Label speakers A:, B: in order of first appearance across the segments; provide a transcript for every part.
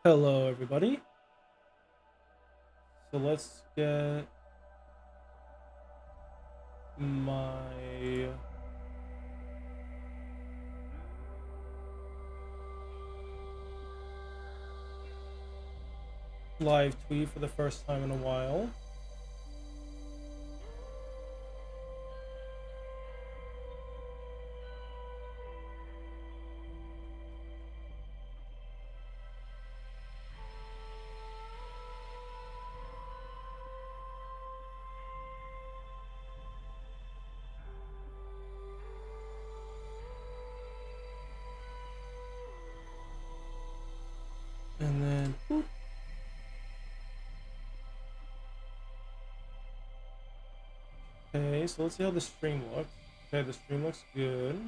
A: Hello, everybody. So let's get my live tweet for the first time in a while. And then boop. Okay, so let's see how the stream looks. Okay, the stream looks good.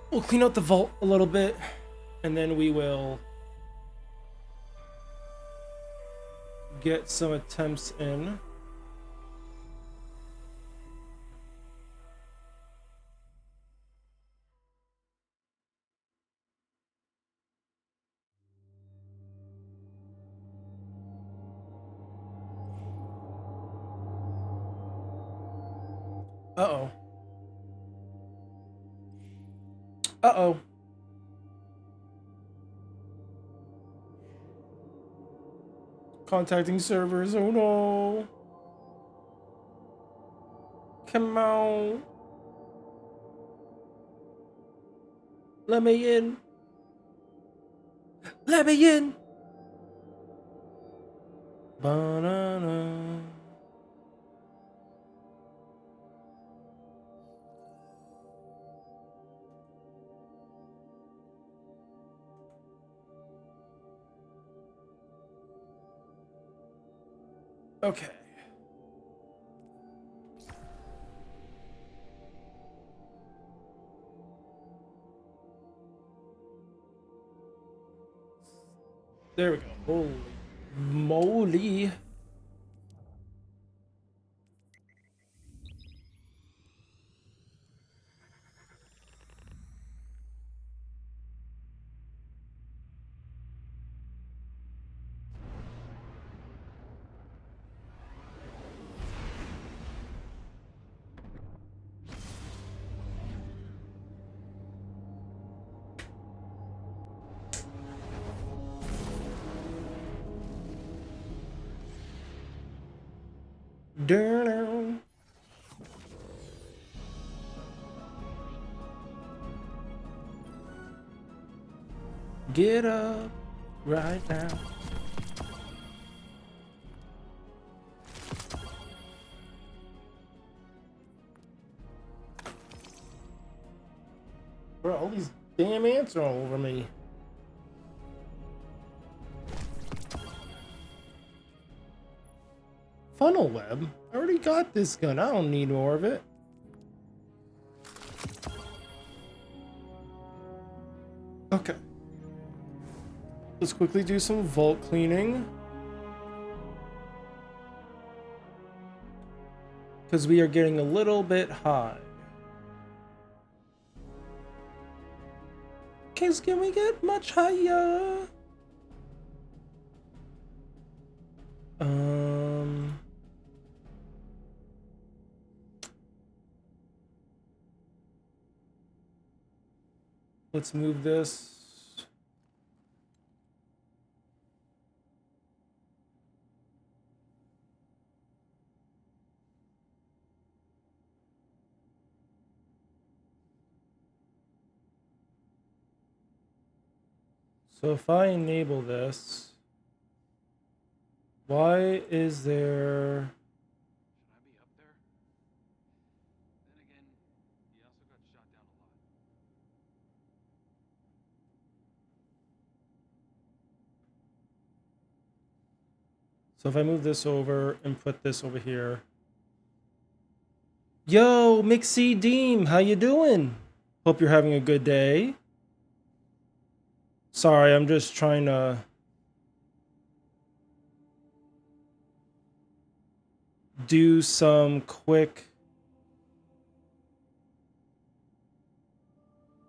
A: We'll clean out the vault a little bit, and then we will get some attempts in. Uh-oh. Uh-oh. Contacting servers. Oh no. Come on. Let me in. Let me in. Banana. Okay. There we go. Holy moly. Down. Get up right now. Bro, all these damn ants are all over me. Funnel web? I already got this gun. I don't need more of it. Okay. Let's quickly do some vault cleaning. Because we are getting a little bit high. Can we get much higher? Let's move this. So if I enable this, why is there...
B: Should I be up there? Then again, he also got shot down a lot.
A: So if I move this over and put this over here. Yo, Mixie Deem, how you doing? Hope you're having a good day. Sorry, I'm just trying to... do some quick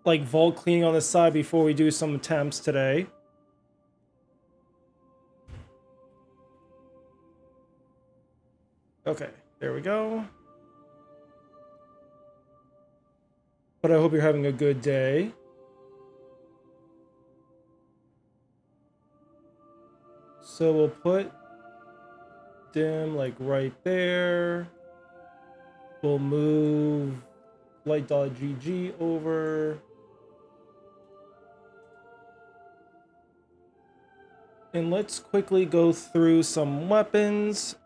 A: like vault cleaning on the side before we do some attempts today. Okay, there we go. But I hope you're having a good day. So we'll put dim like right there. We'll move light.gg over. And let's quickly go through some weapons.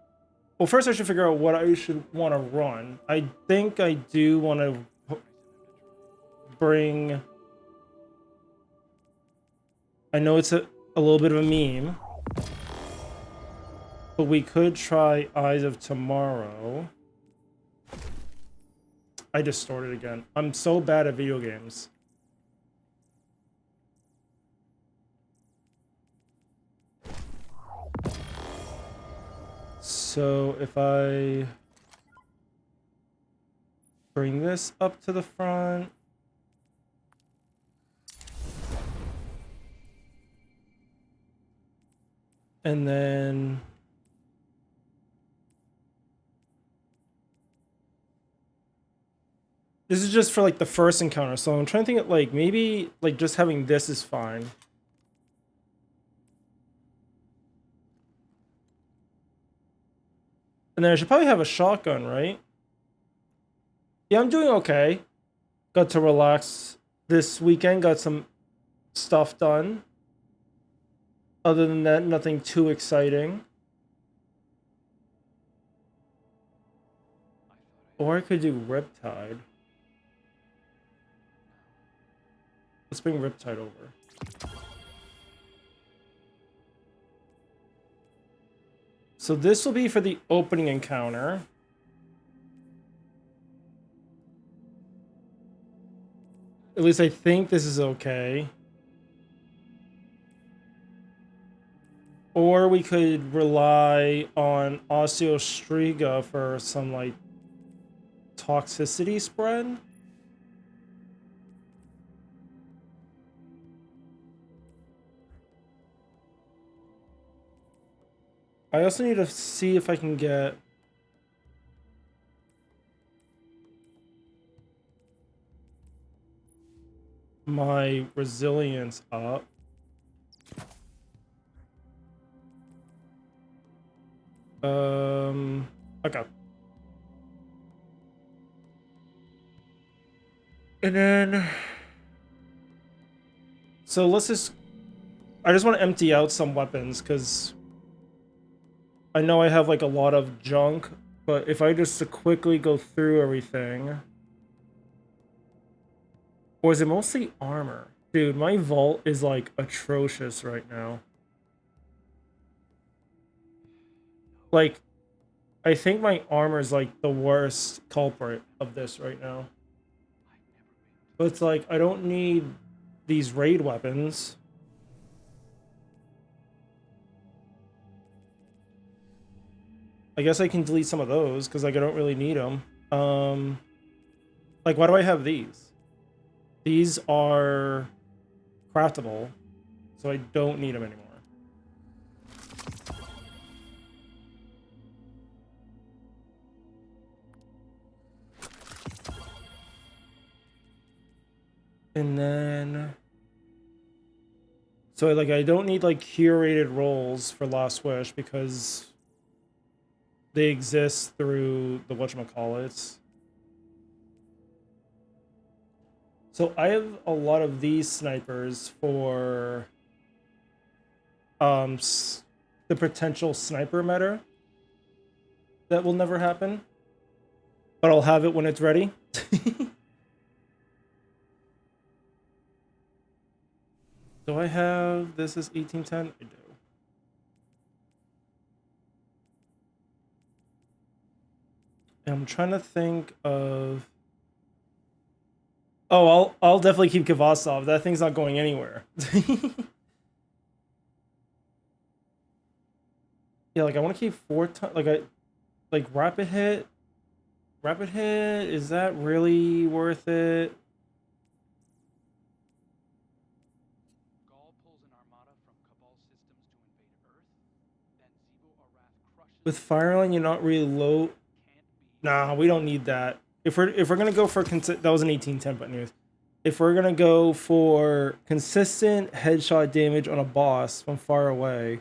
A: Well, first I should figure out what I should want to run. I think I do want to bring... I know it's a little bit of a meme, but we could try Eyes of Tomorrow. I distorted again. I'm so bad at video games. So if I bring this up to the front, and then this is just for like the first encounter, so I'm trying to think of like maybe like just having this is fine. And then I should probably have a shotgun, right? Yeah, I'm doing okay. Got to relax this weekend, got some stuff done. Other than that, nothing too exciting. Or I could do Riptide. Let's bring Riptide over. So this will be for the opening encounter. At least I think this is okay. Or we could rely on Osteostriga for some, like, toxicity spread. I also need to see if I can get... my resilience up. Okay. And then... so let's just... I just want to empty out some weapons, because I know I have like a lot of junk, but if I just quickly go through everything... or is it mostly armor? Dude, my vault is like atrocious right now. Like, I think my armor is like the worst culprit of this right now. But it's like, I don't need these raid weapons. I guess I can delete some of those because like I don't really need them. Like, why do I have these? These are craftable, so I don't need them anymore. And then... so like I don't need like curated roles for Last Wish because they exist through the whatchamacallits. So I have a lot of these snipers for the potential sniper meta that will never happen, but I'll have it when it's ready. Do I have this is 1810? I do. And I'm trying to think of... oh, I'll definitely keep Kvasov. That thing's not going anywhere. Yeah, like I want to keep 4 times. Like Like rapid hit? Rapid hit, is that really worth it?
B: Gaul pulls an armada from Cabal systems to invade Earth. Then Zevo Arath crushes
A: With
B: the
A: fireline, you're not really low.
B: can't be.
A: Nah, we don't need that. If we're gonna go for that was an 1810 but news. If we're gonna go for consistent headshot damage on a boss from far away,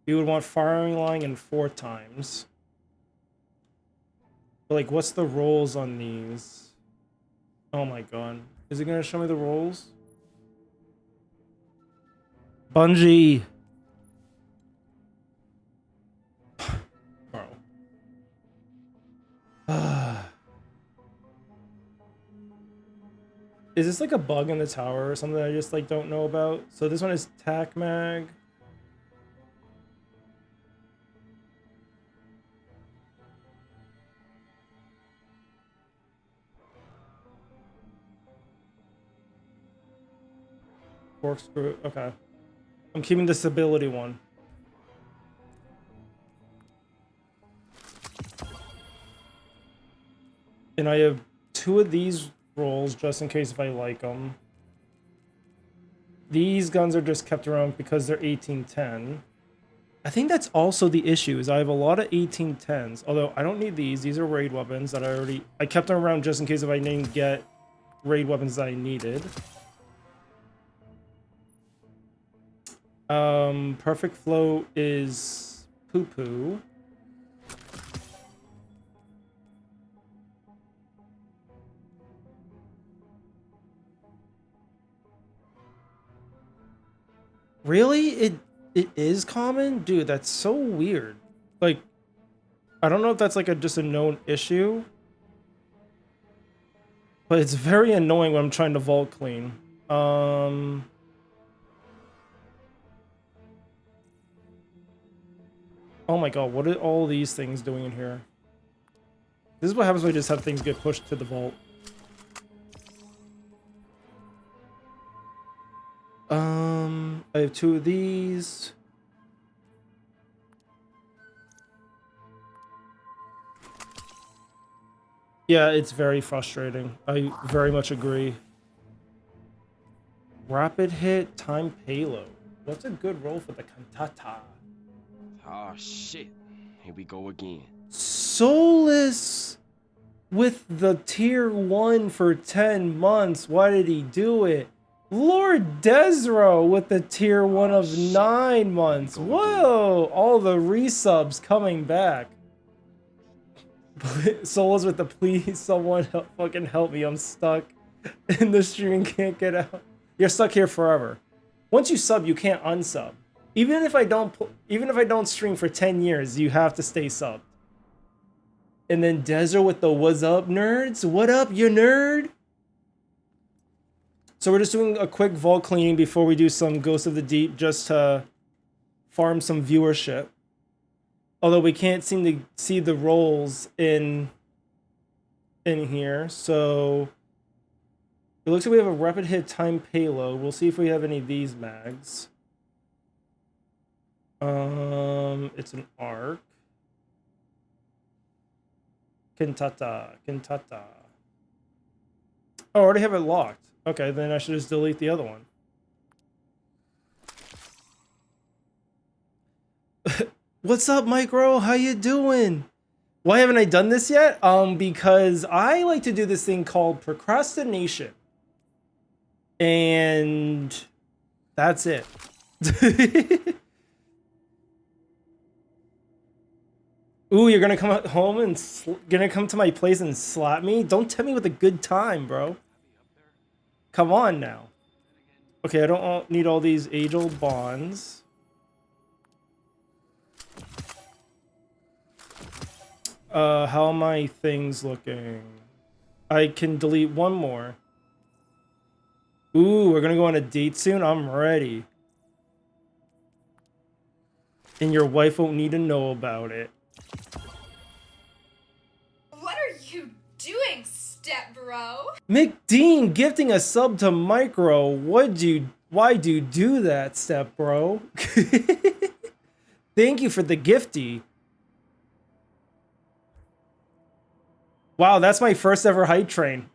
A: you would want firing line and 4 times. But like, what's the rolls on these? Oh my god. Is it gonna show me the rolls? Bungie! Bro. Is this like a bug in the tower or something I just like don't know about? So this one is tac mag. Corkscrew. Okay. I'm keeping the stability one. And I have 2 of these rolls just in case if I like them. These guns are just kept around because they're 1810. I think that's also the issue is I have a lot of 1810s. Although I don't need these. These are raid weapons that I kept them around just in case if I didn't get raid weapons that I needed. Perfect flow is poo-poo. Really? It is common? Dude, that's so weird. Like, I don't know if that's like just a known issue. But it's very annoying when I'm trying to vault clean. Oh my god, what are all these things doing in here? This is what happens when I just have things get pushed to the vault. I have 2 of these. Yeah, it's very frustrating. I very much agree. Rapid hit, time payload. What's a good roll for the cantata?
C: Oh shit. Here we go again.
A: Soulless with the tier 1 for 10 months. Why did he do it? Lord Desro with the tier 1 of 9 months. Whoa! All the resubs coming back. Souls with the please someone fucking help me. I'm stuck in the stream and can't get out. You're stuck here forever. Once you sub, you can't unsub. Even if I don't stream for 10 years, you have to stay subbed. And then Desert with the what's up, nerds? What up, you nerd? So we're just doing a quick vault cleaning before we do some Ghost of the Deep just to farm some viewership. Although we can't seem to see the rolls in here, so it looks like we have a rapid hit time payload. We'll see if we have any of these mags. It's an arc. Kintata. Oh, I already have it locked. Okay, then I should just delete the other one. What's up, Micro? How you doing? Why haven't I done this yet? Because I like to do this thing called procrastination. And that's it. Ooh, you're gonna come home and gonna come to my place and slap me? Don't tell me with a good time, bro. Come on now. Okay, I don't need all these age-old bonds. How are my things looking? I can delete one more. Ooh, we're gonna go on a date soon? I'm ready. And your wife won't need to know about it.
D: What are you doing, step bro?
A: McDean gifting a sub to Micro. Why do you do that, step bro? Thank you for the gifty. Wow, that's my first ever hype train.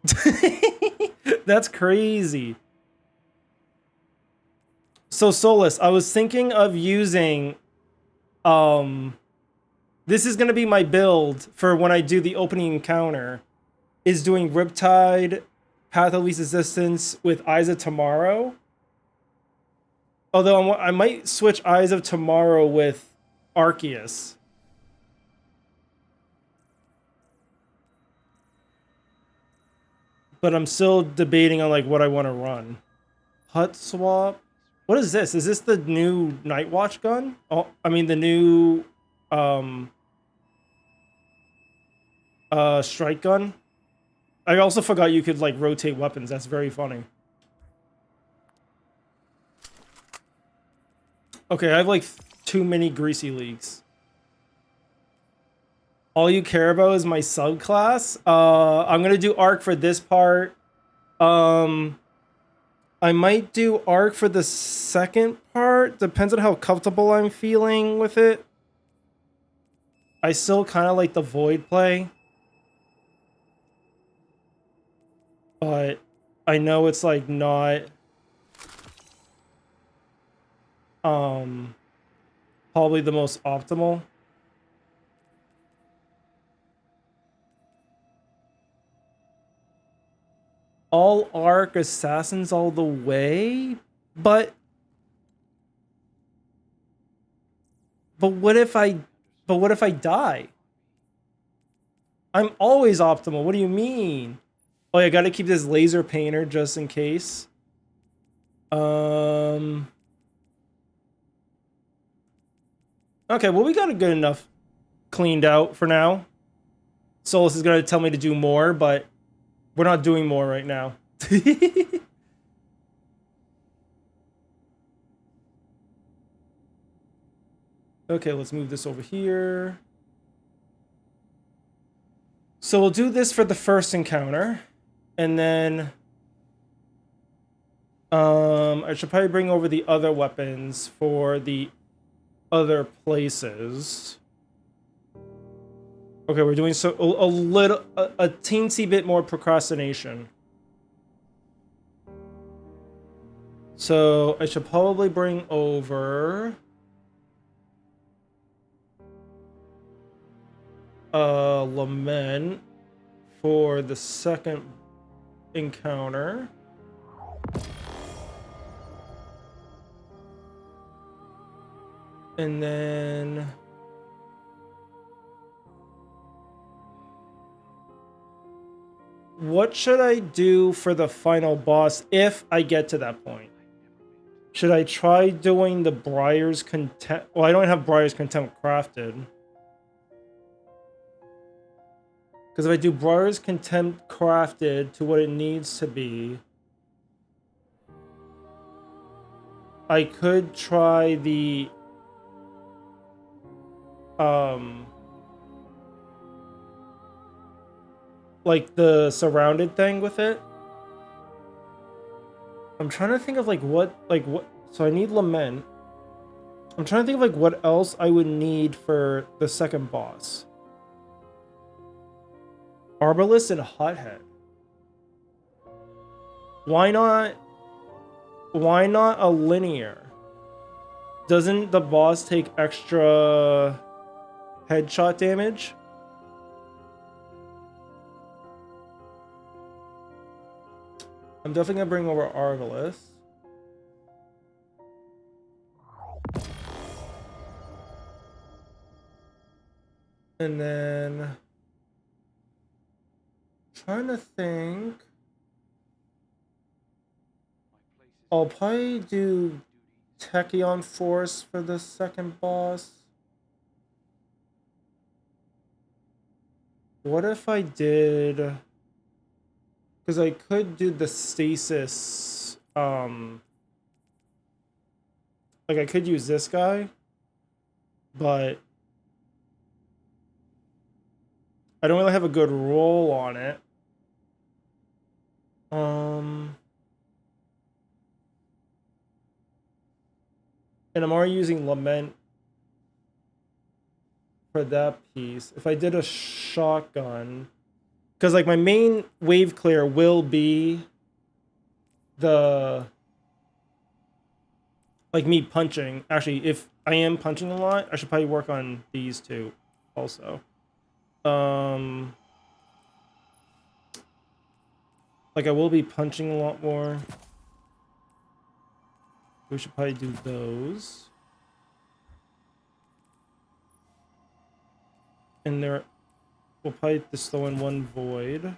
A: That's crazy. So Solus, I was thinking of using this is gonna be my build for when I do the opening encounter, is doing Riptide, Path of Least Resistance with Eyes of Tomorrow. Although I might switch Eyes of Tomorrow with Arceus. But I'm still debating on like what I want to run. Hut swap. What is this? Is this the new Night Watch gun? Oh, I mean the new strike gun. I also forgot you could like rotate weapons. That's very funny. Okay, I have like too many greasy leagues. All you care about is my subclass. I'm gonna do arc for this part. I might do arc for the second part. Depends on how comfortable I'm feeling with it. I still kind of like the void play, but I know it's like not probably the most optimal. All arc assassins all the way, but what if I die? I'm always optimal. What do you mean? Oh, I gotta keep this laser painter just in case. Okay, well, we got it good enough cleaned out for now. Solus is gonna tell me to do more, but we're not doing more right now. Okay, let's move this over here. So we'll do this for the first encounter, and then I should probably bring over the other weapons for the other places. Okay, we're doing so a teensy bit more procrastination. So I should probably bring over Lament for the second encounter. And then what should I do for the final boss if I get to that point? Should I try doing the Briar's Contempt? Well, I don't have Briar's Contempt crafted. Because if I do Briar's Contempt crafted to what it needs to be, I could try the like the surrounded thing with it. I'm trying to think of what so I need Lament. I'm trying to think of like what else I would need for the second boss. Arbalist and Hothead. Why not a linear? Doesn't the boss take extra headshot damage? I'm definitely gonna bring over Arbalist. And then trying to think. I'll probably do Tachyon Force for the second boss. What if I did... Because I could do the stasis, like I could use this guy, but I don't really have a good roll on it. And I'm already using Lament for that piece. If I did a shotgun, Because like my main wave clear will be the like me punching. Actually, if I am punching a lot, I should probably work on these two also. Like I will be punching a lot more. We should probably do those. And there, we'll probably just throw in one void.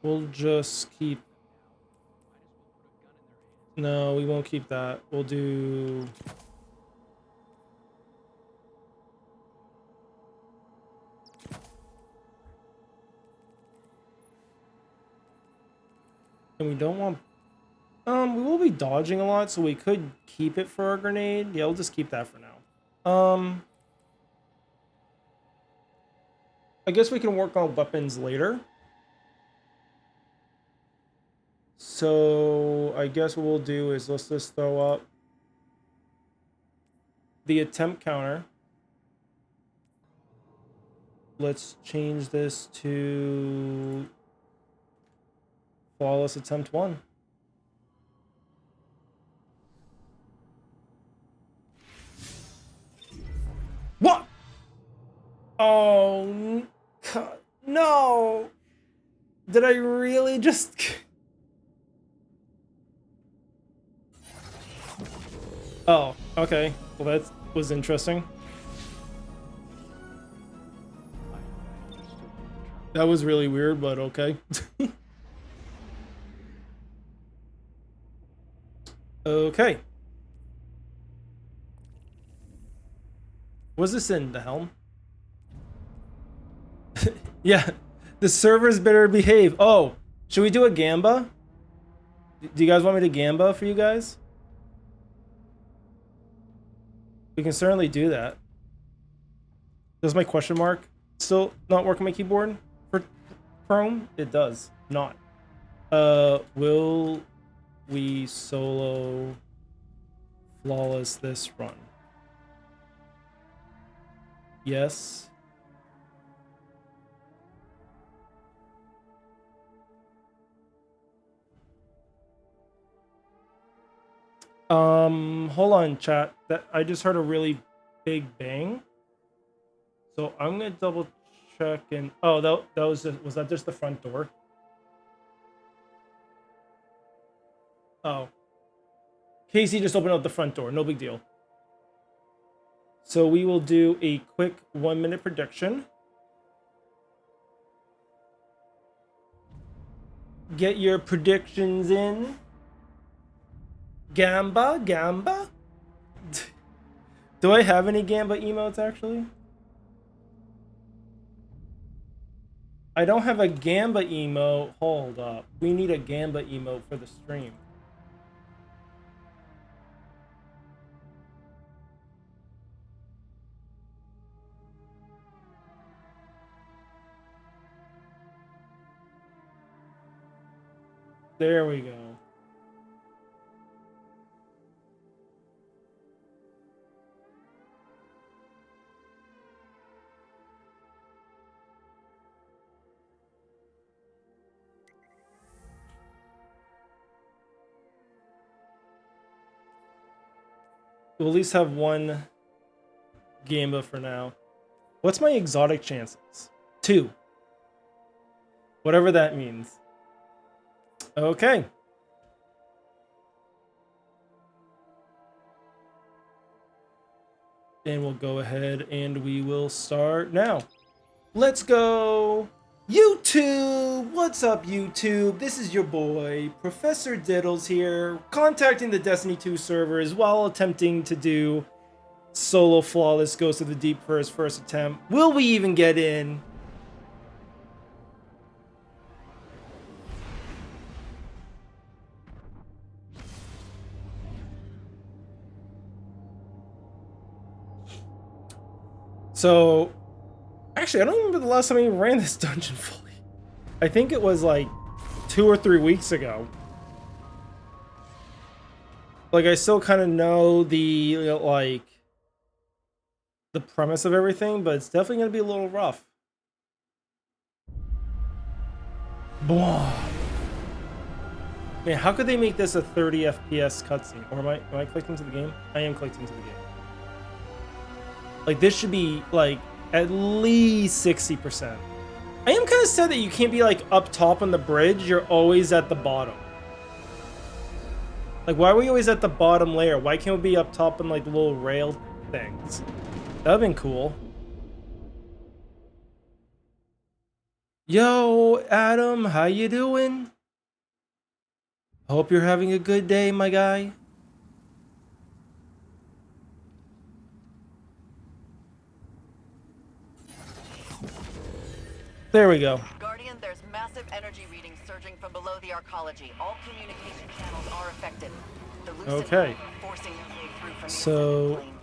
A: We'll just keep. No, we won't keep that. We'll do. And we don't want. We will be dodging a lot, so we could keep it for our grenade. Yeah, we'll just keep that for now. I guess we can work on weapons later. So I guess what we'll do is let's just throw up the attempt counter. Let's change this to flawless attempt 1. What? Oh, no. Did I really just... Oh, okay. Well, that was interesting. That was really weird, but okay. Okay. Was this in the helm? Yeah, the servers better behave. Oh, should we do a gamba? Do you guys want me to gamba for you guys? We can certainly do that. Does my question mark still not work on my keyboard for Chrome? It does not. Will we solo flawless this run? Yes. Hold on, chat. That I just heard a really big bang. So I'm gonna double check and oh, that was was that just the front door? Oh, Casey just opened up the front door. No big deal. So we will do a quick 1-minute prediction. Get your predictions in. Gamba? Do I have any Gamba emotes actually? I don't have a Gamba emote. Hold up. We need a Gamba emote for the stream. There we go. We'll at least have one Gamba for now. What's my exotic chances? 2. Whatever that means. Okay. And we'll go ahead and we will start now. Let's go. YouTube! What's up, YouTube? This is your boy, Professor Diddles here, contacting the Destiny 2 servers while attempting to do solo flawless Ghost of the Deep for his first attempt. Will we even get in? So, actually, I don't remember the last time I ran this dungeon fully. I think it was like 2 or 3 weeks ago. Like, I still kind of know the, like, the premise of everything, but it's definitely going to be a little rough. Blah. Man, how could they make this a 30 FPS cutscene? Or am I clicked into the game? I am clicked into the game. Like, this should be, like, at least 60%. I am kind of sad that you can't be, like, up top on the bridge. You're always at the bottom. Like, why are we always at the bottom layer? Why can't we be up top on, like, the little rail things? That'd been cool. Yo, Adam, how you doing? Hope you're having a good day, my guy. There we go.
E: Guardian, there's massive energy readings surging from below the arcology. All communication channels are affected. The
A: Okay.
E: forcing their way through from the
A: So
E: ascending plane.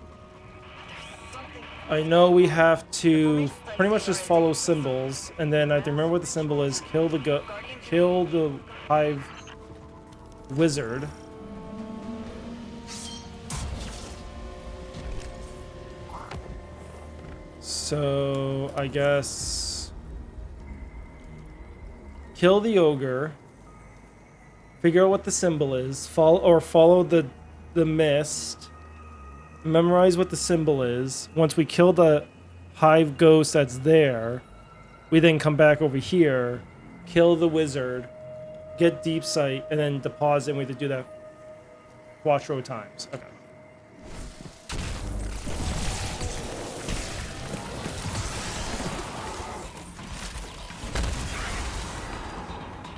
E: There's something
A: I know we have to pretty much just follow symbols, and then I have to remember what the symbol is. Kill the hive wizard. So I guess kill the ogre. Figure out what the symbol is. Follow the mist. Memorize what the symbol is. Once we kill the hive ghost that's there, we then come back over here, kill the wizard, get deep sight, and then deposit, and we have to do that quattro times. Okay.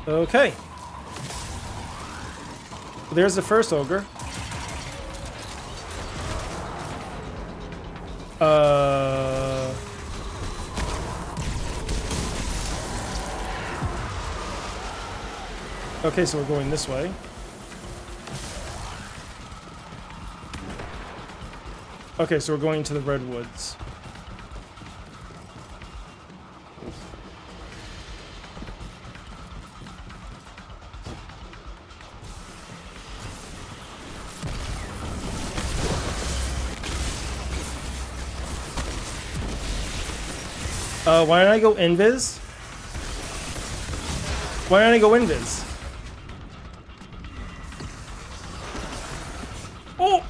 A: Okay. There's the first ogre. Okay, so we're going this way. Okay, so we're going to the redwoods. Why don't I go invis? Why don't I go invis? Oh!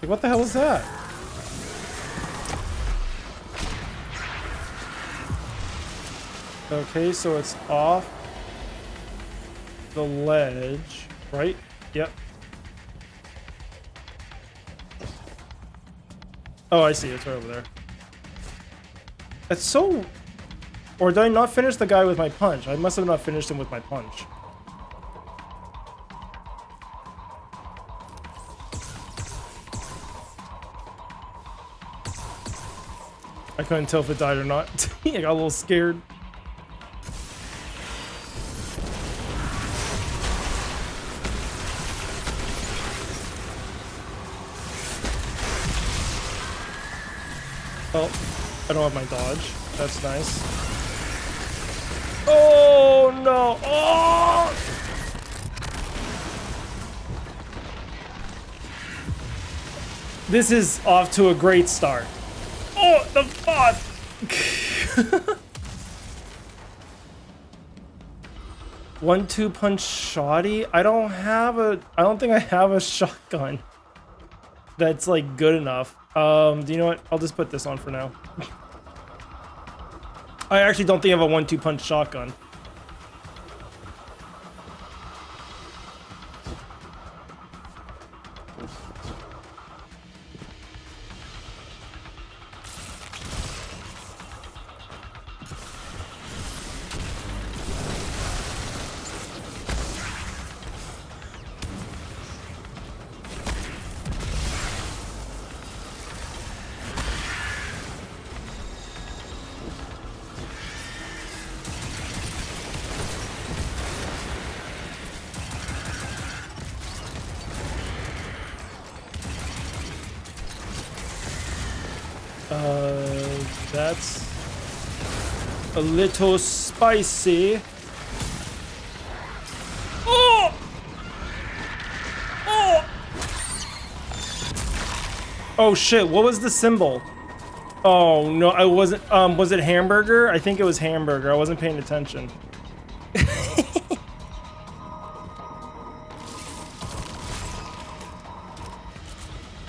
A: Like, what the hell is that? Okay, so it's off the ledge, right? Yep. Oh, I see. It's right over there. It's so... Or did I not finish the guy with my punch? I must have not finished him with my punch. I couldn't tell if it died or not. I got a little scared. Oh, I don't have my dodge. That's nice. Oh no! Oh! This is off to a great start. Oh, the fuck! 1-2 punch shoddy? I don't think I have a shotgun that's like good enough. Do you know what? I'll just put this on for now. I actually don't think I have a 1-2 punch shotgun. That's a little spicy. Oh! Oh! Oh shit, what was the symbol? Oh no, I wasn't, was it hamburger? I think it was hamburger. I wasn't paying attention.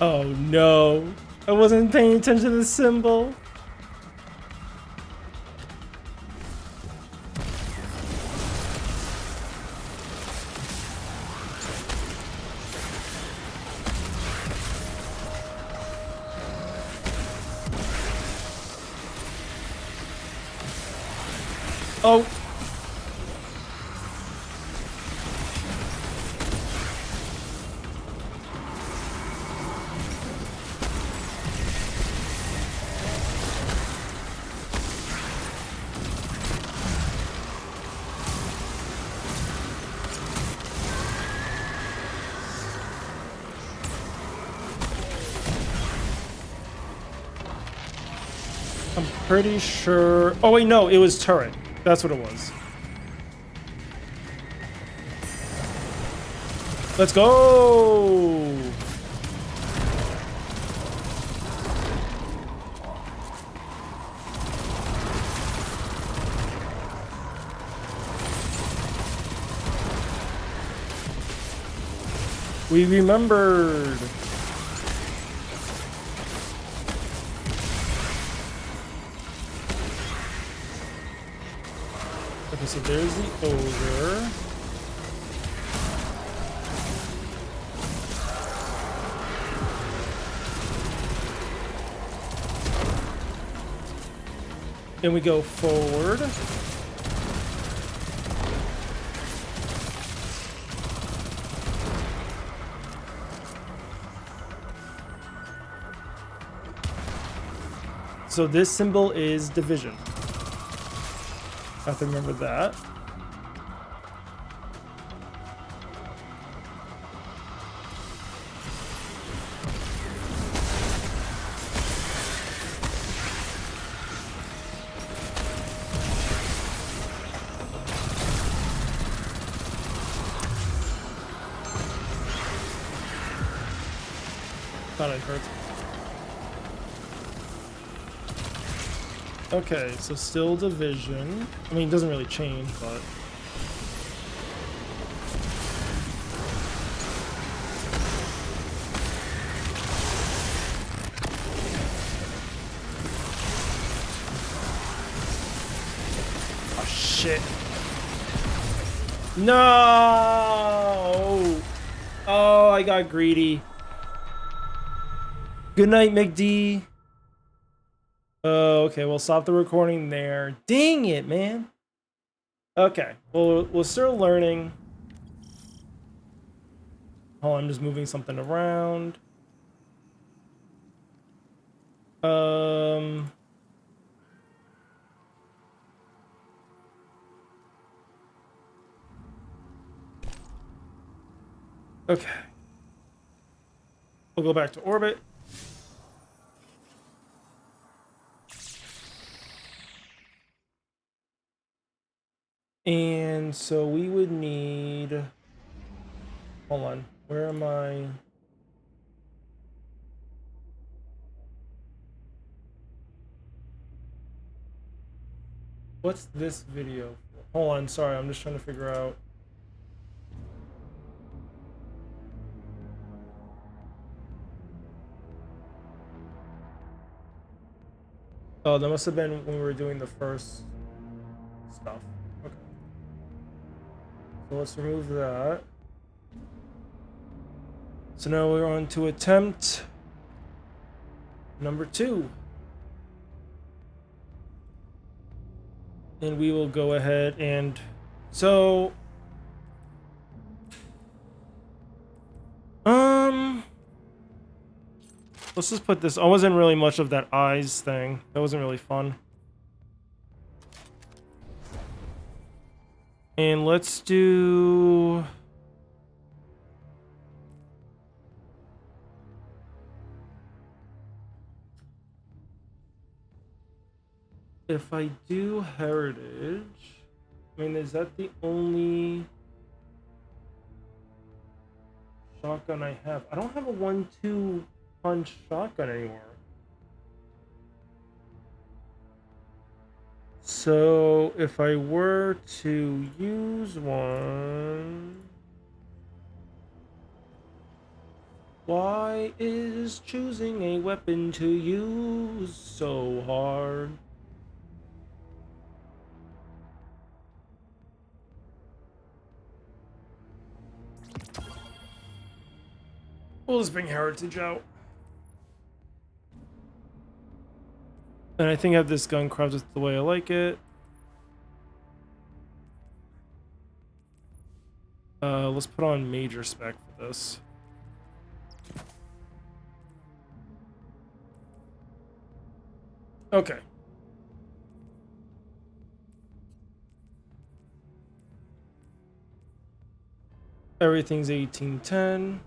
A: Oh no, I wasn't paying attention to the symbol. Oh. I'm pretty sure. Oh wait, no, it was turret. That's what it was. Let's go. We remembered. Okay, so there's the ogre. Then we go forward. So this symbol is division. Have to remember that. Thought I heard. Okay, so still division. I mean, it doesn't really change, but. Oh, shit. No! Oh, I got greedy. Good night, McD. Okay, we'll stop the recording there. Dang it, man. Okay, well, we're still learning. Oh, I'm just moving something around. Okay. We'll go back to orbit. And so we would need, hold on, where am I? What's this video? Hold on, sorry, I'm just trying to figure out. Oh, that must have been when we were doing the first stuff. Okay. So let's remove that. So now we're on to attempt number 2. And we will go ahead and so let's just put this. I wasn't really much of that eyes thing. That wasn't really fun. And let's do if I do heritage, I mean, is that the only shotgun I have? I don't have a 1-2 punch shotgun anymore. So if I were to use one, why is choosing a weapon to use so hard? We'll just bring heritage out. And I think I have this gun crafted the way I like it. Let's put on major spec for this. Okay. Everything's 1810.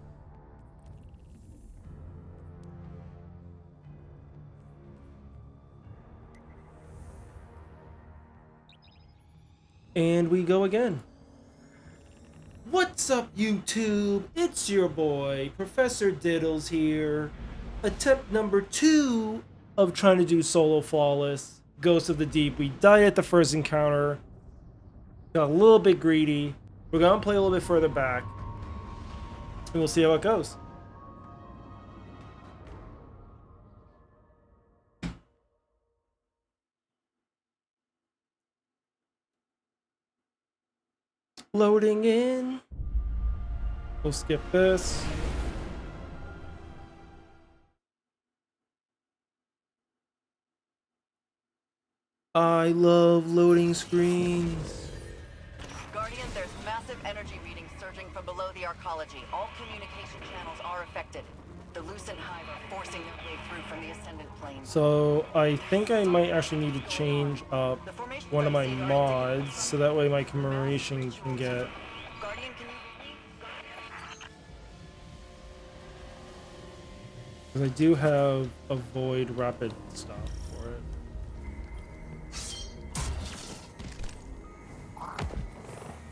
A: And we go again. What's up, YouTube? It's your boy, Professor Diddles here. Attempt number 2 of trying to do solo flawless. Ghost of the Deep. We died at the first encounter. Got a little bit greedy. We're gonna play a little bit further back. And we'll see how it goes. Loading in. We'll skip this. I love loading screens.
E: Guardian, there's massive energy readings surging from below the arcology. All communication channels are affected. The Lucent Hive are forcing their way through from the Ascendant Plane.
A: So I think I might actually need to change up one of my mods so that way my commemoration can get...
E: Guardian, can you read me?
A: Because I do have avoid rapid stuff for it.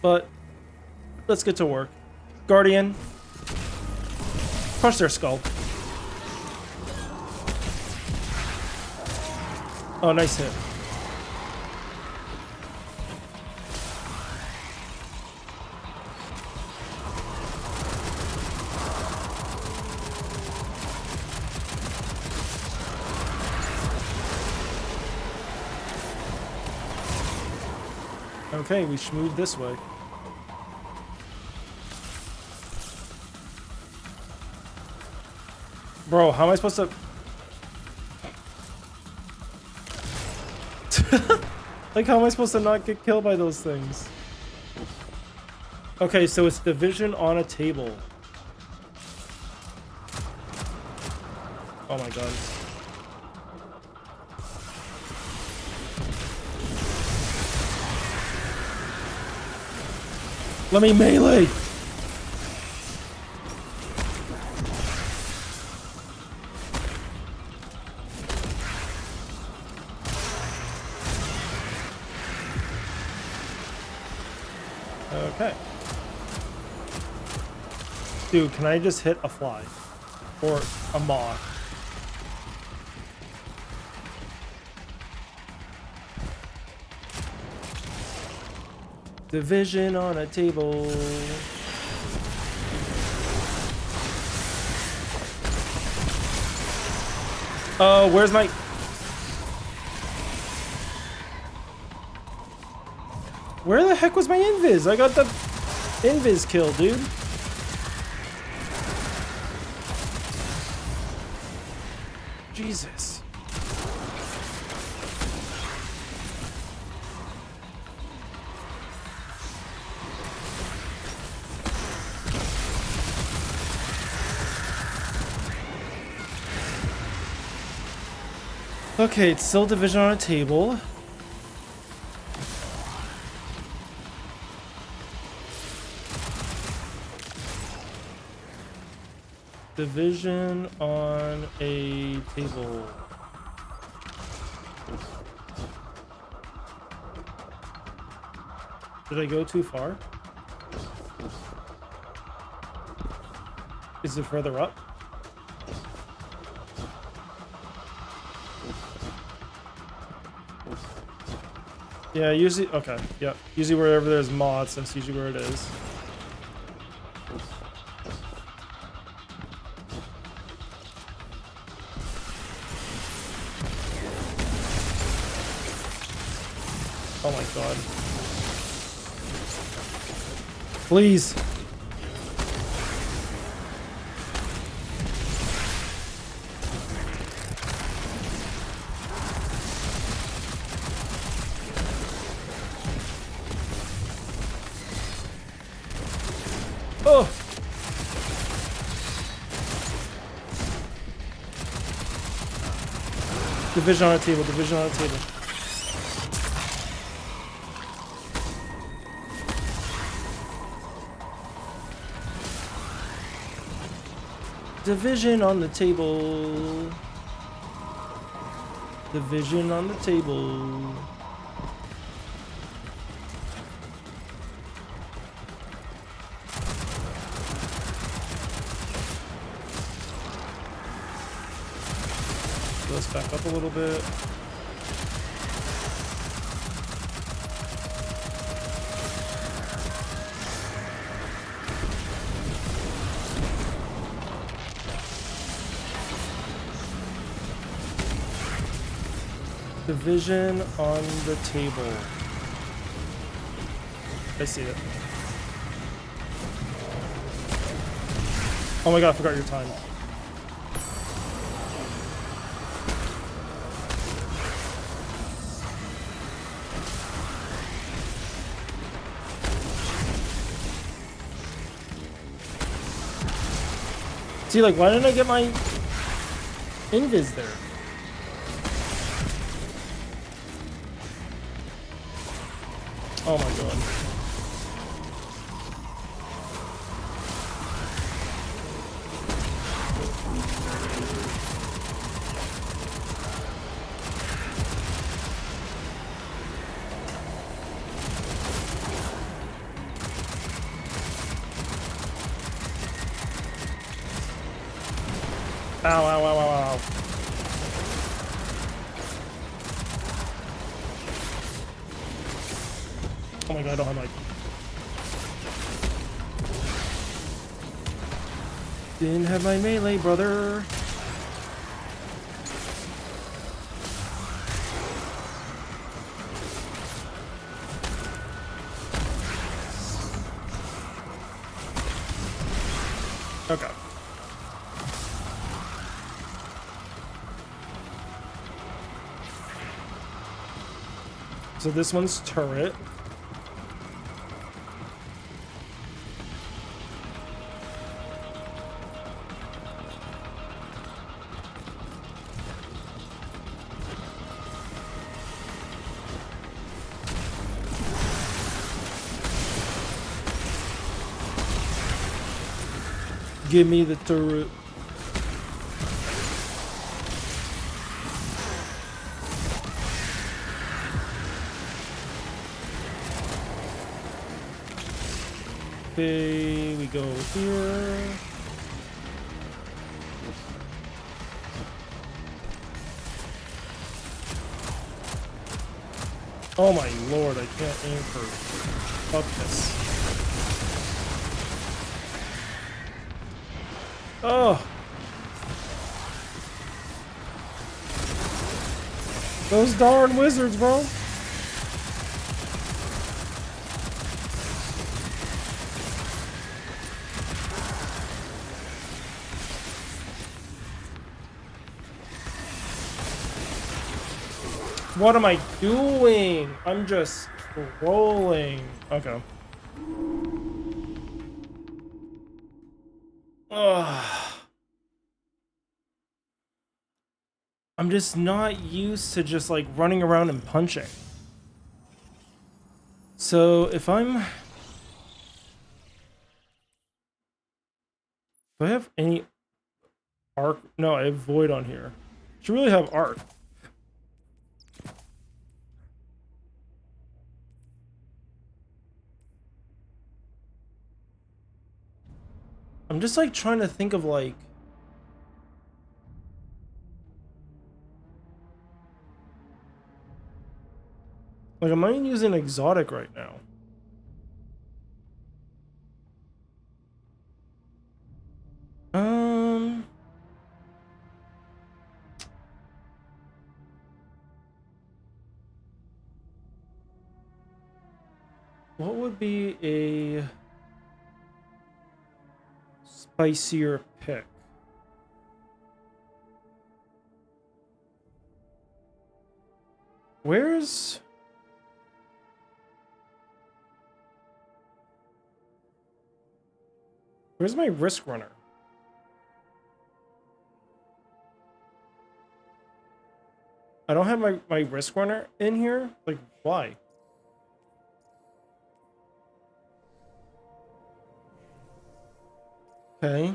A: But let's get to work. Guardian, crush their skull. Oh, nice hit. Okay, we should move this way. Bro, how am I supposed to... Like, how am I supposed to not get killed by those things? Okay, so it's division on a table. Oh my god. Let me melee! Okay. Dude, can I just hit a fly? Or a moth? Division on a table. Oh, where's my... Where the heck was my invis? I got the invis kill, dude. Jesus. Okay, it's still division on a table. Division on a table. Did I go too far? Is it further up? Yeah, usually, okay, yep. Usually wherever there's mods, that's usually where it is. Oh my god. Please. Oh! Division on a table, division on a table. Division on the table. Division on the table. Let's back up a little bit. Division on the table. I see it. Oh my god, I forgot your time. See, like, why didn't I get my invis there? Oh my god. Ow, ow, ow, ow, ow. Oh my god, I don't have my... Didn't have my melee, brother. Okay. So this one's turret. Give me the turret. Okay, we go here. Oh my lord, I can't aim for... Fuck this. Oh! Those darn wizards, bro! What am I doing? I'm just rolling. Okay. Ugh. I'm just not used to just like running around and punching. So if I'm... Do I have any arc? No, I have void on here. Should really have arc. I'm just like trying to think of like I'm not even using exotic right now. What would be a spicier pick? Where's my risk runner? I don't have my risk runner in here? Like, why? Okay.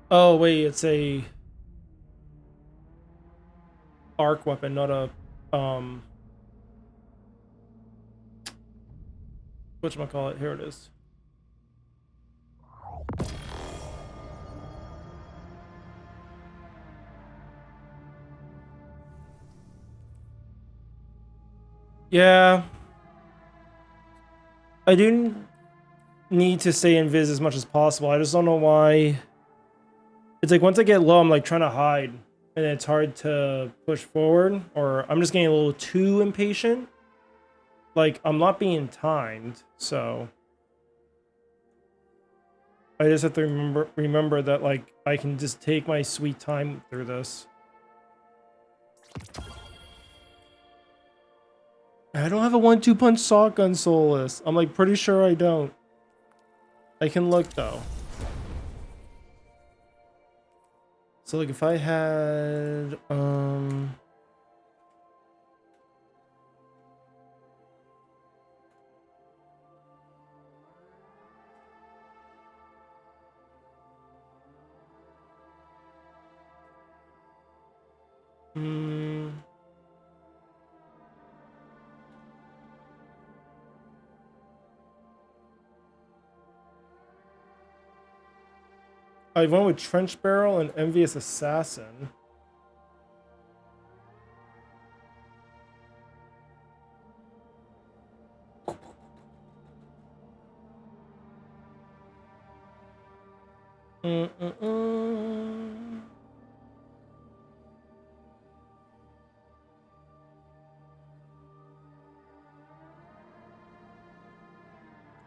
A: Oh, wait, it's a arc weapon, not a, whatchamacallit, here it is. Yeah. I do need to stay invis as much as possible. I just don't know why. It's like once I get low, I'm like trying to hide, and it's hard to push forward, or I'm just getting a little too impatient. Like, I'm not being timed, so I just have to remember that, like, I can just take my sweet time through this. I don't have a 1-2 punch shotgun Solus. I'm like pretty sure I don't. I can look though. So like if I had I went with Trench Barrel and Envious Assassin.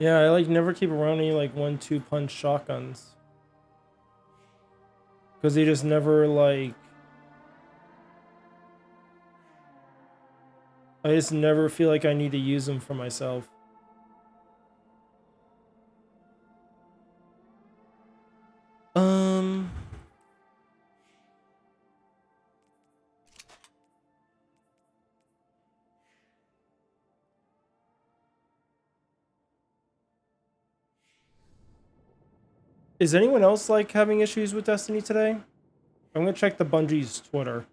A: Yeah, I like never keep around any like 1-2 punch shotguns. Because they just never like... I just never feel like I need to use them for myself. Is anyone else like having issues with Destiny today? I'm gonna check the Bungie's Twitter.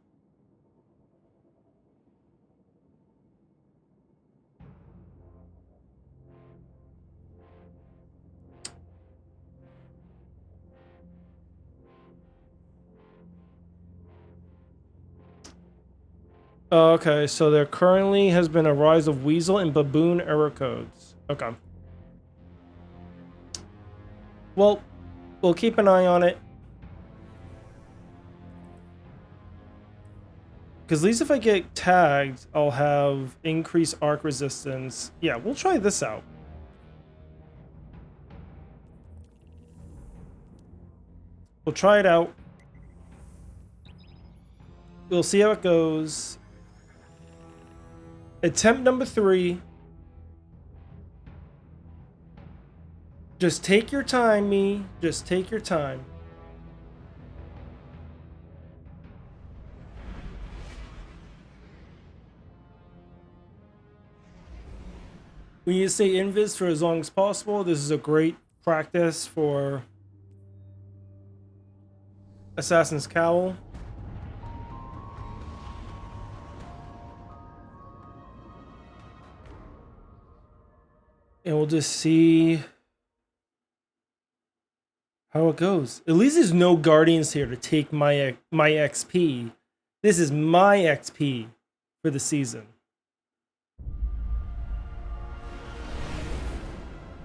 A: Oh, okay, so there currently has been a rise of Weasel and Baboon error codes. Okay. Well, we'll keep an eye on it. Because at least if I get tagged, I'll have increased arc resistance. Yeah, we'll try this out. We'll try it out. We'll see how it goes. Attempt number 3. Just take your time, me. Just take your time. We need to stay invis for as long as possible. This is a great practice for Assassin's Cowl. And we'll just see how it goes. At least there's no guardians here to take my XP. This is my XP for the season.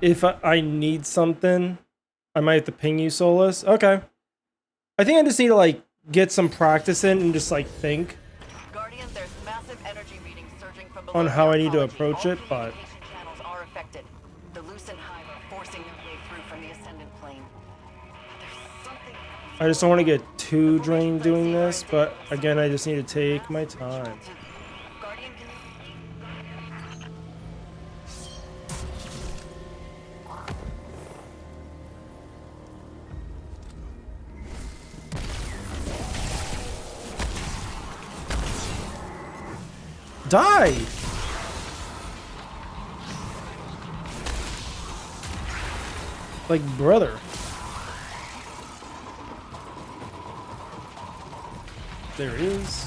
A: If I need something, I might have to ping you, Solus. Okay. I think I just need to like get some practice in and just like think
E: Guardian, there's massive energy readings surging from below
A: on how I need to
E: the
A: approach
E: All
A: it, but
E: communication channels are affected. The Lucent Hive are forcing their way through from the ascendant plane. There's something.
A: I just don't want to get too drained doing this. But again, I just need to take my time.
E: Guardian, can you...
A: Die! Like brother. There it is.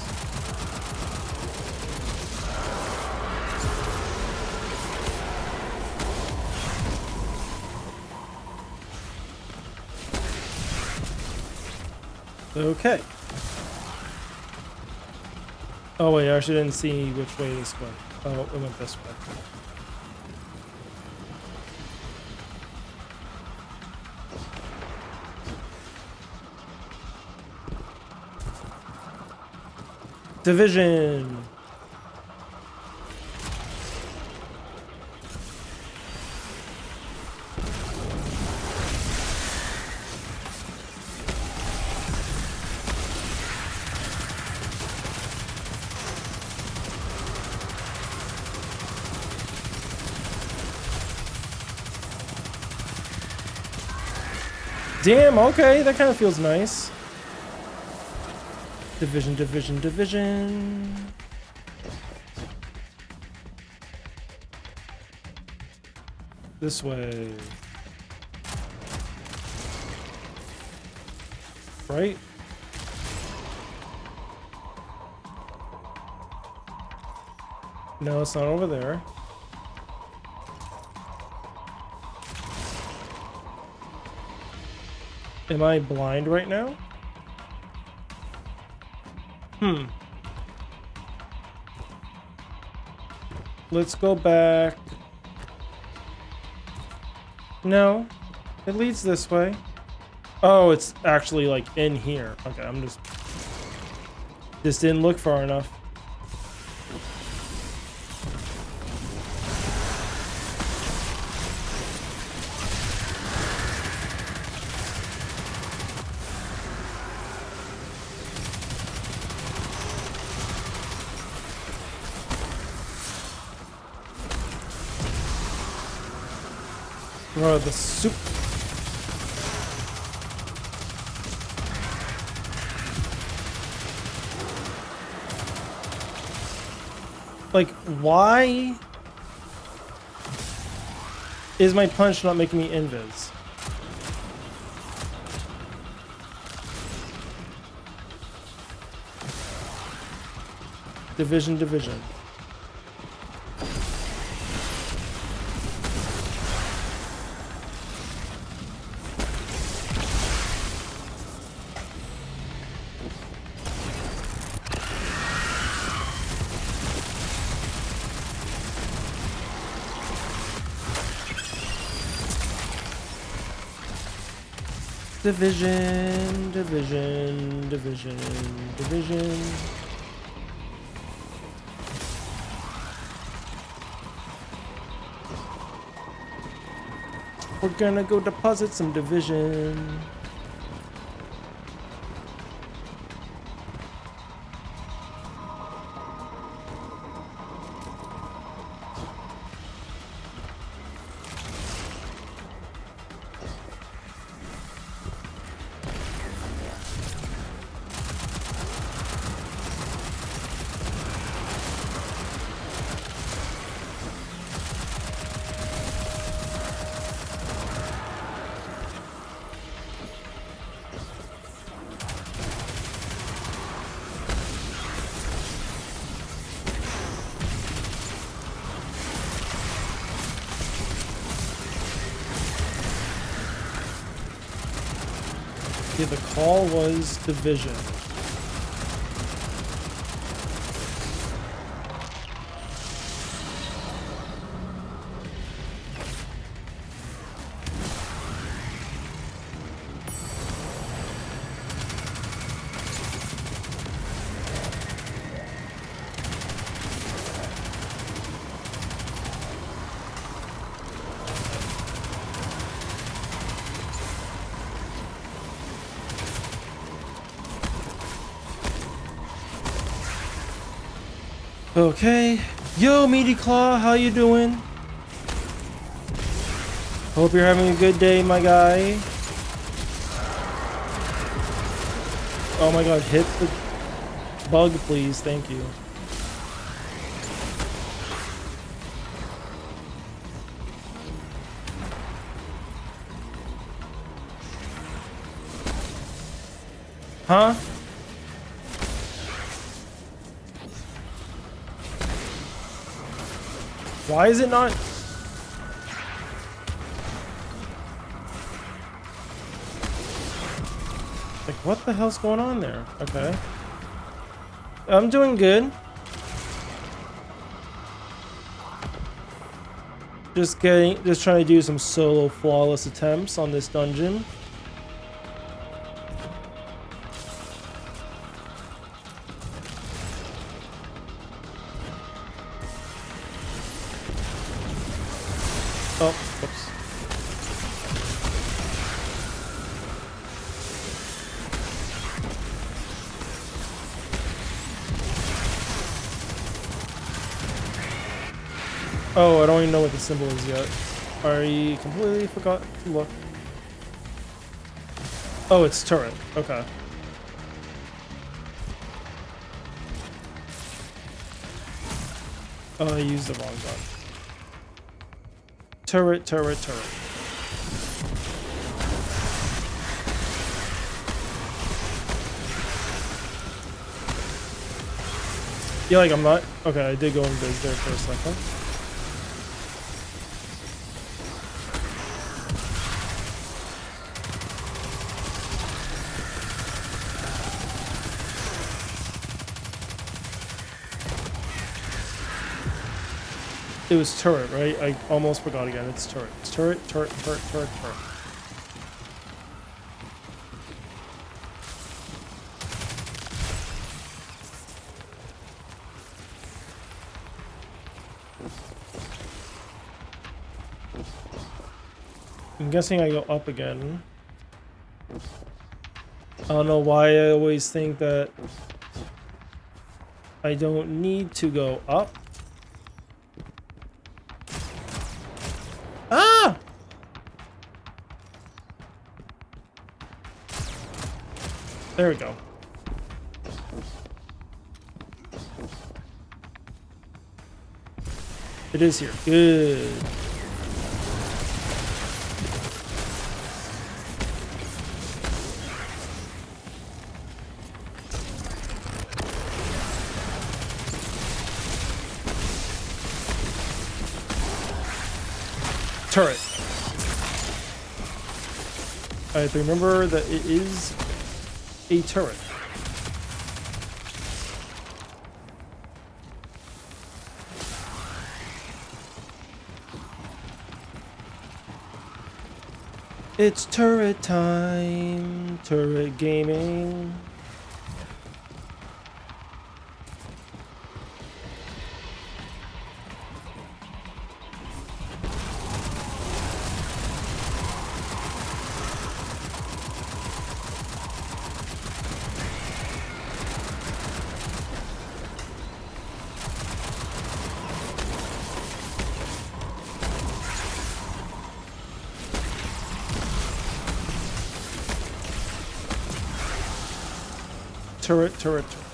A: Okay. Oh wait, I actually didn't see which way this went. Oh, it went this way. Division. Damn, okay, that kind of feels nice. Division, division, division. This way. Right? No, it's not over there. Am I blind right now? Let's go back. No, it leads this way. Oh, it's actually like in here. Okay, I'm just didn't look far enough. Bro, the soup. Like, why is my punch not making me invis? Division, division. Division, division, division, division. We're gonna go deposit some division. Okay, the call was division. Okay. Yo, Meaty Claw, how you doing? Hope you're having a good day, my guy. Oh my god, hit the bug, please. Thank you. Huh? Why is it not? Like, what the hell's going on there? Okay. I'm doing good. Just trying to do some solo flawless attempts on this dungeon. Oh, whoops. Oh, I don't even know what the symbol is yet. I completely forgot to look. Oh, it's turret. Okay. Oh, I used the wrong button. Turret, turret, turret. Yeah, like I'm not. Okay, I did go in biz there for a second. It was turret, right? I almost forgot again. It's turret. It's turret, turret, turret, turret, turret. I'm guessing I go up again. I don't know why I always think that I don't need to go up. Ah! There we go. It is here. Good. Turret. I have to remember that it is a turret. It's turret time. Turret gaming. Turret, turret, turret.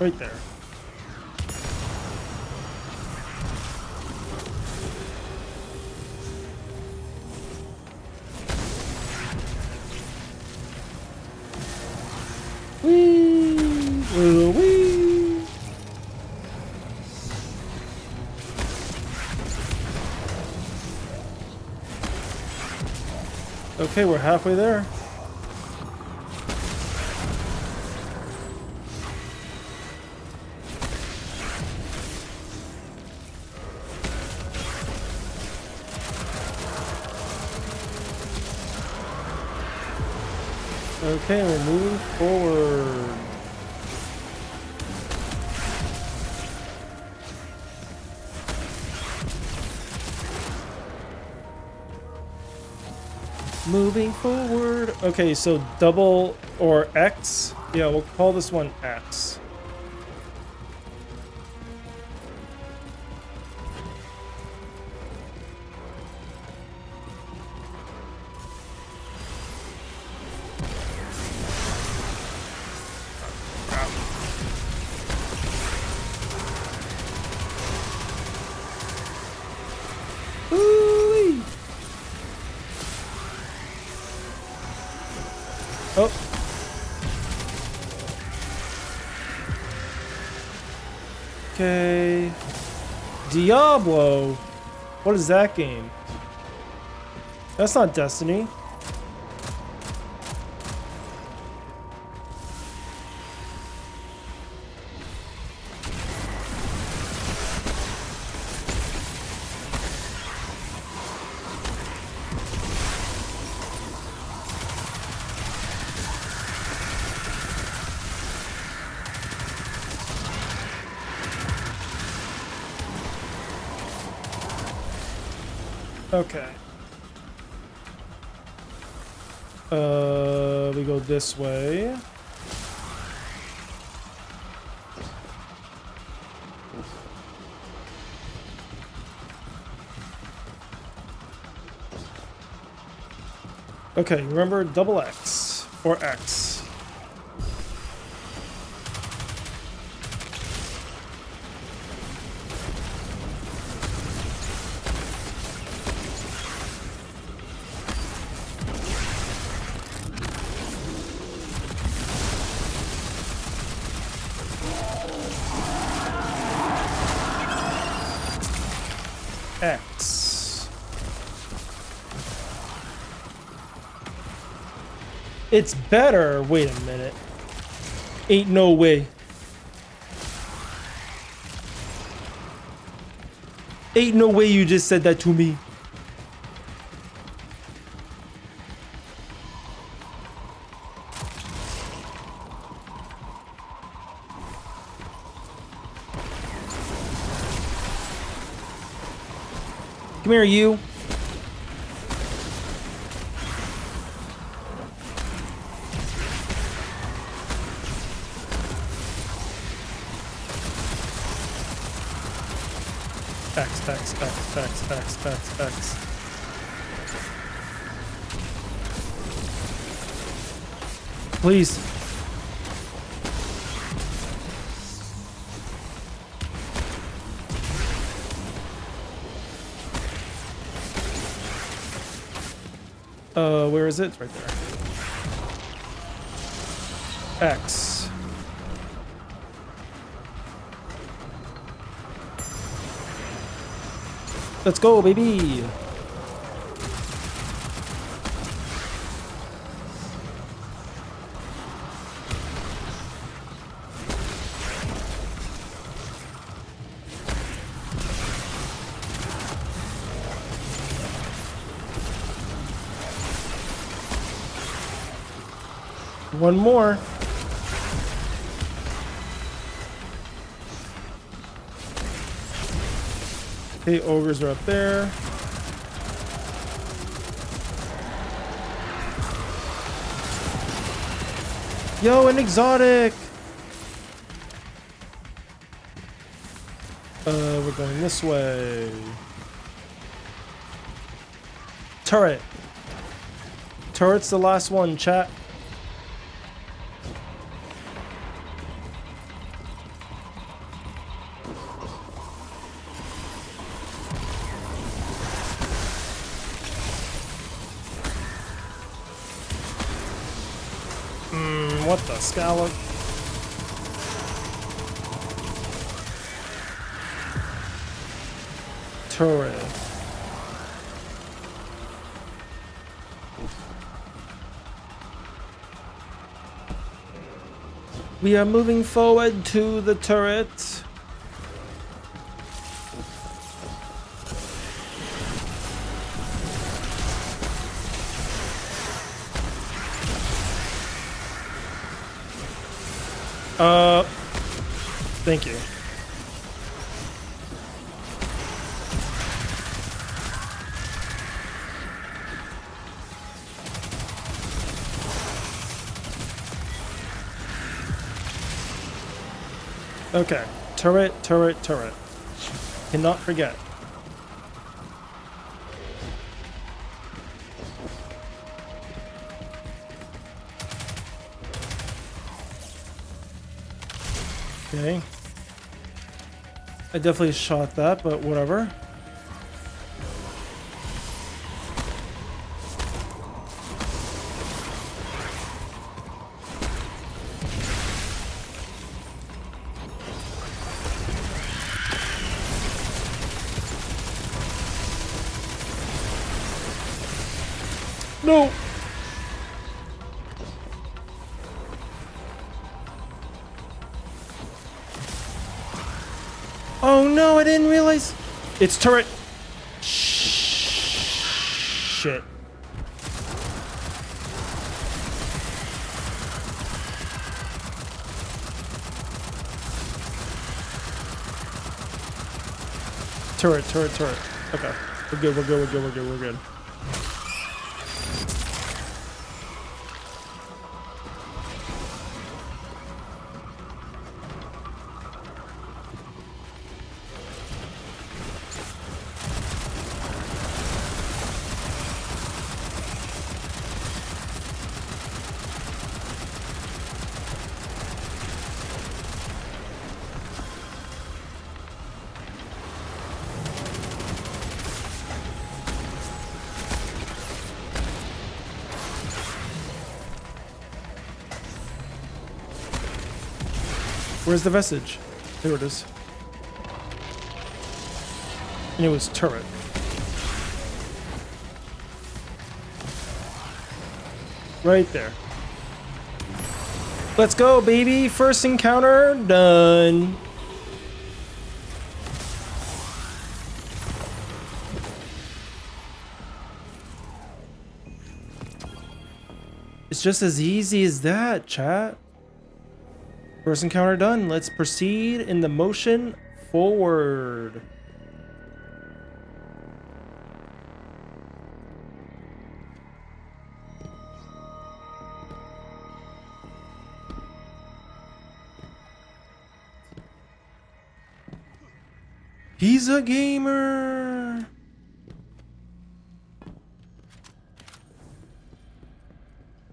A: Right there. Wee! Wee! Okay, we're halfway there. Okay, we're moving forward. Moving forward. Okay, so double or X. Yeah, we'll call this one X. Ooh-wee. Oh. Okay. Diablo. What is that game? That's not Destiny. Okay. We go this way. Okay, remember double X or X. X. It's better. Wait a minute. Ain't no way. Ain't no way you just said that to me. Come here, you. X, X, X, X, X, X, X. Please. Where is it? It's right there. X. Let's go, baby. One more. Okay, ogres are up there. Yo, an exotic! We're going this way. Turret. Turret's the last one, chat. What the scallop? Turret. We are moving forward to the turret. Thank you. Okay, turret, turret, turret. Cannot forget. Okay. I definitely shot that, but whatever. No! Oh no, I didn't realize. It's turret. Shit. Turret, turret, turret. Okay. We're good, we're good, we're good, we're good, we're good. Where's the vestige? There it is. And it was turret. Right there. Let's go, baby. First encounter done. It's just as easy as that, chat. First encounter done. Let's proceed in the motion forward. He's a gamer.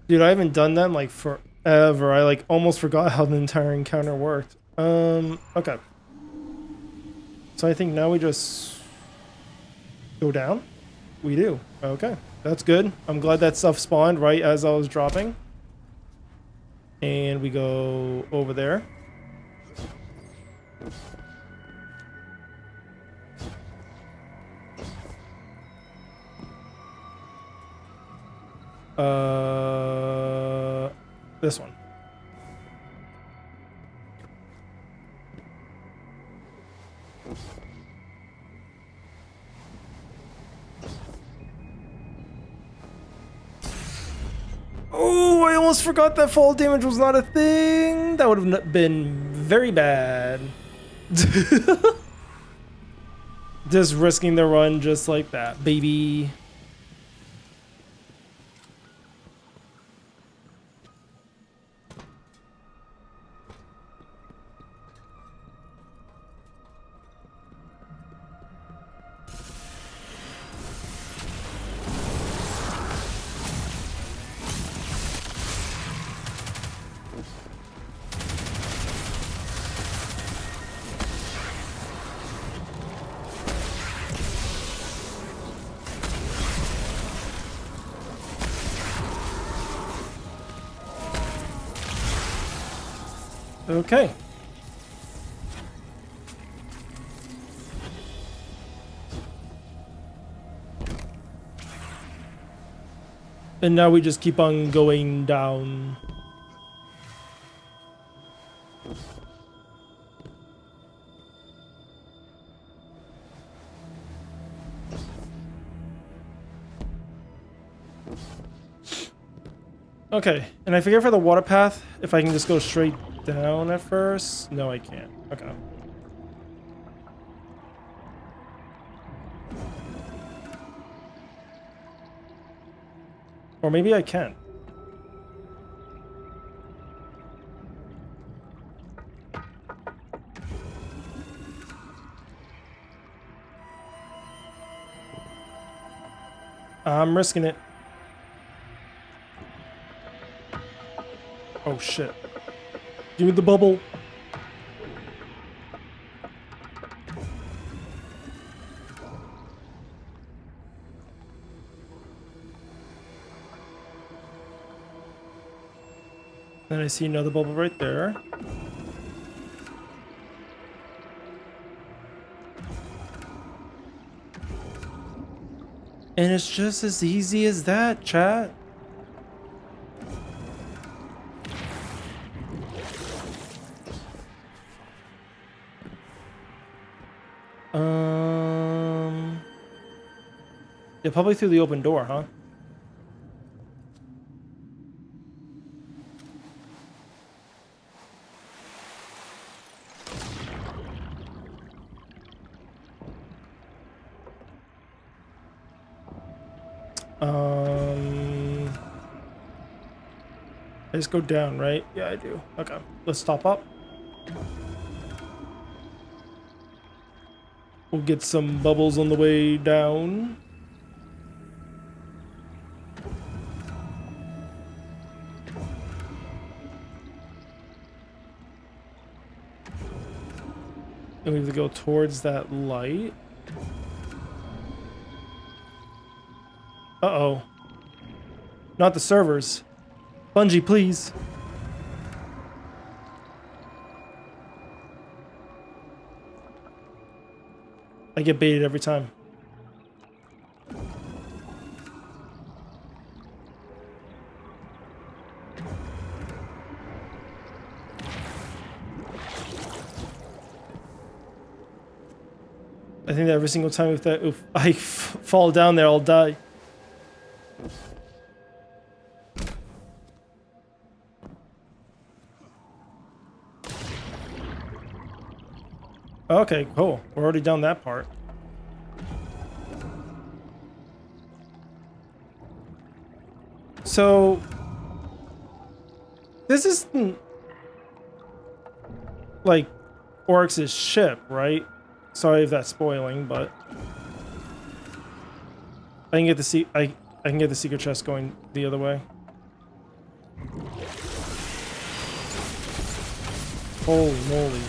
A: Dude, I haven't done that in like forever. I like almost forgot how the entire encounter worked. Okay. So I think now we just go down. We do. Okay. That's good. I'm glad that stuff spawned right as I was dropping. And we go over there. This one. Oh, I almost forgot that fall damage was not a thing. That would have been very bad. Just risking the run just like that, baby. Okay. And now we just keep on going down. Okay, and I forget for the water path if I can just go straight down at first. No, I can't. Okay. Or maybe I can. I'm risking it. Oh shit. Give me the bubble. And I see another bubble right there. And it's just as easy as that, chat. Yeah, probably through the open door, huh? I just go down, right? Yeah, I do. Okay, let's stop up. We'll get some bubbles on the way down. And we have to go towards that light. Uh-oh. Not the servers. Bungie, please. I get baited every time. I think that every single time if I fall down there, I'll die. Okay, cool. We're already down that part. So this isn't like Oryx's ship, right? Sorry if that's spoiling, but I can get the I can get the secret chest going the other way. Holy moly.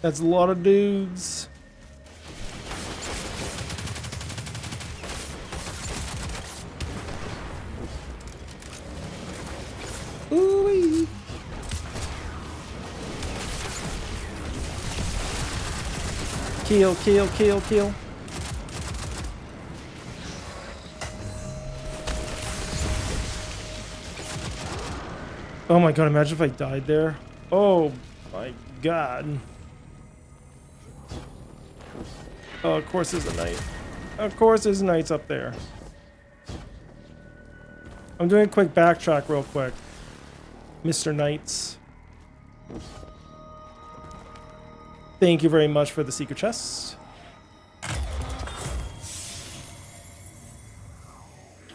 A: That's a lot of dudes. Ooh-wee. Kill, kill, kill, kill. Oh my god, imagine if I died there. Oh my god. Oh, of course there's a knight. Of course there's knights up there. I'm doing a quick backtrack real quick. Mr. Knights. Thank you very much for the secret chest.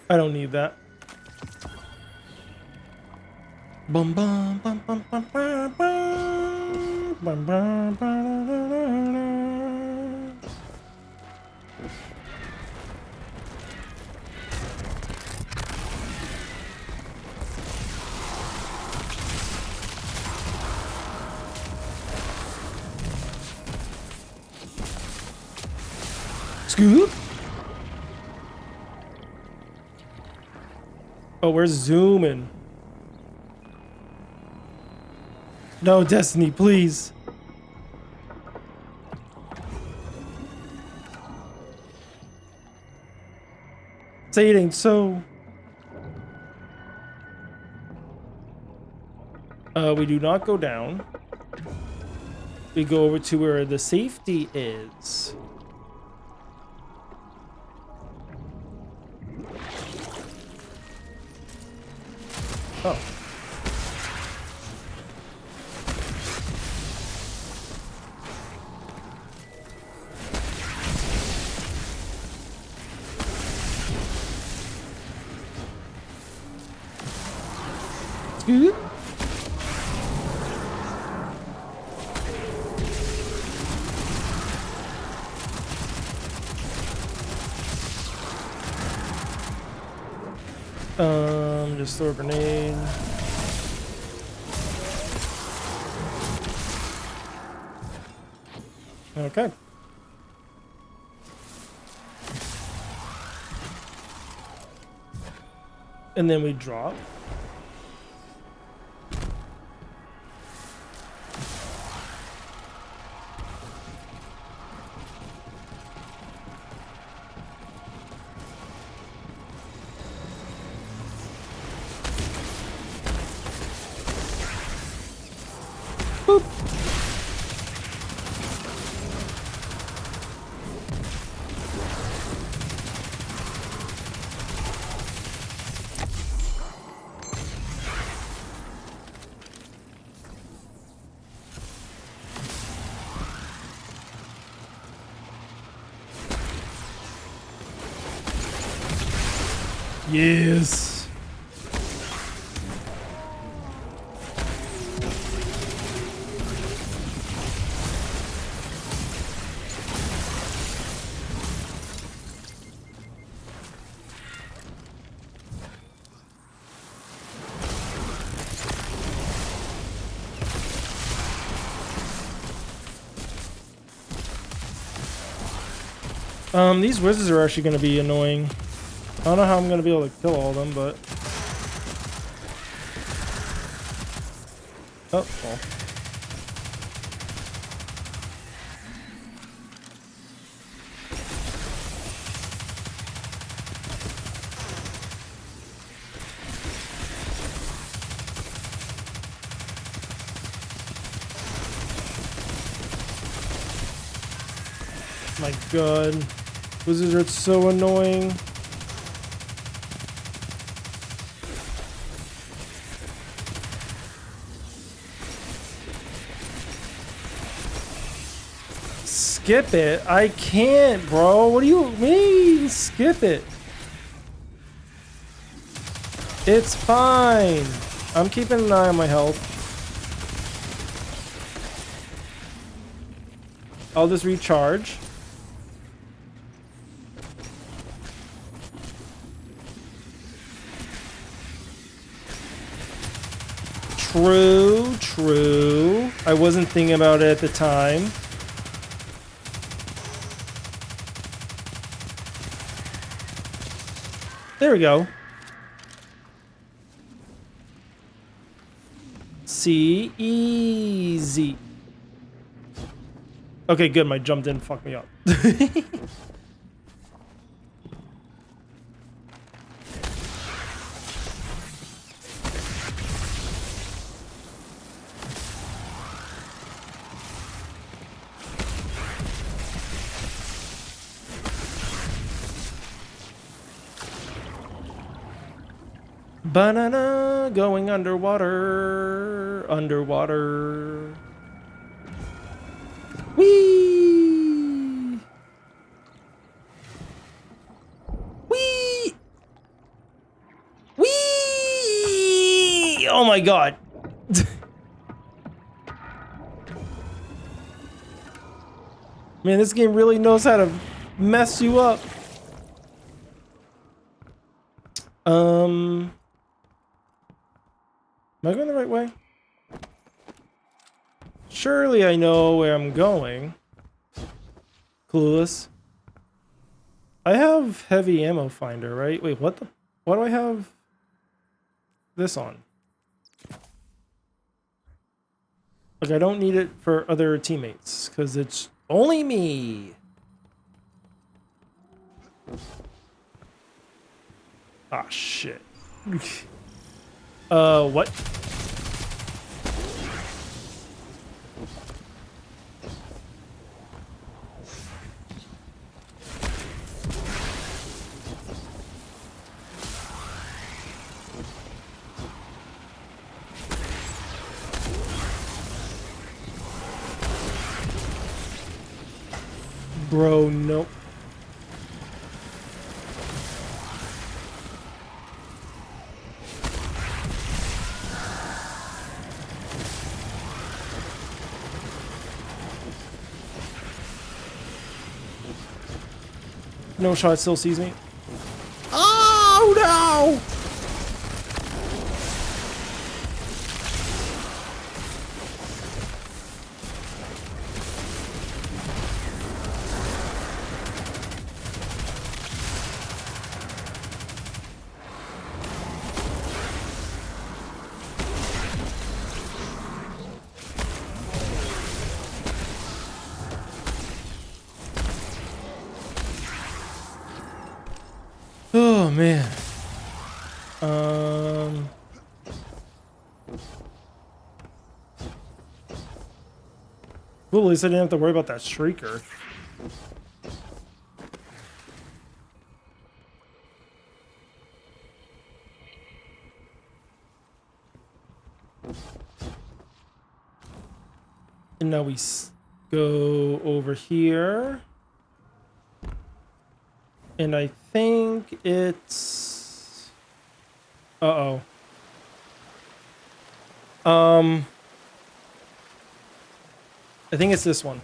A: I don't need that. Bum bum bum bum bum bum bum bum bum bum. Scoop. Oh, we're zooming. No, Destiny, please. Say it ain't so. We do not go down. We go over to where the safety is. Oh. Scoot. Just throw a grenade. Okay. And then we drop. Boop. Yes. These wizards are actually going to be annoying. I don't know how I'm going to be able to kill all of them, but... Oh, well. My god. Wizards are so annoying. Skip it? I can't, bro. What do you mean? Skip it. It's fine. I'm keeping an eye on my health. I'll just recharge. True, true. I wasn't thinking about it at the time. There we go. See, easy. Okay, good. My jump didn't fuck me up. Banana going underwater. Underwater. Whee! Whee! Whee! Oh my god. Man, this game really knows how to mess you up. Am I going the right way? Surely I know where I'm going. Clueless. I have heavy ammo finder, right? Wait, what the? Why do I have this on? Like, I don't need it for other teammates, because it's only me. Ah, shit. What? Bro, nope. No shot still sees me. Oh no! Oh man. Well, at least I didn't have to worry about that shrieker. And now we go over here. And I think it's... Uh-oh. I think it's this one.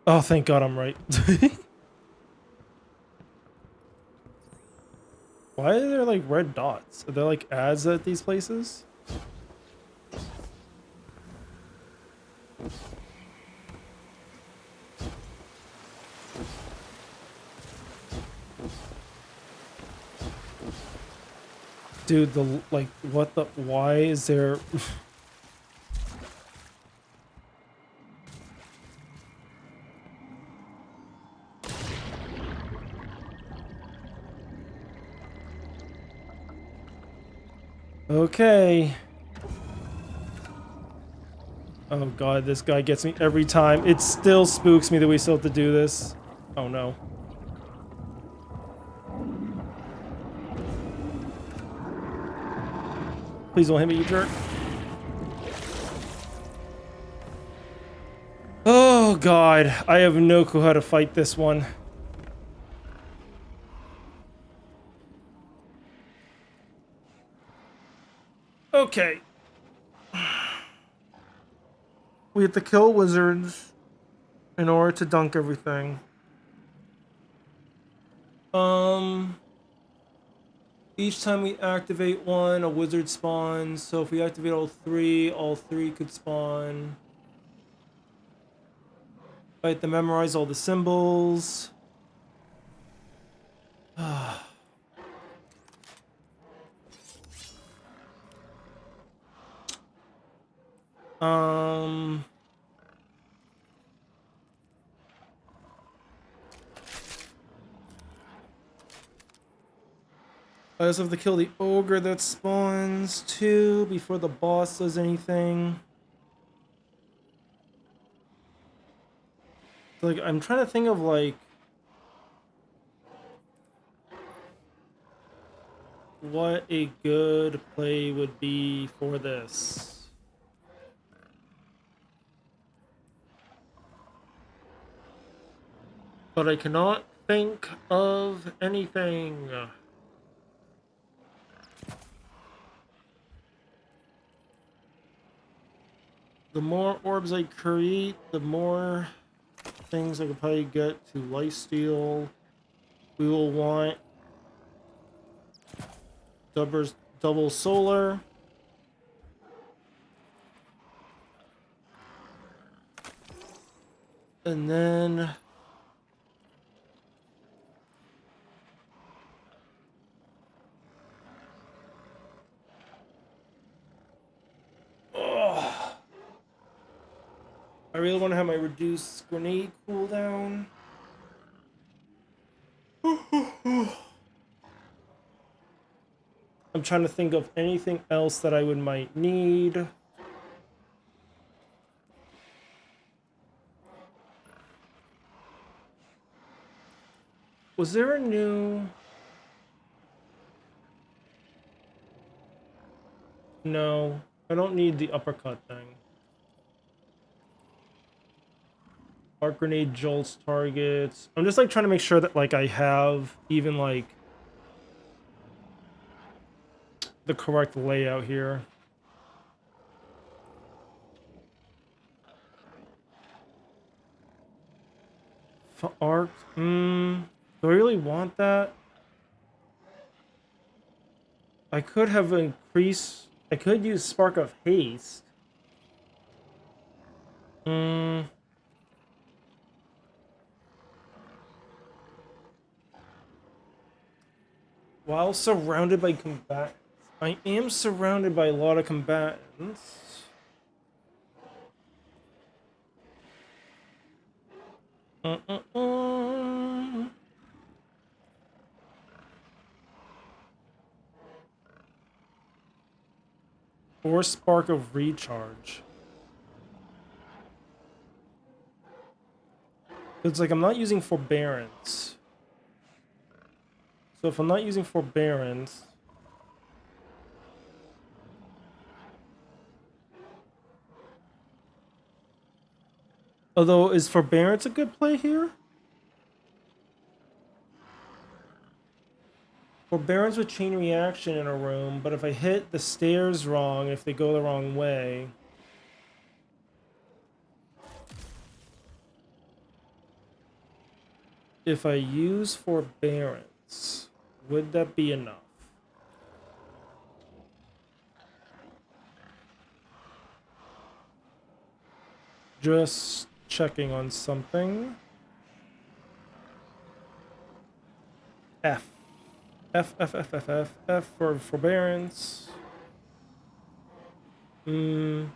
A: Oh, thank God I'm right. Why are there like red dots? Are there like ads at these places? Dude, what the, why is there... Okay. Oh God, this guy gets me every time. It still spooks me that we still have to do this. Oh no. Please don't hit me, you jerk. Oh God, I have no clue how to fight this one. Okay. We have to kill wizards in order to dunk everything. Each time we activate one, a wizard spawns. So if we activate all three could spawn. I have to memorize all the symbols. Um... I also have to kill the ogre that spawns too before the boss does anything. Like, I'm trying to think of like what a good play would be for this. But I cannot think of anything. The more orbs I create, the more things I could probably get to lifesteal. We will want double solar. And then I really want to have my reduced grenade cooldown. I'm trying to think of anything else that I might need. Was there a new... No, I don't need the uppercut thing. Arc grenade jolts targets. I'm just like trying to make sure that like I have even like the correct layout here. For arc, do I really want that? I could have increased. I could use Spark of Haste. While surrounded by combatants. I am surrounded by a lot of combatants. Or Spark of Recharge. It's like I'm not using Forbearance. So if I'm not using Forbearance... Although, is Forbearance a good play here? Forbearance with chain reaction in a room, but if I hit the stairs wrong, if they go the wrong way... If I use Forbearance, would that be enough? Just checking on something. F. F for Forbearance. I'm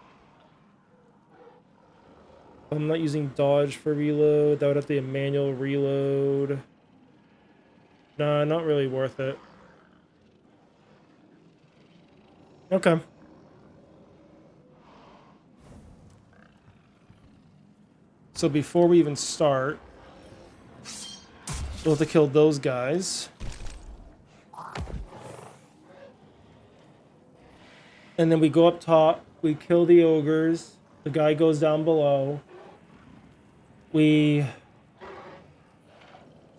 A: not using dodge for reload. That would have to be a manual reload. Nah, not really worth it. Okay. So before we even start, we'll have to kill those guys. And then we go up top, we kill the ogres, the guy goes down below. We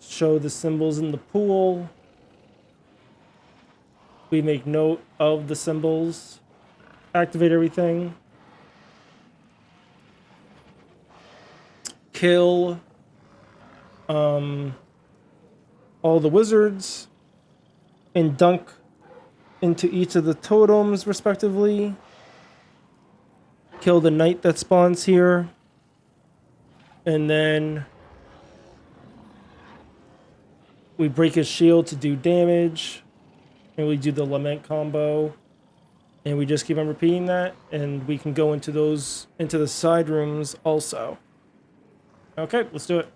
A: show the symbols in the pool. We make note of the symbols. Activate everything. Kill all the wizards and dunk into each of the totems respectively. Kill the knight that spawns here. And then we break his shield to do damage. And we do the lament combo. And we just keep on repeating that. And we can go into the side rooms also. Okay, let's do it.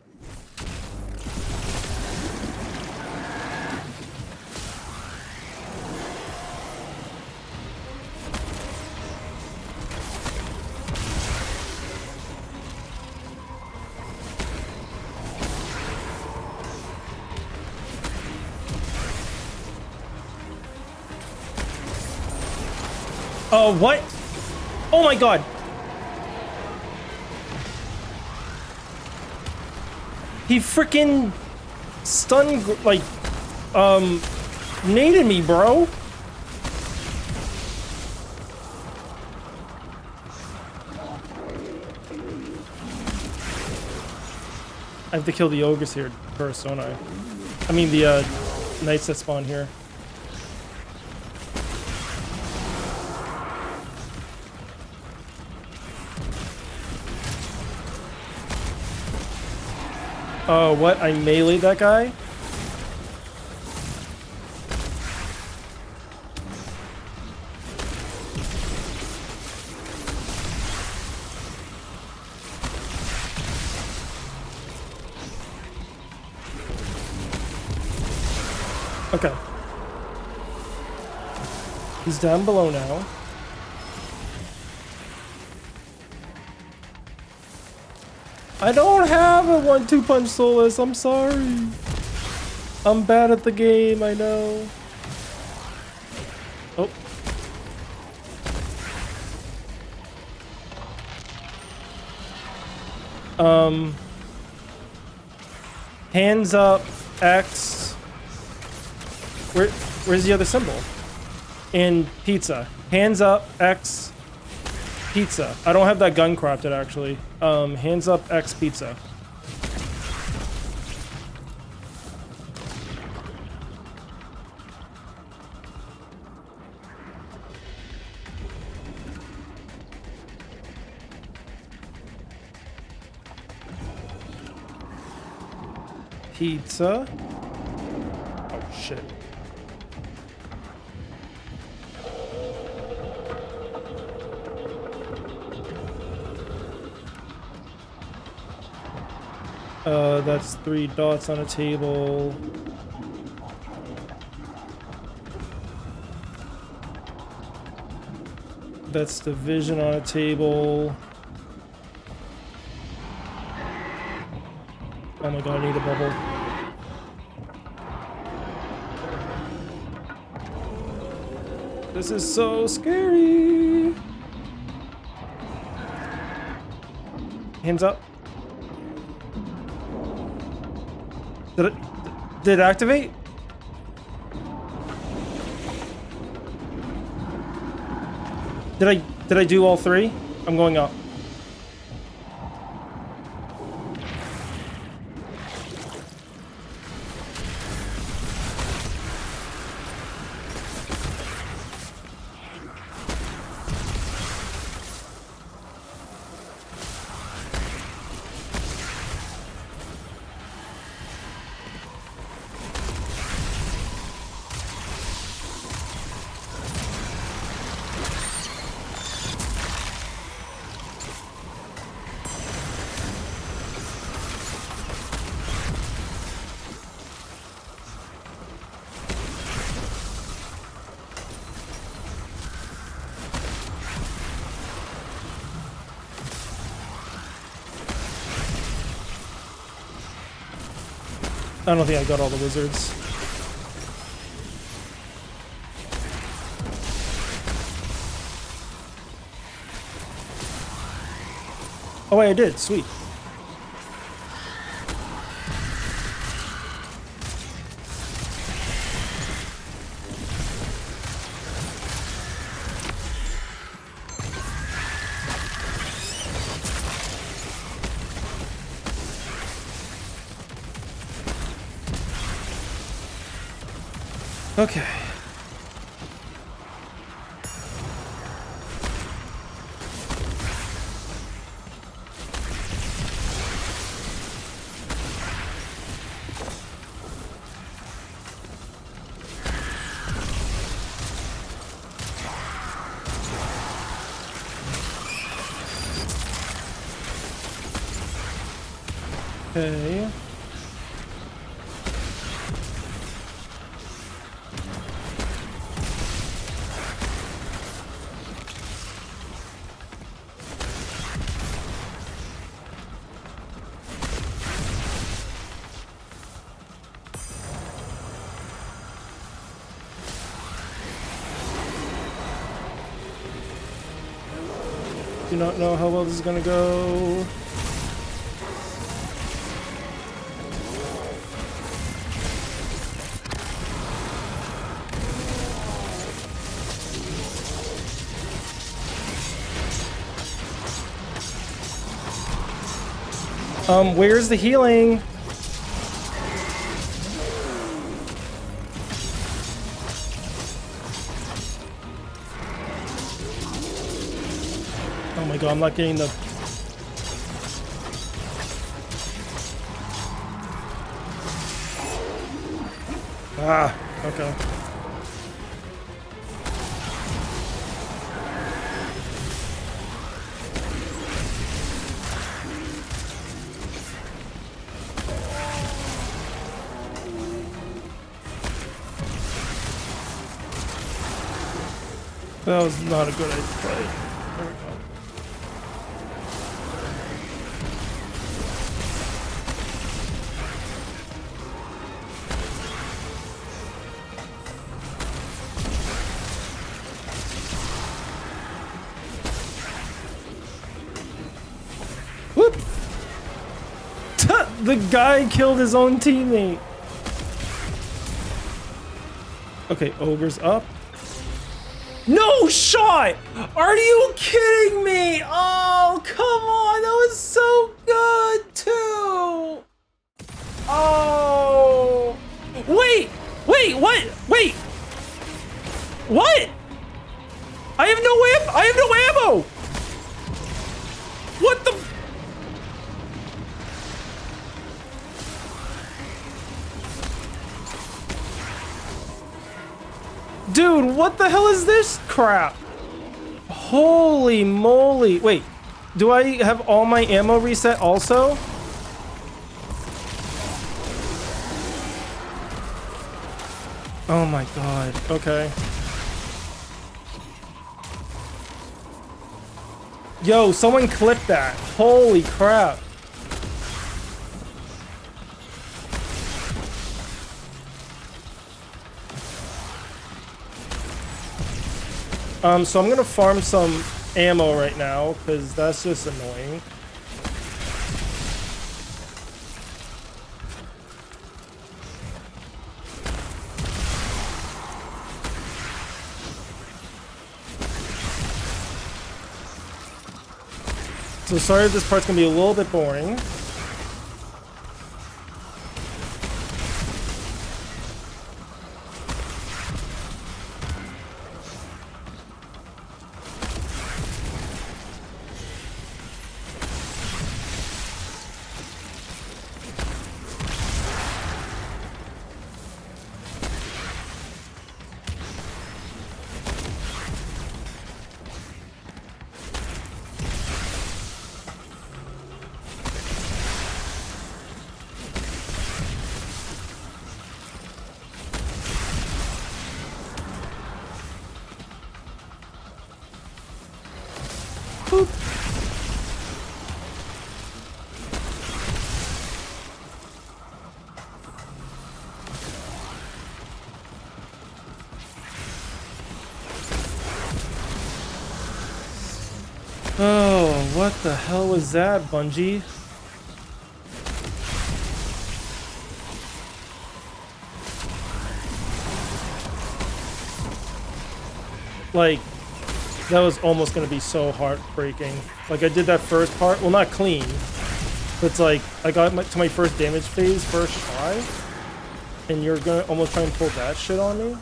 A: Oh, what? Oh my god. He freaking stunned, like, naded me, bro. I have to kill the ogres here first, don't I? I mean, the knights that spawn here. Oh, what? I meleeed that guy? Okay. He's down below now. I don't have a 1-2 punch Solus. I'm sorry. I'm bad at the game, I know. Oh. Hands up, X. Where's the other symbol? In pizza. Hands up, X, pizza. I don't have that gun crafted actually. Hands up, X, pizza. Pizza. Oh shit. That's 3 dots on a table. That's division on a table. Oh my god, I need a bubble. This is so scary. Hands up. Did it activate? Did I do all 3? I'm going up. I don't think I got all the wizards. Oh wait, I did. Sweet. Okay. Okay. Do not know how well this is gonna go. Where's the healing? Oh my god, I'm not getting the... Ah, okay. That was not a good play. There we go. Whoop! The guy killed his own teammate. Okay, ogre's up. No shot! Are you kidding me? Oh, come on. That was so good, too. Oh. Wait, what? Wait. What? I have no ammo. What the? Dude, what the hell is this crap? Holy moly. Wait, do I have all my ammo reset also? Oh my god. Okay. Yo, someone clip that. Holy crap. So I'm gonna farm some ammo right now, because that's just annoying. So sorry if this part's gonna be a little bit boring. Boop. Oh, what the hell was that, Bungie? Like, that was almost gonna be so heartbreaking. Like, I did that first part, well, not clean, but it's like I got to my first damage phase first try, and you're gonna almost try and pull that shit on me.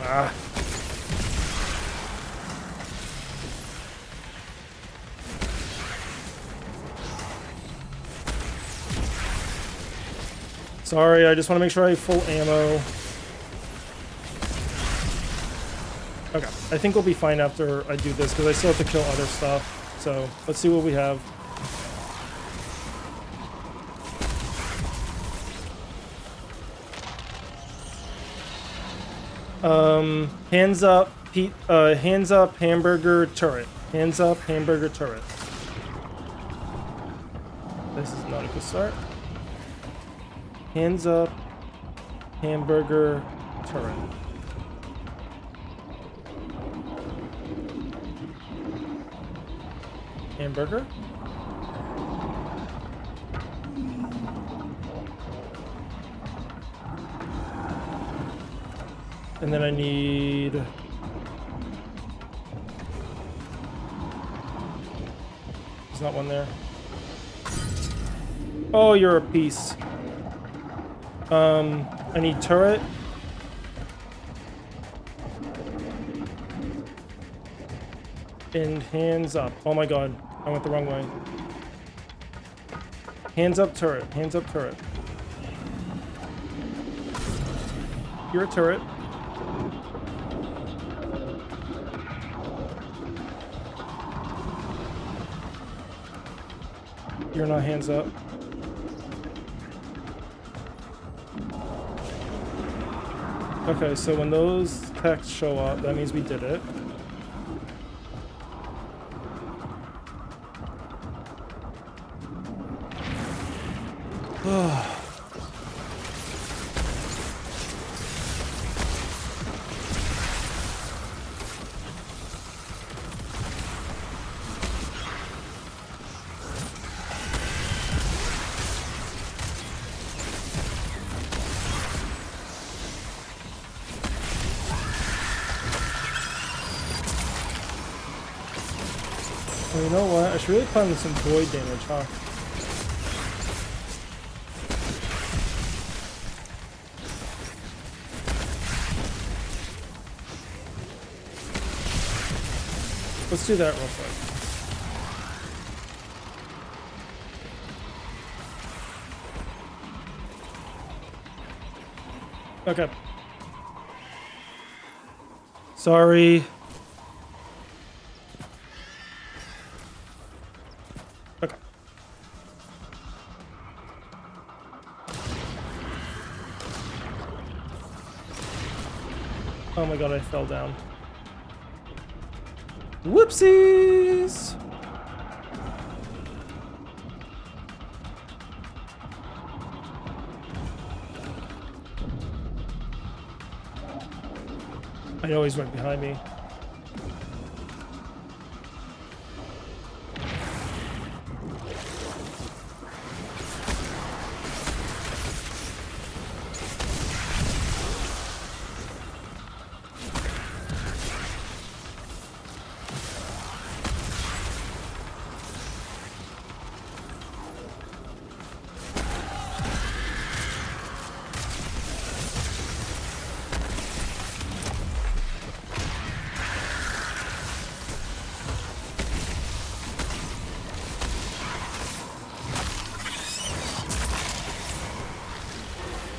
A: Ah. Sorry, I just want to make sure I have full ammo. Okay, I think we'll be fine after I do this, because I still have to kill other stuff. So, let's see what we have. Hands up, hands up, hamburger turret. Hands up, hamburger turret. This is not a good start. Hands up, hamburger turret. Hamburger? And then I need... There's not one there. Oh, you're a piece. I need turret. And hands up. Oh my god, I went the wrong way. Hands up turret, hands up turret. You're a turret. You're not hands up. Okay, so when those texts show up, that means we did it. Well, you know what? I should really put in some void damage, huh? Let's do that real quick. Okay. Sorry. Okay. Oh my god, I fell down. Whoopsies! I know he's right behind me.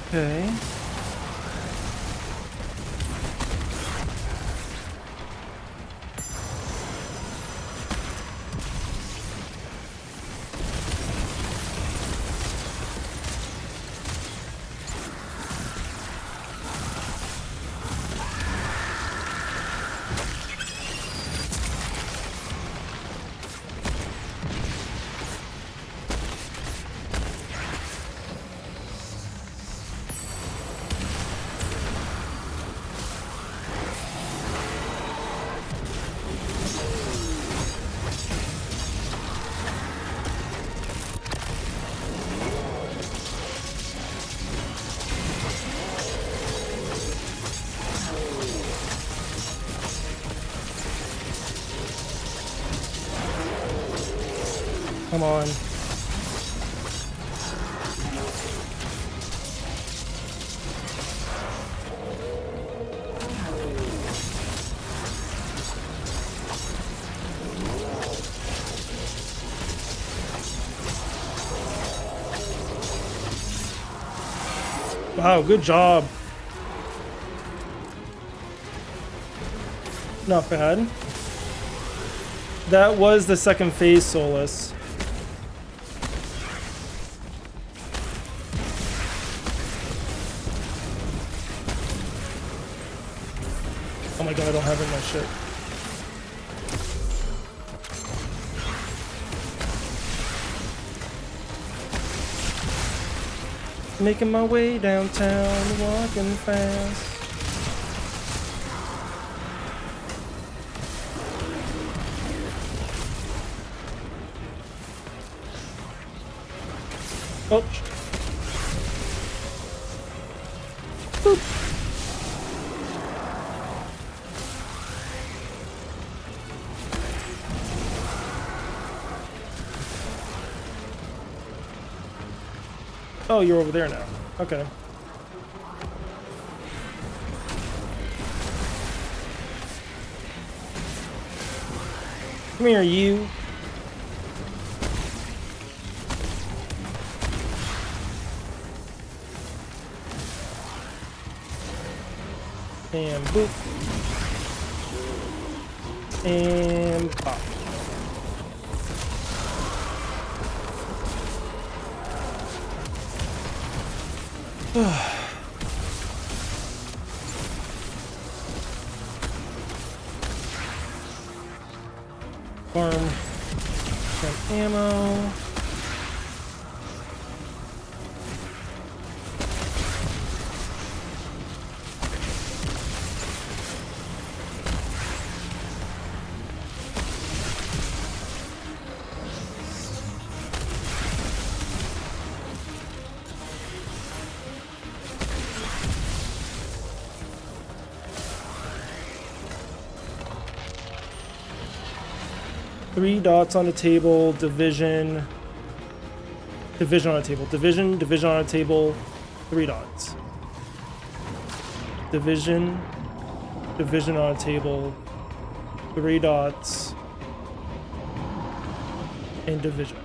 A: Okay. Come on. Wow, good job. Not bad. That was the second phase Solus. Oh my god, I don't have any of my shit. Making my way downtown, walking fast. Oh. Boop. Oh, you're over there now. Okay. Come here, you. And boop. And pop. Farm some ammo. Three dots on the table, division on a table, division on a table, 3 dots. Division on a table, 3 dots, and division.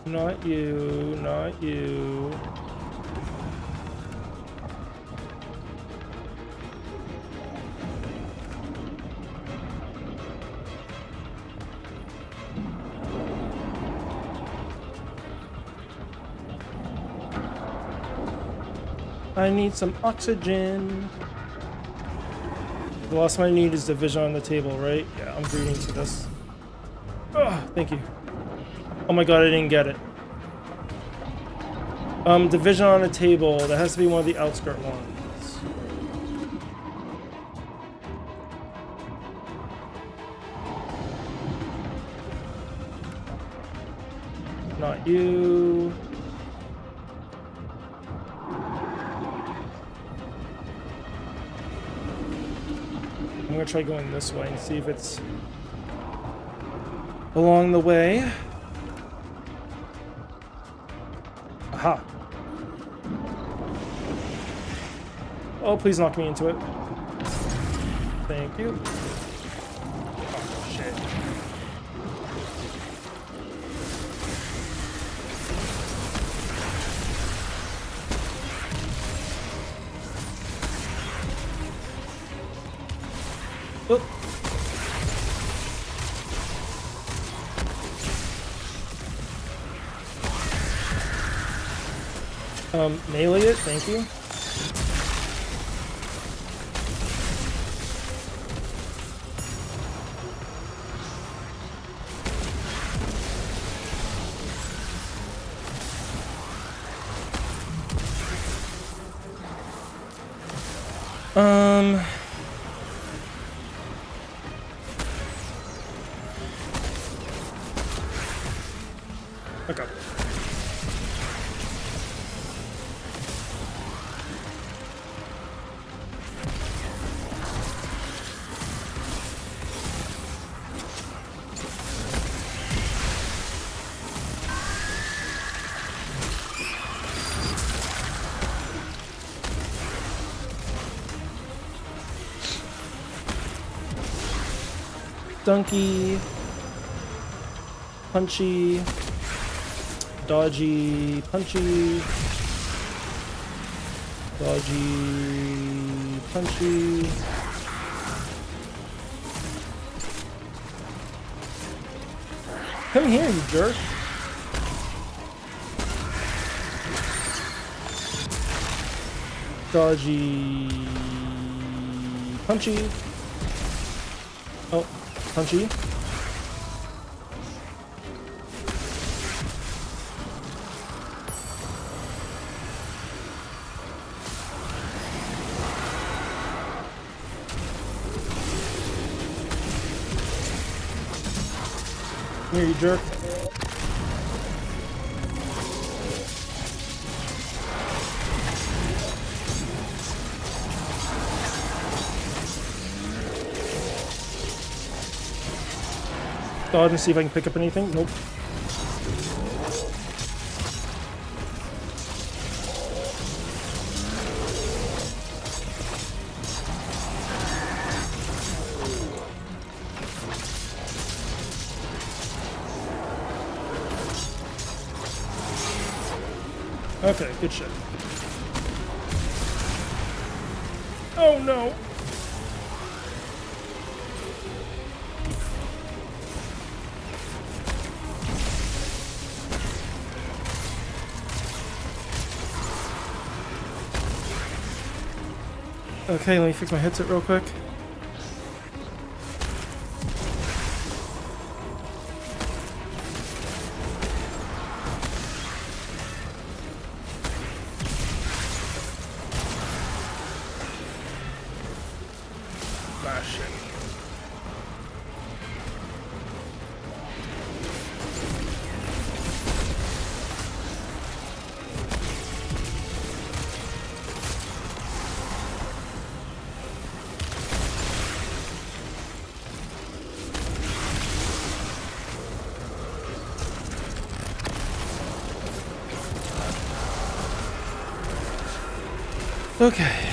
A: Not you, not you. I need some oxygen. The last one I need is division on the table, right? Yeah, I'm breathing to this. Oh, thank you. Oh my god, I didn't get it. Division on a table. That has to be one of the outskirt ones. Not you. I'm gonna try going this way and see if it's along the way. Aha. Oh, please knock me into it. Thank you. Oh, shit. Oh. Melee it, thank you. Okay. Dunky, punchy, dodgy, punchy, dodgy, punchy. Come here, you jerk. Dodgy, punchy. Oh. Punchy. Here, you jerk. Dodge and see if I can pick up anything. Nope. Okay, good shit. Oh no! Okay, let me fix my headset real quick. Ah, shit. Okay.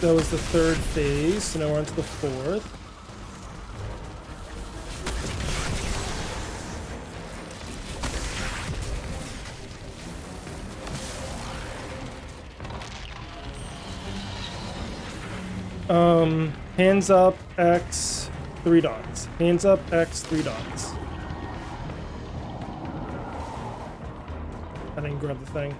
A: That was the third phase, so now we're on to the fourth. Hands up, X, 3 dots. Hands up, X, 3 dots. I didn't grab the thing.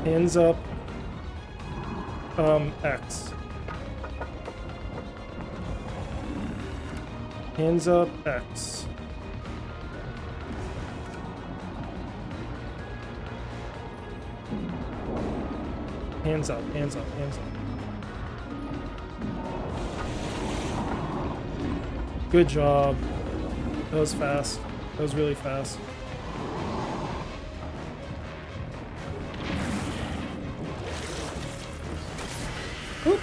A: Hands up, X. Hands up, X. Hands up, hands up, hands up. Good job. That was fast. That was really fast. Whoop.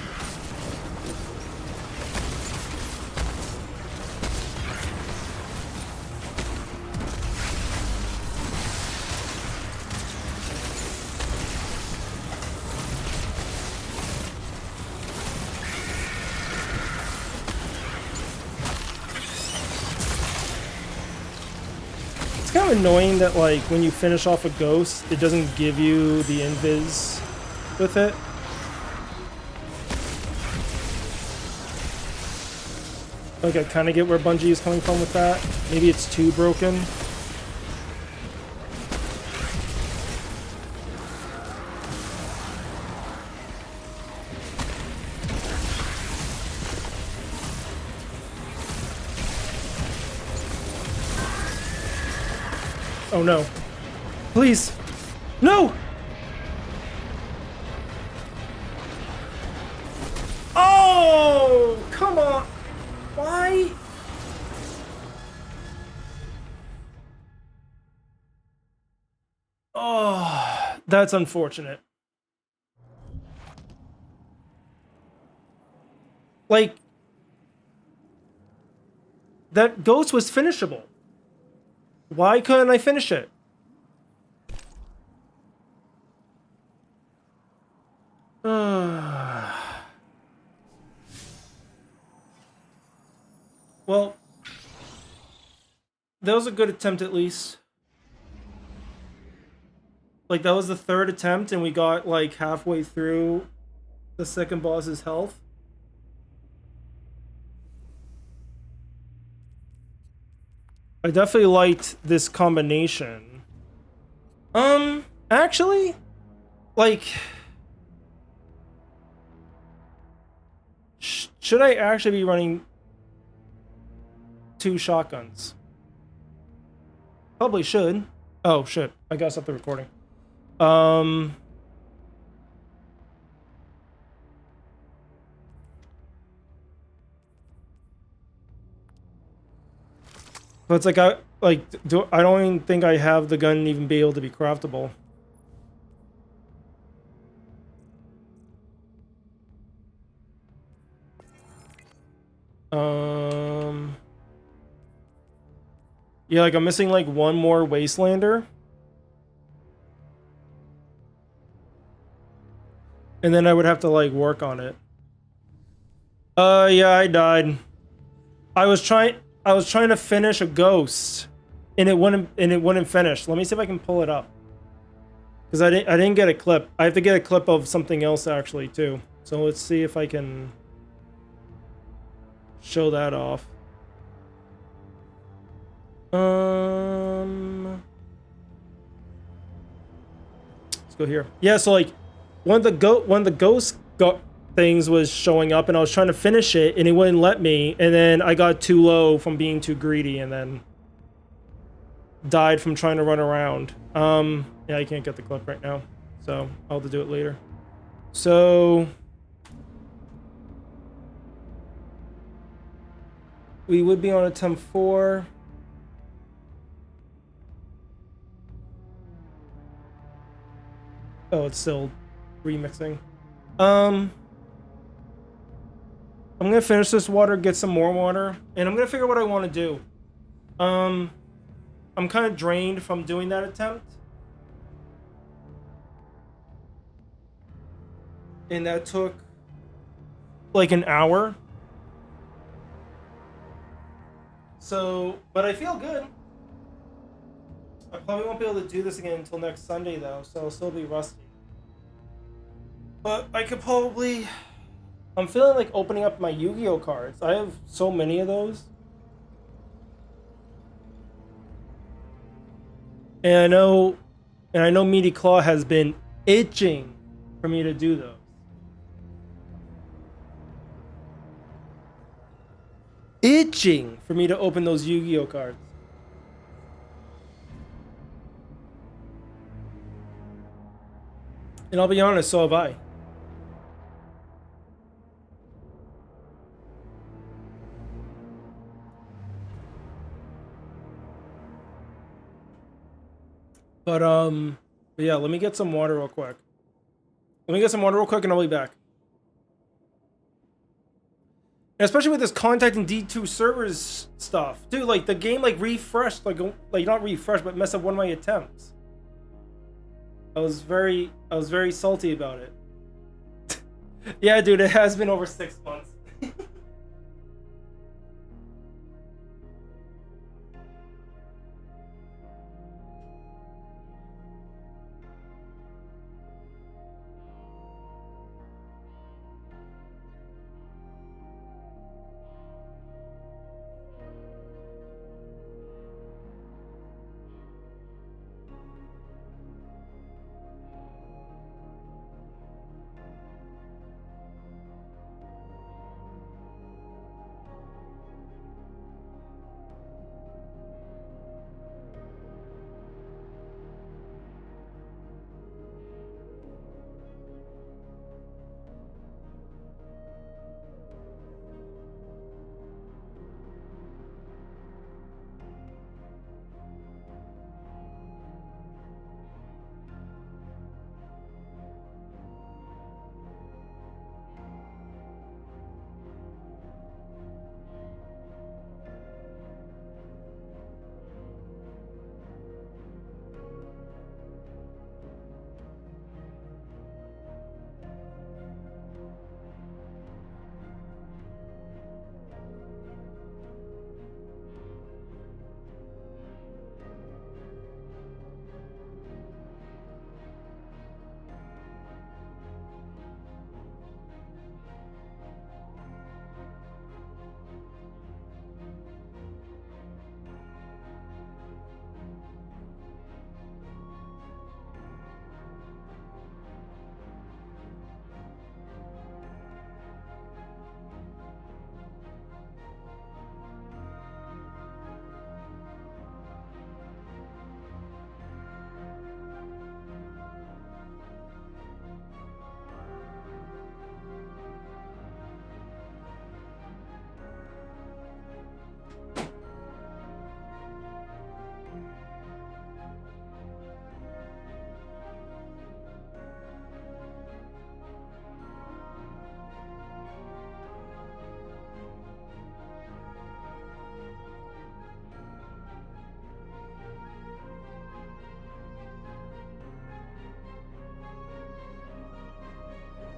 A: It's kind of annoying that, like, when you finish off a ghost, it doesn't give you the invis with it. Like, I kind of get where Bungie is coming from with that. Maybe it's too broken. Oh no. Please. No! Oh! Come on! Why? Oh, that's unfortunate. Like, that ghost was finishable. Why couldn't I finish it? Well, that was a good attempt at least. Like, that was the third attempt and we got like halfway through the second boss's health. I definitely liked this combination. Actually, like, should I actually be running 2 shotguns? Probably should. Oh shit, I gotta stop the recording. But it's like I don't even think I have the gun even be able to be craftable. Yeah, like I'm missing like one more Wastelander. And then I would have to like work on it. Yeah, I died. I was trying to finish a ghost and it wouldn't finish. Let me see if I can pull it up. Cuz I didn't get a clip. I have to get a clip of something else actually too. So let's see if I can show that off. Let's go here. Yeah, so like one of the ghost things was showing up, and I was trying to finish it, and it wouldn't let me, and then I got too low from being too greedy, and then died from trying to run around. Yeah, I can't get the clip right now, so I'll have to do it later. So we would be on attempt 4. Oh, it's still remixing. I'm gonna finish this water, get some more water, and I'm gonna figure out what I want to do. I'm kind of drained from doing that attempt. And that took like an hour. So, but I feel good. I probably won't be able to do this again until next Sunday though, so I'll still be rusty. But I could probably... I'm feeling like opening up my Yu-Gi-Oh cards. I have so many of those. And I know Meaty Claw has been itching for me to do those. Itching for me to open those Yu-Gi-Oh cards. And I'll be honest, so have I. But yeah, let me get some water real quick. Let me get some water real quick and I'll be back. And especially with this contacting D2 servers stuff. Dude, like the game like refreshed, like not refreshed, but messed up one of my attempts. I was very salty about it. Yeah, dude, it has been over 6 months.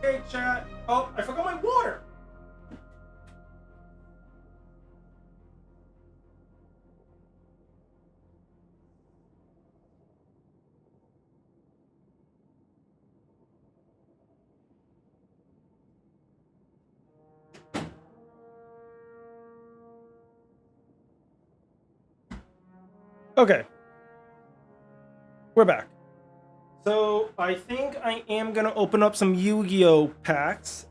A: Hey, chat. Oh, I forgot my water. Okay. We're back. So I think I am gonna open up some Yu-Gi-Oh packs.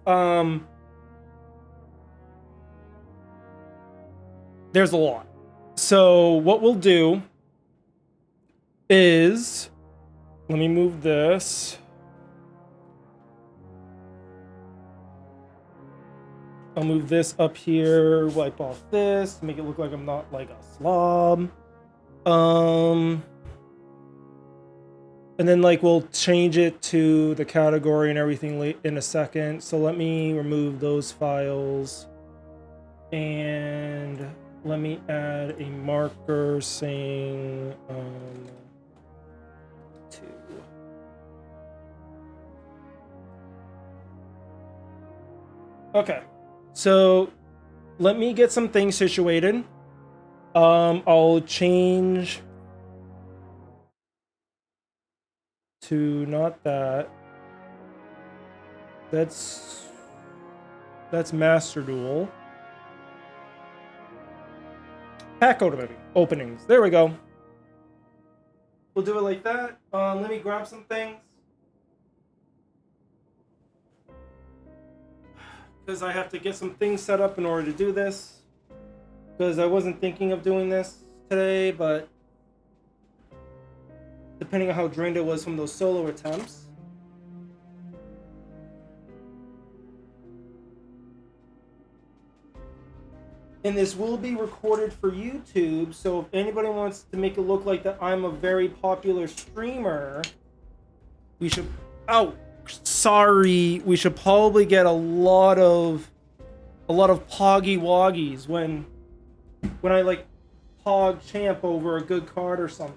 A: There's a lot. So what we'll do is, let me move this. I'll move this up here, wipe off this, make it look like I'm not like a slob. And then like we'll change it to the category and everything in a second. So let me remove those files. And let me add a marker saying 2. Okay. So let me get some things situated. I'll change to not that. That's Master Duel. Pack openings. There we go. We'll do it like that. Let me grab some things. Because I have to get some things set up in order to do this. Because I wasn't thinking of doing this today, but depending on how drained it was from those solo attempts. And this will be recorded for YouTube, so if anybody wants to make it look like that I'm a very popular streamer, we should... Oh, sorry. We should probably get a lot of poggy woggies when I like pog champ over a good card or something.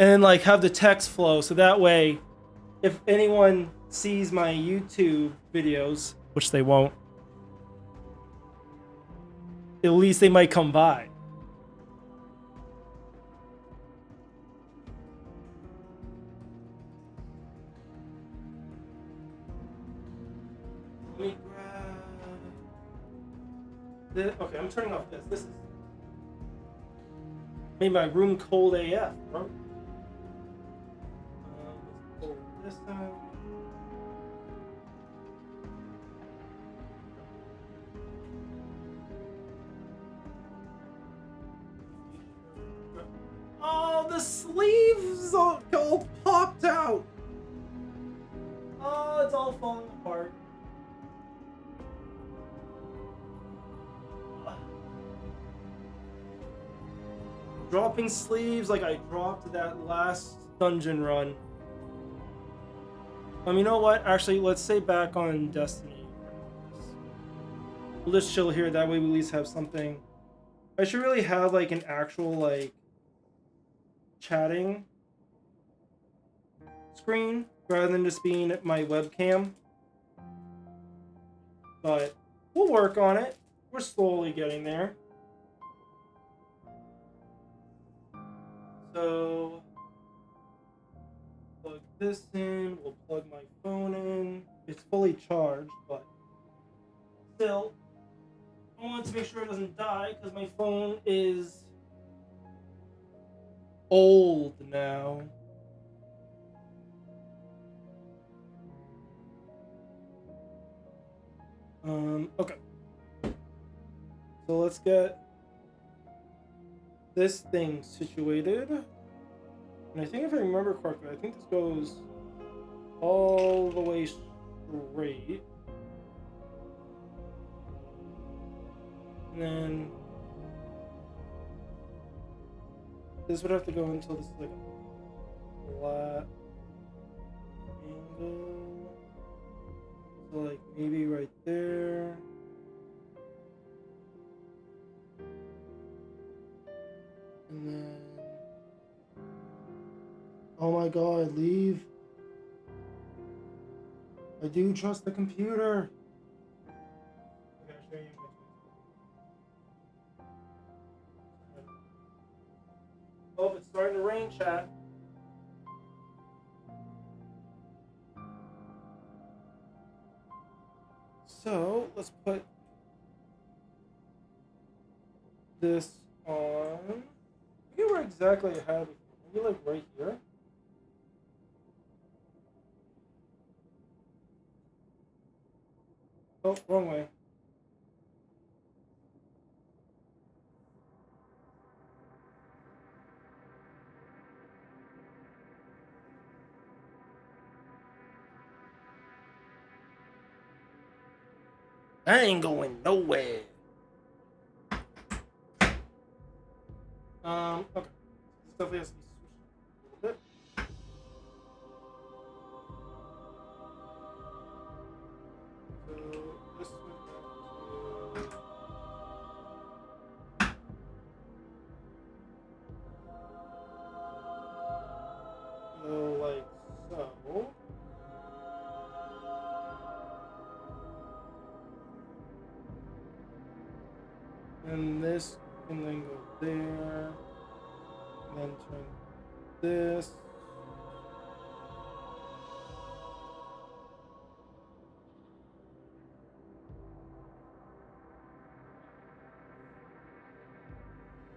A: And then like have the text flow, so that way if anyone sees my YouTube videos, which they won't, at least they might come by. Let me grab this. Okay, I'm turning off this. This is made my room cold AF, bro. Let's pull this out. Oh, the sleeves all popped out. Oh, it's all falling apart. Dropping sleeves like I dropped that last dungeon run. You know what? Actually, let's stay back on Destiny. We'll just chill here. That way we at least have something. I should really have like an actual like chatting screen rather than just being my webcam. But we'll work on it. We're slowly getting there. So plug this in, we'll plug my phone in. It's fully charged, but still, I want to make sure it doesn't die because my phone is old now. Okay. So let's get this thing situated. And I think if I remember correctly, I think this goes all the way straight. And then this would have to go until this is like a flat angle. So like maybe right there. And then, oh my god, leave. I do trust the computer. Okay, I'll show you which one. Oh, it's starting to rain, chat. So, let's put this on. I where exactly I had it. Maybe like right here. Oh, wrong way. I ain't going nowhere. Okay. This definitely has to be switched a little bit. So this would have to go like so. And this can then go there. And then turn this.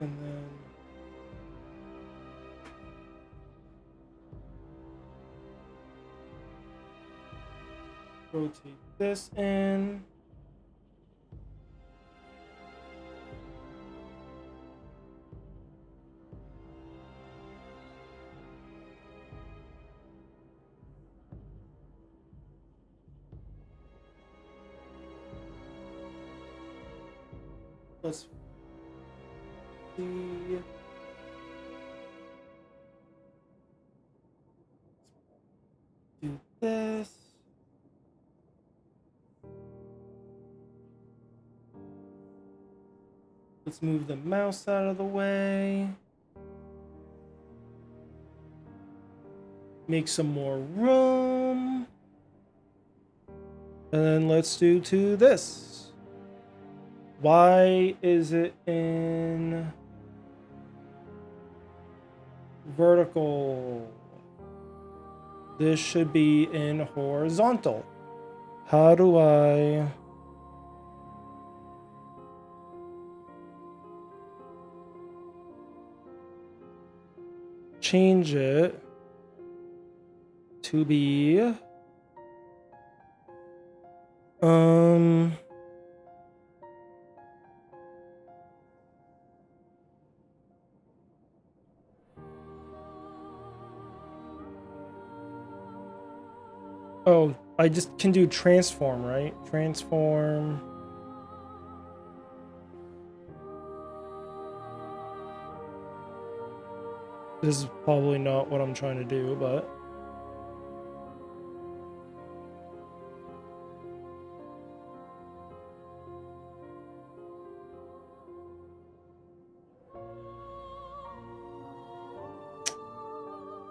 A: And then rotate this in. Let's see. Do this. Let's move the mouse out of the way. Make some more room. And then let's do to this. Why is it in vertical? This should be in horizontal. How do I change it to be oh, I just can do transform, right? Transform. This is probably not what I'm trying to do, but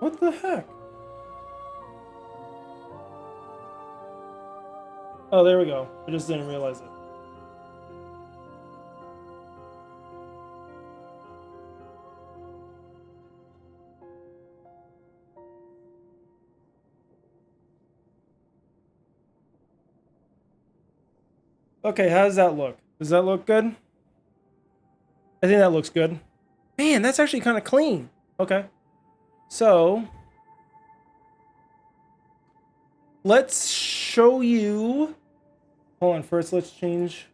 A: what the heck? Oh, there we go. I just didn't realize it. Okay, how does that look? Does that look good? I think that looks good. Man, that's actually kind of clean. Okay. So, let's show you. Hold on, first let's change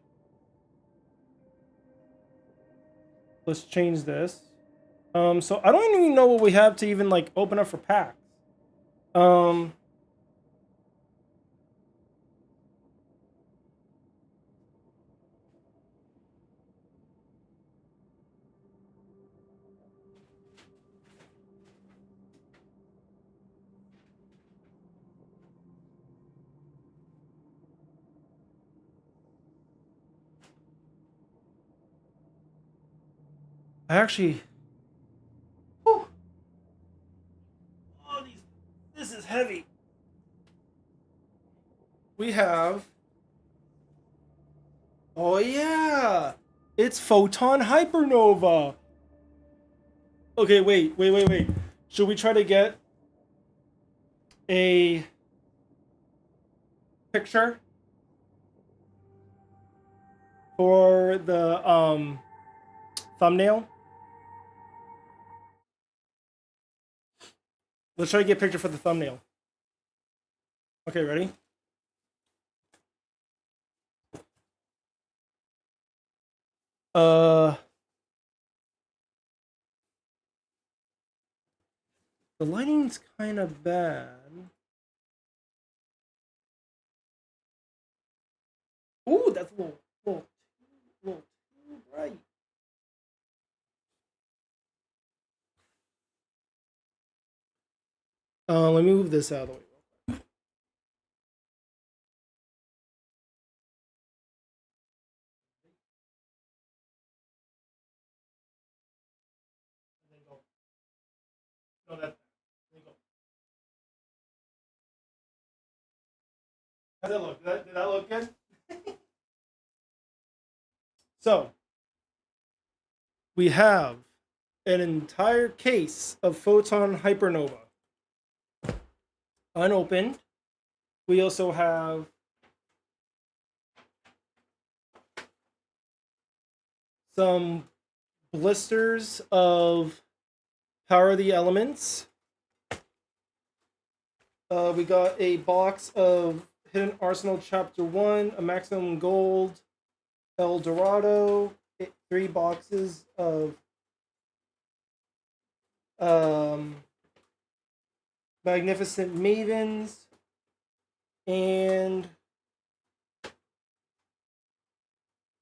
A: this. So I don't even know what we have to even like open up for packs. I actually. Whew. Oh, this is heavy. We have. Oh yeah, it's Photon Hypernova. Okay, wait. Should we try to get a picture for the thumbnail? Let's try to get a picture for the thumbnail. Okay, ready? The lighting's kind of bad. Ooh, that's a little too bright. Let me move this out of the way. No, that. How'd that look? Did that look good? So, we have an entire case of Photon Hypernova unopened. We also have some blisters of Power of the Elements. We got a box of Hidden Arsenal Chapter 1, a Maximum Gold, El Dorado, 3 boxes of Magnificent Mavens, and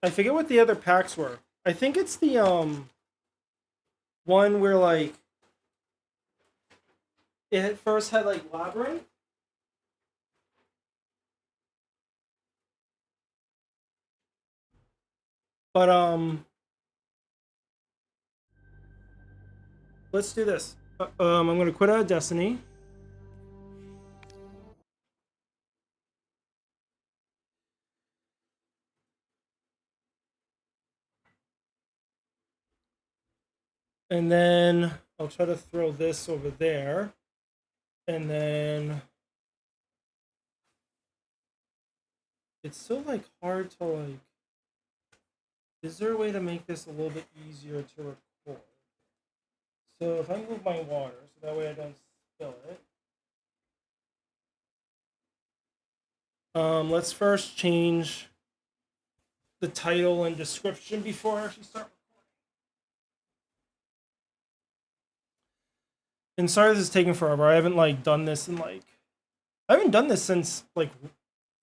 A: I forget what the other packs were. I think it's the one where like it first had like Labyrinth. But let's do this. I'm gonna quit out of Destiny. And then I'll try to throw this over there. And then it's still like hard to like. Is there a way to make this a little bit easier to record? So if I move my water, so that way I don't spill it. Let's first change the title and description before I actually start recording. And sorry this is taking forever. I haven't like done this in like I haven't done this since like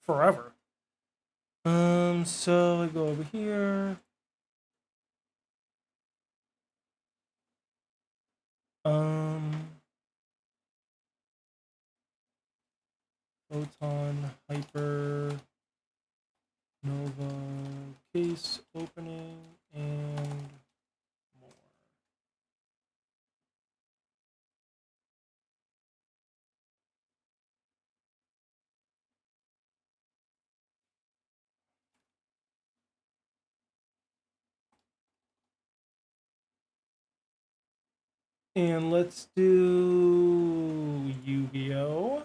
A: forever. So I go over here. Photon Hyper Nova case opening and more. And let's do Yu-Gi-Oh!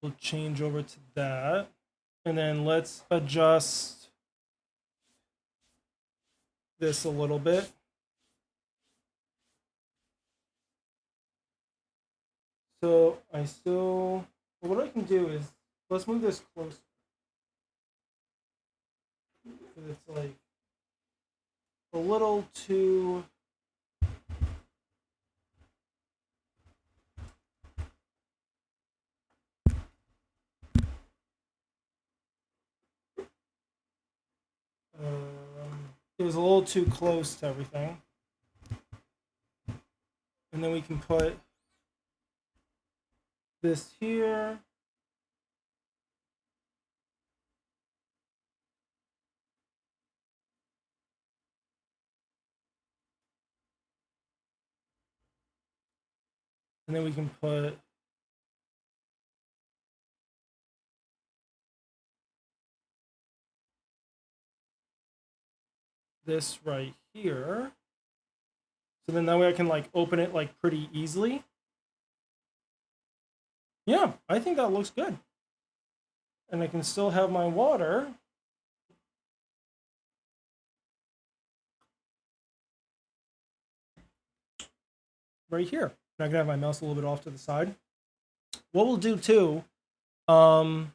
A: We'll change over to that. And then let's adjust this a little bit. So I still, well, what I can do is, let's move this closer. Because it's like a little too, it was a little too close to everything. And then we can put this here. And then we can put this right here. So then that way I can like open it like pretty easily. Yeah, I think that looks good. And I can still have my water. right here. And I can have my mouse a little bit off to the side. What we'll do too, well,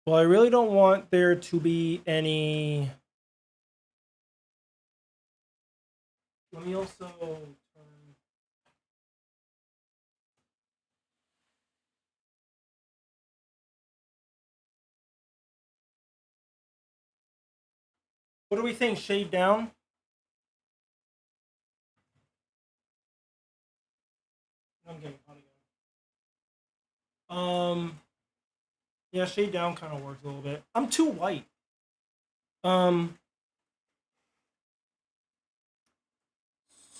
A: I really don't want there to be any. Let me also turn. What do we think? Shade down? I'm getting hot again. Yeah, shade down kind of works a little bit. I'm too white.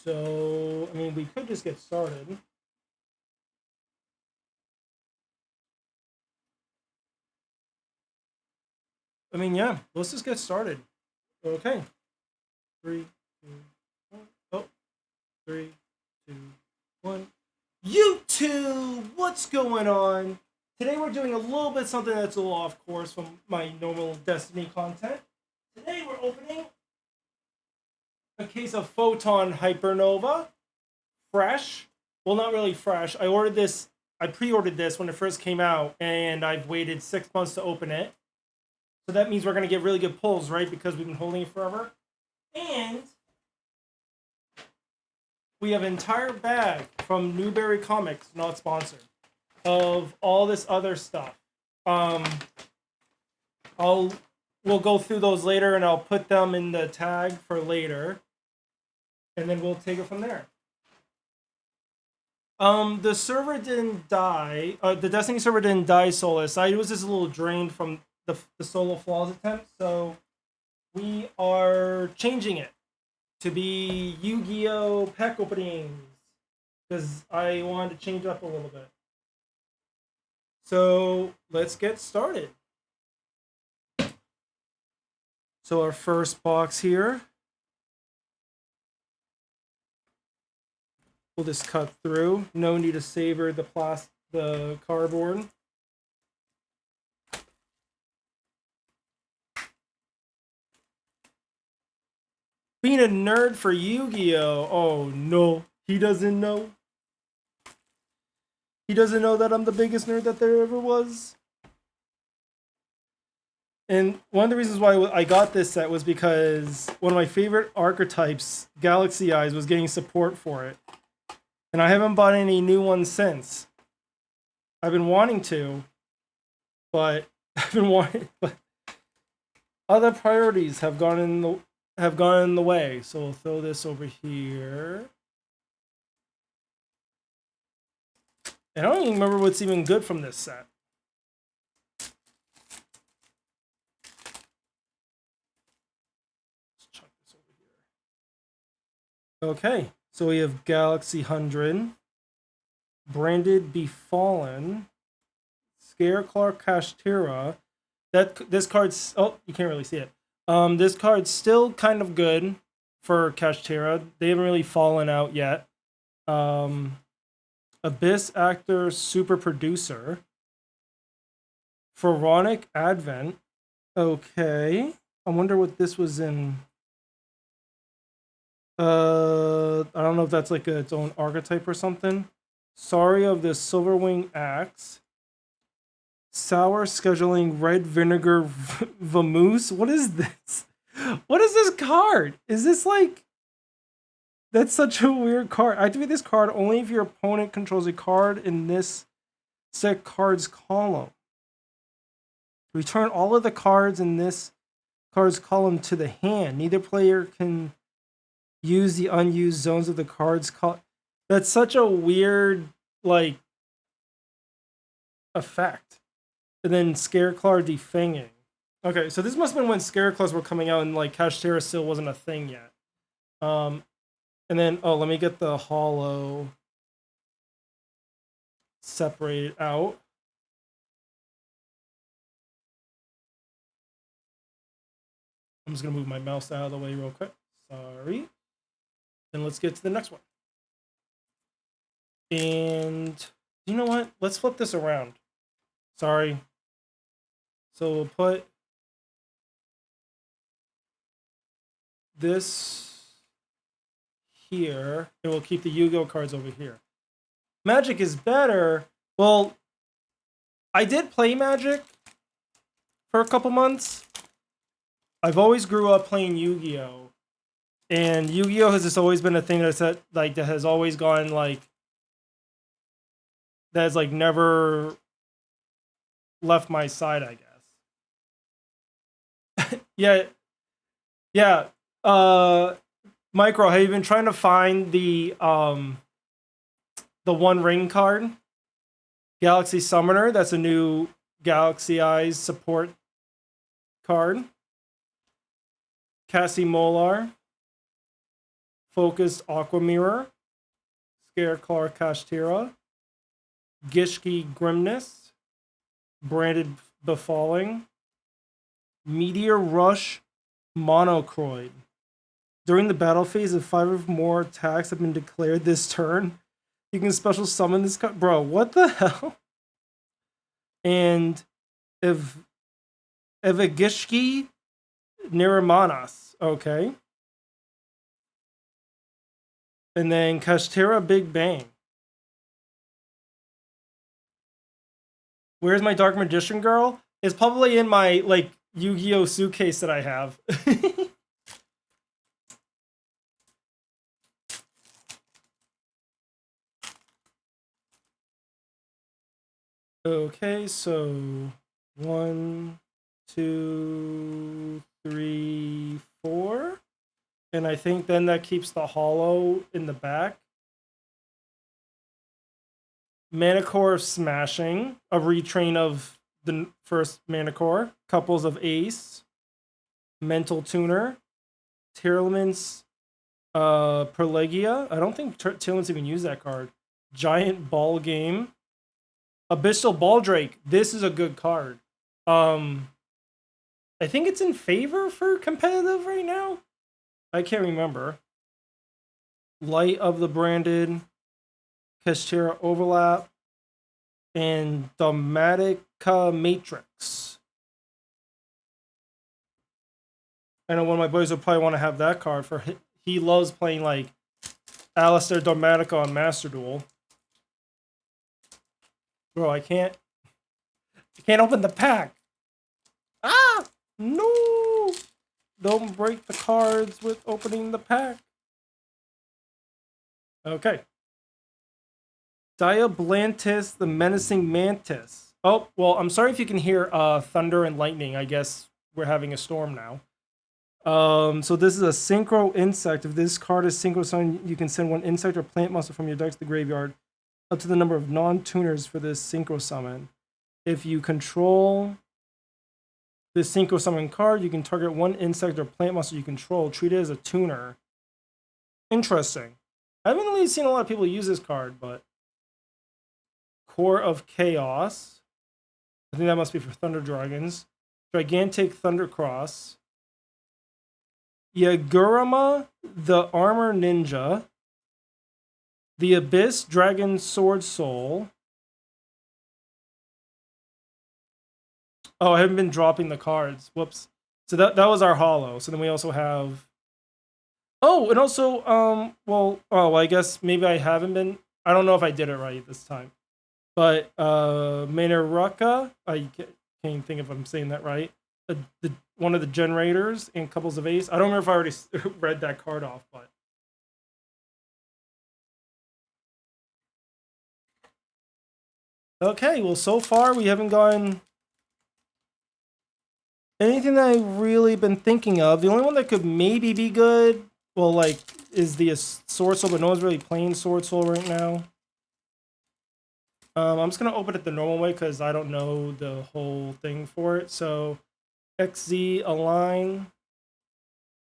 A: So, I mean, we could just get started. I mean, yeah, let's just get started. Okay. 3, 2, 1. Oh, 3, 2, 1. YouTube, what's going on? Today we're doing a little bit something that's a little off course from my normal Destiny content. Today we're opening a case of Photon Hypernova. Fresh. Well, not really fresh. I pre-ordered this when it first came out, and I've waited 6 months to open it. So that means we're going to get really good pulls, right? Because we've been holding it forever. And we have an entire bag from Newberry Comics, not sponsored, of all this other stuff. We'll go through those later, and I'll put them in the tag for later. And then we'll take it from there. The server didn't die. The Destiny server didn't die, Solus. I was just a little drained from the solo flaws attempt, so we are changing it to be Yu-Gi-Oh! Pack openings because I wanted to change up a little bit. So let's get started. So our first box here. We'll just cut through. No need to savor the cardboard. Being a nerd for Yu-Gi-Oh! Oh no, he doesn't know. He doesn't know that I'm the biggest nerd that there ever was. And one of the reasons why I got this set was because one of my favorite archetypes, Galaxy Eyes, was getting support for it. And I haven't bought any new ones since. I've been wanting to, but other priorities have gone in the way. So we'll throw this over here. And I don't even remember what's even good from this set. Let's chuck this over here. Okay, so we have Galaxy 100, Branded Befallen, Scareclaw Kashtira. This card's, oh, you can't really see it. This card's still kind of good for Kashtira. They haven't really fallen out yet. Abyss Actor Super Producer. Pharaonic Advent. Okay. I wonder what this was in. I don't know if that's like its own archetype or something. Sorry of the Silverwing Axe. Sour Scheduling Red Vinegar Vamoose. What is this? What is this card? Is this like... That's such a weird card. Activate this card only if your opponent controls a card in this set cards column. Return all of the cards in this cards column to the hand. Neither player can use the unused zones of the cards column. That's such a weird, like, effect. And then Scareclaw Defanging. Okay, so this must have been when Scareclaws were coming out and like Kashtira still wasn't a thing yet. And then, oh, let me get the holo separated out. I'm just gonna move my mouse out of the way real quick. Sorry. And let's get to the next one. And you know what? Let's flip this around. Sorry. So we'll put this here, and we'll keep the Yu-Gi-Oh cards over here. Magic is better. Well, I did play Magic for a couple months. I've always grew up playing Yu-Gi-Oh, and Yu-Gi-Oh has just always been a thing that has always gone like that has like never left my side, I guess. Yeah. Micro, have you been trying to find the One Ring card? Galaxy Summoner, that's a new Galaxy Eyes support card. Cassie Molar. Focused Aqua Mirror. Scareclaw Kashtira. Gishki Grimness. Branded Befalling. Meteor Rush Monocroid. During the battle phase, if 5 or more attacks have been declared this turn, you can special summon this card. Bro, what the hell? And if Evagishki Niramanas. Okay. And then Kashtira Big Bang. Where's my Dark Magician girl? It's probably in my like Yu-Gi-Oh suitcase that I have. Okay, so 1, 2, 3, 4. And I think then that keeps the hollow in the back. Manicore of Smashing, a retrain of the first Manicore. Couples of Ace. Mental Tuner. Tearlaments Perlegia. I don't think Tearlaments even use that card. Giant Ball Game. Abyssal Baldrake. This is a good card. I think it's in favor for competitive right now. I can't remember. Light of the Branded. Kashtira Overlap. And Dogmatica Matrix. I know one of my boys will probably want to have that card for he loves playing like Alistair Dogmatica on Master Duel. Bro, I can't open the pack. Ah! No! Don't break the cards with opening the pack. Okay. Diablantis, the Menacing Mantis. Oh, well, I'm sorry if you can hear thunder and lightning. I guess we're having a storm now. So this is a Synchro Insect. If this card is Synchro Summon, you can send one insect or plant monster from your deck to the graveyard up to the number of non-tuners for this Synchro Summon. If you control this Synchro Summon card, you can target one insect or plant monster you control. Treat it as a tuner. Interesting. I haven't really seen a lot of people use this card, but... Core of Chaos. I think that must be for Thunder Dragons. Gigantic Thundercross. Yaguruma, the Armor Ninja. The Abyss Dragon Sword Soul. Oh, I haven't been dropping the cards. Whoops. So that was our holo. So then we also have... Oh, and also, I guess maybe I haven't been... I don't know if I did it right this time. But, Mainaruka, I can't think if I'm saying that right. One of the generators and Couples of Ace. I don't remember if I already read that card off, but... Okay, well, so far we haven't gotten anything that I've really been thinking of. The only one that could maybe be good, well, like, is the Sword Soul, but no one's really playing Sword Soul right now. I'm just going to open it the normal way because I don't know the whole thing for it. So, XZ Align,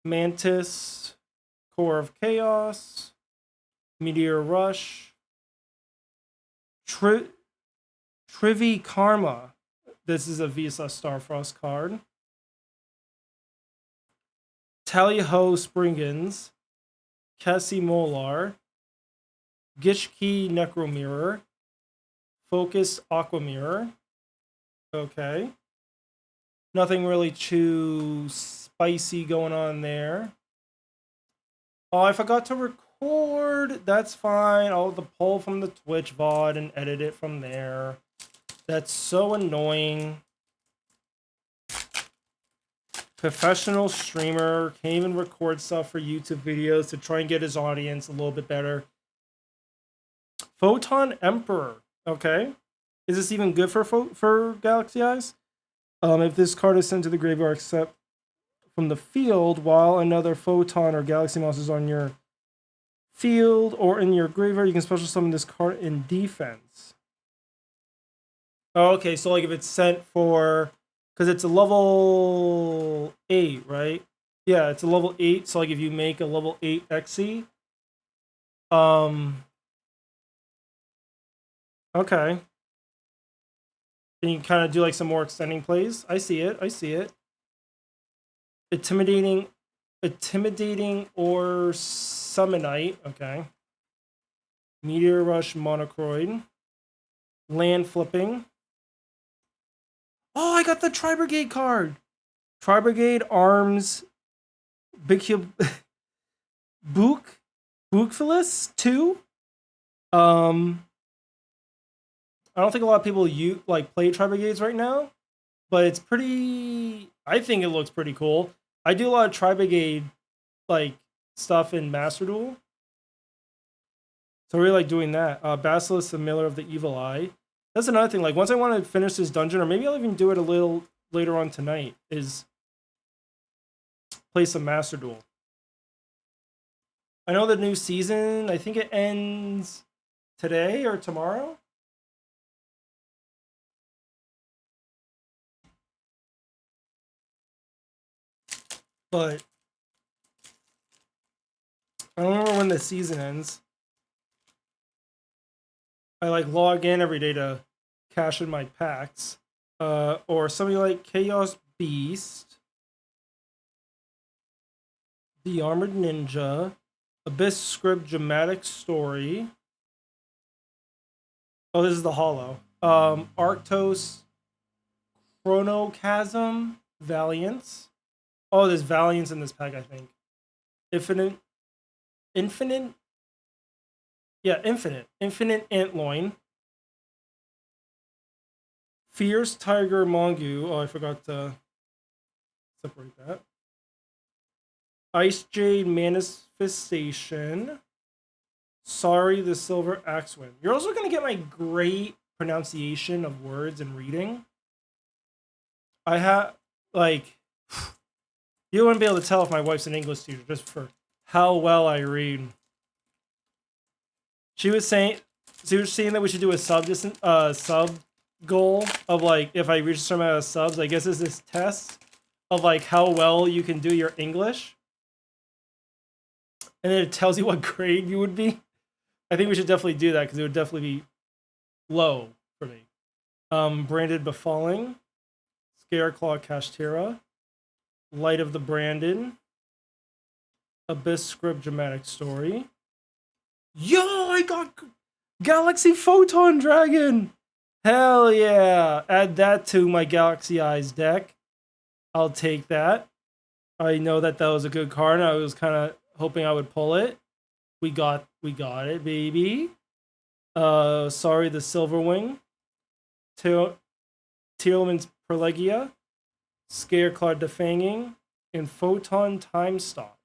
A: Mantis, Core of Chaos, Meteor Rush, Trivi Karma. This is a Visa Starfrost card. Tally-Ho Springans, Cassie Molar, Gishki Necromirror, Focus Aqua Mirror. Okay. Nothing really too spicy going on there. Oh, I forgot to record. That's fine. I'll pull from the Twitch VOD and edit it from there. That's so annoying. Professional streamer can't even record stuff for YouTube videos to try and get his audience a little bit better. Photon Emperor. Okay. Is this even good for Galaxy Eyes? If this card is sent to the graveyard except from the field while another Photon or Galaxy Mouse is on your field or in your graveyard, you can special summon this card in defense. Oh, okay, so like if it's sent for, because it's a level 8, right? Yeah, it's a level 8, so like if you make a level 8 XC, okay. And you can kind of do like some more extending plays. I see it. I see it. Intimidating or Summonite. Okay. Meteor Rush Monocroid. Land Flipping. Oh, I got the Tri-Brigade card. Tri-Brigade Arms. Big Cube. Bookphilus 2. I don't think a lot of people play Tri-Brigades right now, but it's pretty. I think it looks pretty cool. I do a lot of Tri-Brigade like stuff in Master Duel, so I really like doing that. Basilisk, the Miller of the Evil Eye. That's another thing. Like once I want to finish this dungeon, or maybe I'll even do it a little later on tonight, is play some Master Duel. I know the new season. I think it ends today or tomorrow. But I don't remember when the season ends. I like log in every day to cash in my packs. Or something like Chaos Beast, The Armored Ninja, Abyss Script Dramatic Story. Oh, this is the Hollow. Arctos, Chronochasm, Valiance. Oh, there's Valiance in this pack, I think. Infinite. Infinite Antloin. Fierce Tiger Mongu. Oh, I forgot to separate that. Ice Jade Manifestation. Sorry, the Silver Axewind. You're also going to get my great pronunciation of words and reading. I have, like, you wouldn't be able to tell if my wife's an English teacher just for how well I read. She was saying that we should do a sub goal of like if I reach a certain amount of subs. I guess it's this test of like how well you can do your English, and then it tells you what grade you would be. I think we should definitely do that because it would definitely be low for me. Branded Befalling, Scareclaw Kashtira, Light of the Brandon, Abyss Script Dramatic Story. Yo, I got Galaxy Photon Dragon! Hell yeah! Add that to my Galaxy Eyes deck. I'll take that. I know that was a good card. I was kind of hoping I would pull it. We got it, baby. Sorry, the Silverwing. Tealman's Perlegia. Scareclaw Defanging. And Photon Time Stop.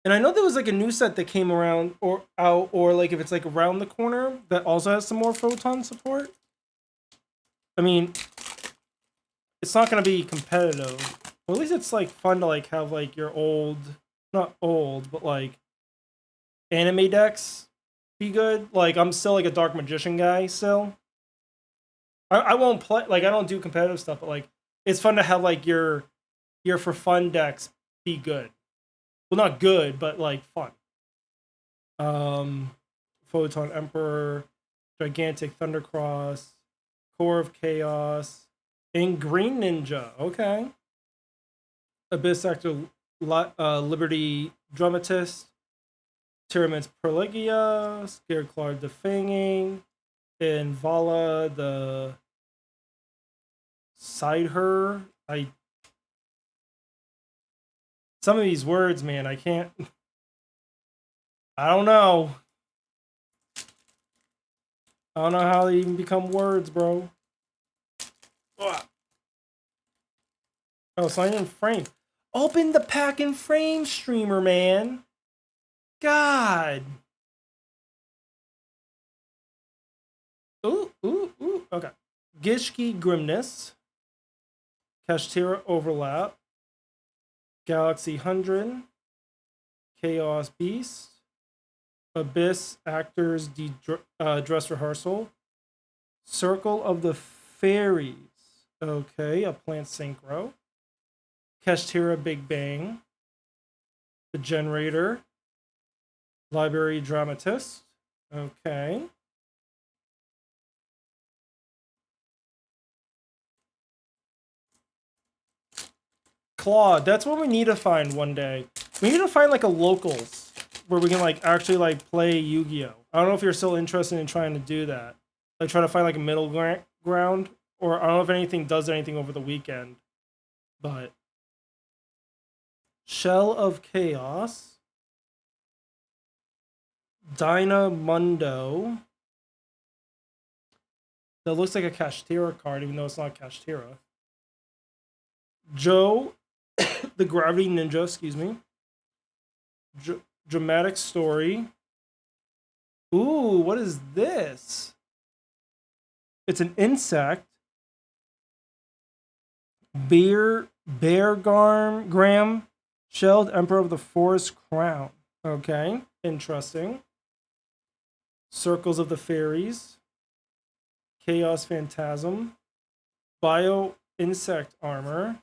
A: And I know there was like a new set that came around or out, or like if it's like around the corner that also has some more Photon support. I mean, it's not gonna be competitive. Or at least it's like fun to like have like your not old, but like anime decks be good. Like I'm still like a Dark Magician guy still. I won't play, like I don't do competitive stuff, but like it's fun to have like your for fun decks be good. Well, not good, but like fun. Photon Emperor, Gigantic Thundercross, Core of Chaos, and Green Ninja. Okay. Abyss Actor Liberty Dramatist, Tyramin's Perlegia, Scareclaw Defanging, and Vala the Sideher. Some of these words, man, I can't. I don't know. I don't know how they even become words, bro. Ugh. Oh, it's not even frame. Open the pack and frame, streamer, man. God. Ooh, ooh, ooh. Okay. Gishki Grimness. Kashtira Overlap. Galaxy 100. Chaos Beast. Abyss Actors Dress Rehearsal. Circle of the Fairies. Okay, a plant synchro. Kashtira Big Bang. The Generator. Library Dramatist. Okay. Claude, that's what we need to find one day. We need to find like a locals where we can like actually like play Yu-Gi-Oh. I don't know if you're still interested in trying to do that. Like try to find like a middle ground, or I don't know if anything does anything over the weekend. But Shell of Chaos, Dynamundo. That looks like a Kashtira card, even though it's not Kashtira. Joe, the Gravity Ninja, excuse me. Dramatic Story. Ooh, what is this? It's an insect. Bear Graham, Shelled Emperor of the Forest Crown. Okay, interesting. Circles of the Fairies. Chaos Phantasm. Bio Insect Armor.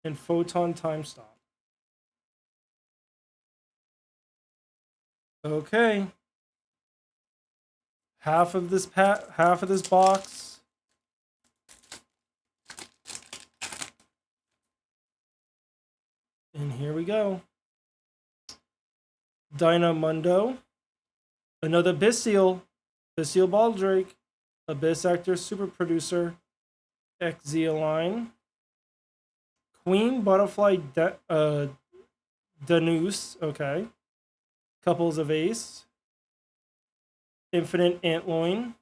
A: And Photon Time Stop. Okay. Half of this box. And here we go. Dynamundo. Another Bestial. Bestial Baldrake. Abyss Actor Super Producer. Exealine. Queen Butterfly Danus. Okay. Couples of Ace. Infinite Antloin.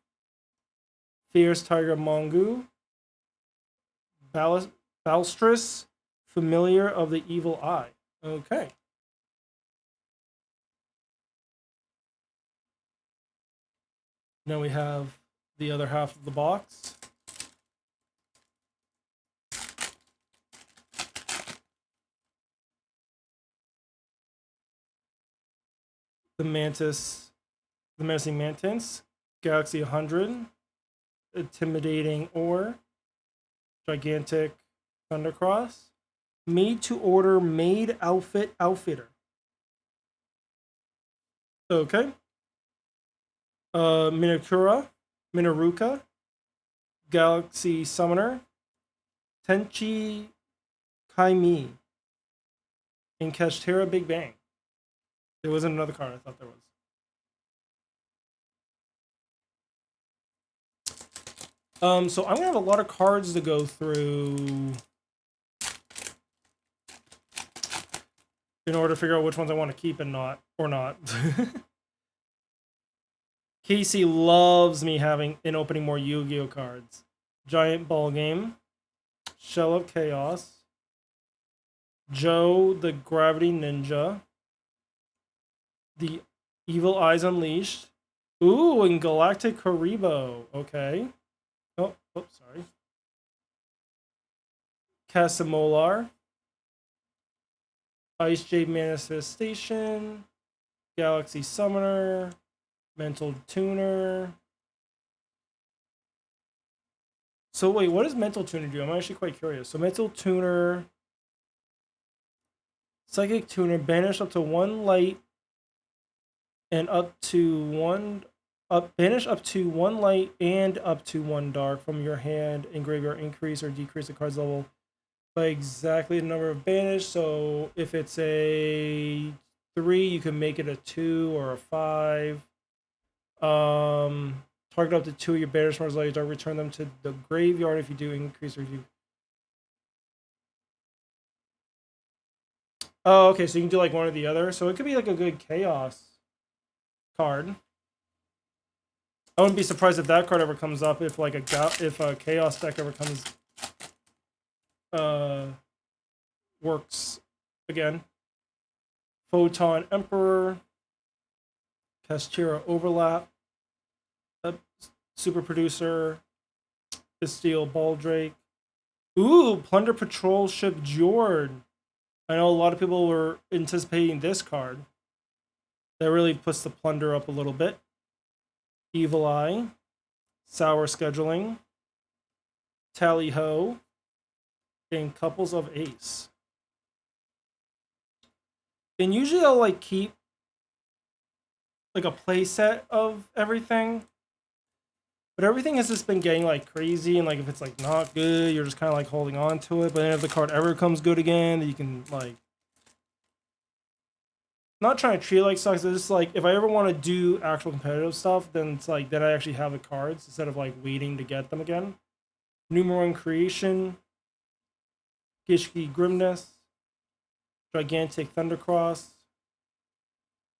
A: Fierce Tiger Mongu. Balstress. Familiar of the Evil Eye. Okay. Now we have the other half of the box. The Menacing Mantis, Galaxy 100, Intimidating Ore, Gigantic Thundercross, Made to Order Made Outfit Outfitter. Okay. Minaruka, Galaxy Summoner, Tenchi Kaimi, and Kashtira Big Bang. There wasn't another card, I thought there was. So I'm gonna have a lot of cards to go through in order to figure out which ones I want to keep and not. Casey loves me having and opening more Yu-Gi-Oh cards. Giant Ball Game, Shell of Chaos, Joe the Gravity Ninja, the Evil Eyes Unleashed. Ooh, and Galactic Haribo. Okay. Oh, sorry. Casimolar. Ice Jade Manifestation. Galaxy Summoner. Mental Tuner. So wait, what does Mental Tuner do? I'm actually quite curious. So Mental Tuner. Psychic Tuner. Banish up to one light. And banish up to one light and up to one dark from your hand and graveyard. Increase or decrease the card's level by exactly the number of banish. So if it's a 3, you can make it a 2 or a 5. Target up to 2 of your banished cards, like dark, return them to the graveyard if you do increase or if you. Oh, okay, so you can do like one or the other. So it could be like a good chaos card. I wouldn't be surprised if that card ever comes up, if like if a chaos deck ever comes works again. Photon Emperor, Castira Overlap, Super Producer, Bastille Baldrake. Ooh, Plunder Patrol Ship Jord. I know a lot of people were anticipating this card. That really puts the plunder up a little bit. Evil Eye, Sour Scheduling, Tally Ho, and Couples of Ace. And usually I'll like keep like a playset of everything. But everything has just been getting like crazy, and like if it's like not good, you're just kind of like holding on to it. But then if the card ever comes good again, you can like not trying to treat it like sucks. It's just like if I ever want to do actual competitive stuff, then it's like then I actually have the cards instead of like waiting to get them again. Numeron Creation, Gishki Grimness, Gigantic Thundercross,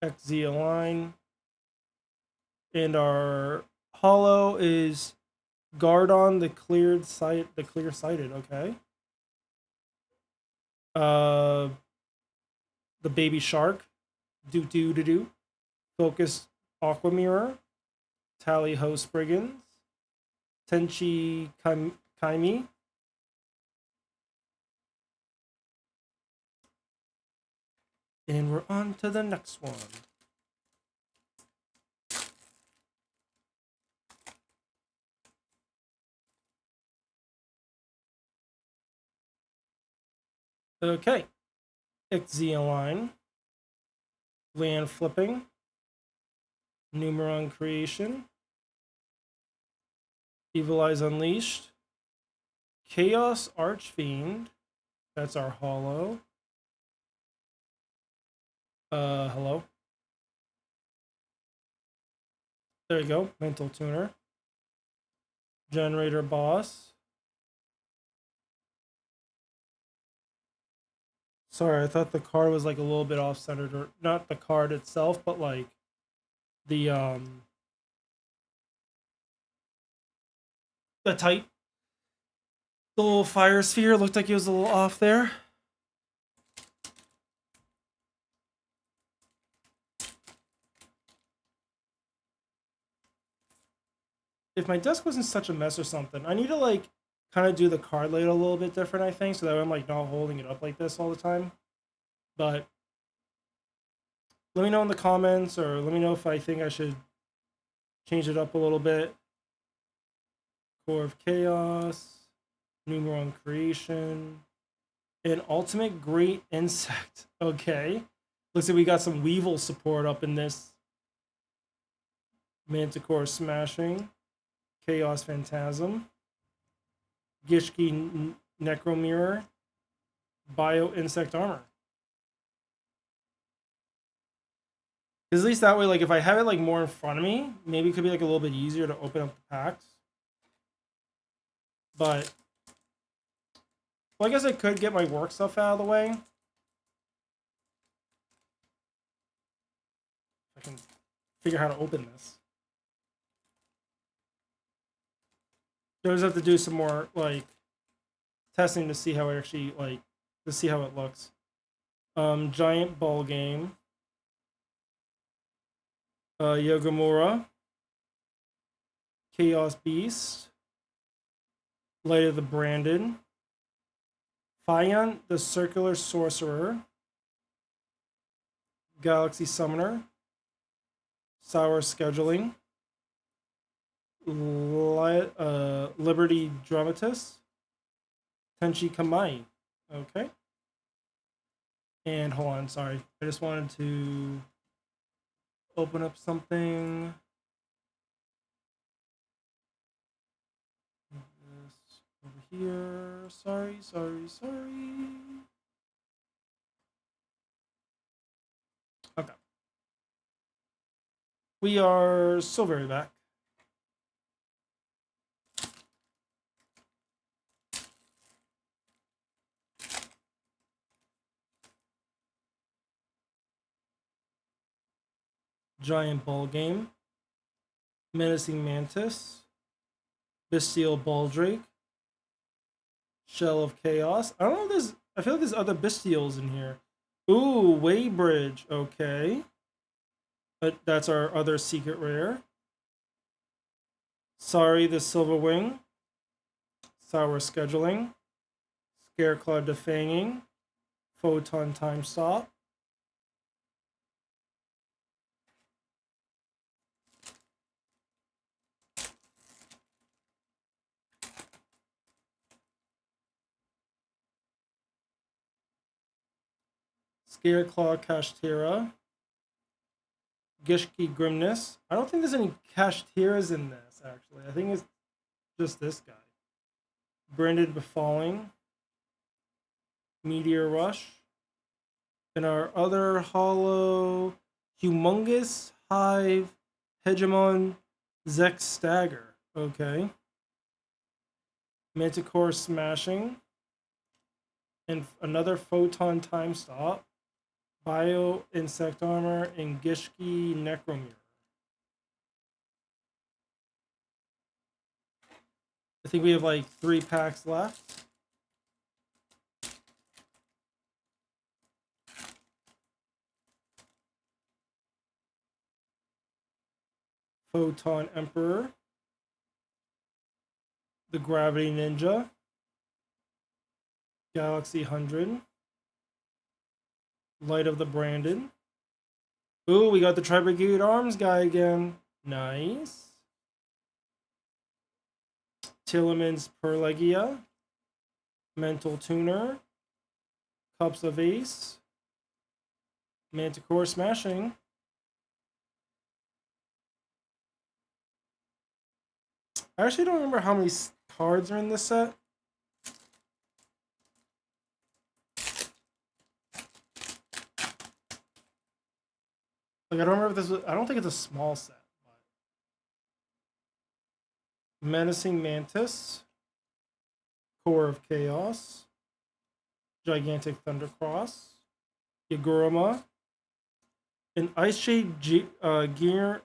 A: XZ Align, and our hollow is Gardon the clear sighted. Okay. The baby shark, do. Focus Aqua Mirror, Tally Ho Spriggans, Tenchi Kaimi. And we're on to the next one. Okay. Ixia Line, Land Flipping, Numeron Creation, Evil Eyes Unleashed, Chaos Archfiend, that's our hollow. Hello. There you go, Mental Tuner. Generator Boss. Sorry, I thought the card was like a little bit off-centered, or not the card itself, but like the type. The little fire sphere looked like it was a little off there. If my desk wasn't such a mess or something, I need to like kind of do the card layout a little bit different, I think, so that I'm like not holding it up like this all the time. But let me know in the comments, or let me know if I think I should change it up a little bit. Core of Chaos, Numeron Creation, and Ultimate Great Insect. Okay. Looks like we got some Weevil support up in this. Manticore Smashing, Chaos Phantasm, Gishki Necromirror, Bio Insect Armor. Because at least that way, like if I have it like more in front of me, maybe it could be like a little bit easier to open up the packs. But well, I guess I could get my work stuff out of the way. I can figure out how to open this. I just have to do some more like testing to see how it actually like to see how it looks. Giant Ball Game. Yogamura. Chaos Beast. Light of the Branded. Fion, the Circular Sorcerer. Galaxy Summoner. Sour Scheduling. Liberty Dramatist. Tenchi Kamai. Okay. And hold on, sorry. I just wanted to open up something. This over here. Sorry. Okay. We are so very back. Giant Ball Game, Menacing Mantis, Bestial Baldrake, Shell of Chaos. I don't know if there's, I feel like there's other Bestials in here. Ooh, Waybridge, okay. But that's our other secret rare. Sorry, the Silver Wing, Sour Scheduling, Scareclaw Defanging, Photon Time Stop, Scareclaw Kashtira, Gishki Grimness. I don't think there's any Kashtiras in this, actually. I think it's just this guy. Branded Befalling, Meteor Rush, and our other hollow, Humongous Hive, Hegemon, Zex Stagger. Okay. Manticore Smashing, and another Photon Time Stop, Bio Insect Armor, and Gishki Necromure. I think we have like 3 packs left. Photon Emperor, the Gravity Ninja, Galaxy 100, Light of the Branded. Ooh, we got the Tri-Brigade Arms guy again. Nice. Tilliman's Perlegia, Mental Tuner, Cups of Ace, Manticore Smashing, I actually don't remember how many cards are in this set. Like, I don't remember if this was, I don't think it's a small set. But... Menacing Mantis, Core of Chaos, Gigantic Thundercross, Yaguruma, an Ice Shade Geimer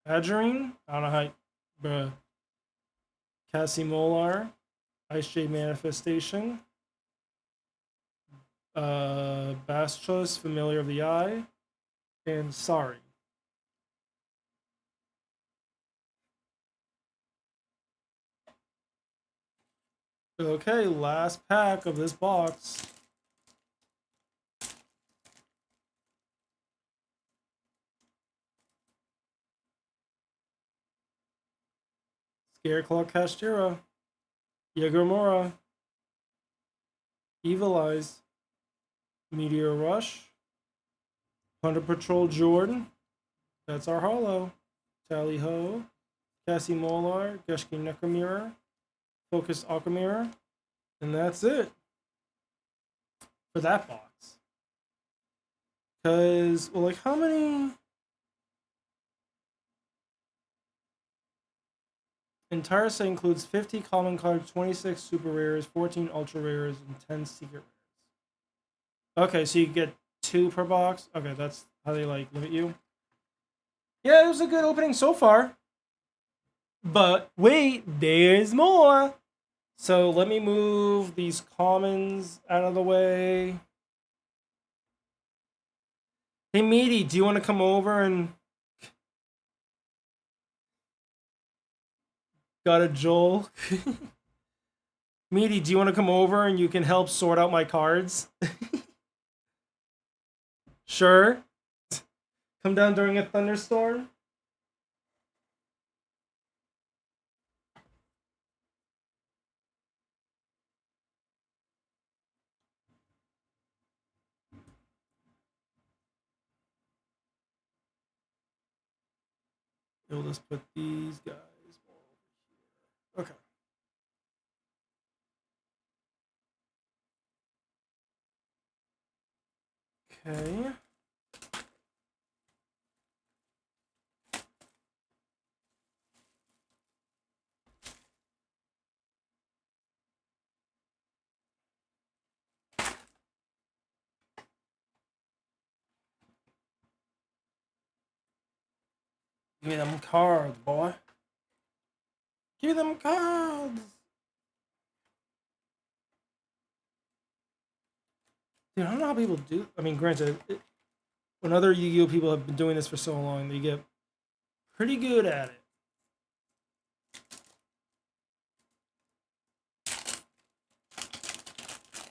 A: Adgerine. I don't know how, bruh. Casimolar, Ice Shade Manifestation, Bastros, Familiar of the Eye, and Sorry. Okay, last pack of this box. Scareclaw Kashtira, Yagurumura, Evil Eyes, Meteor Rush, Hunter Patrol Jordan, that's our holo, Tally Ho, Cassie Molar, Geshki Necromira, Focus Aquamira, and that's it for that box. Because, well, like, how many? Entire set includes 50 common cards, 26 super rares, 14 ultra rares, and 10 secret rares. Okay, so you get 2 per box. Okay, that's how they like limit you. Yeah, it was a good opening so far. But wait, there's more. So let me move these commons out of the way. Hey, Meaty, do you want to come over and... Got a Joel. Meaty, do you want to come over and you can help sort out my cards? Sure. Come down during a thunderstorm? We'll just put these guys over here. Okay. Okay. Give me them cards, boy. Give me them cards. Dude, I don't know how people do. I mean, granted, when other Yu-Gi-Oh people have been doing this for so long, they get pretty good at it.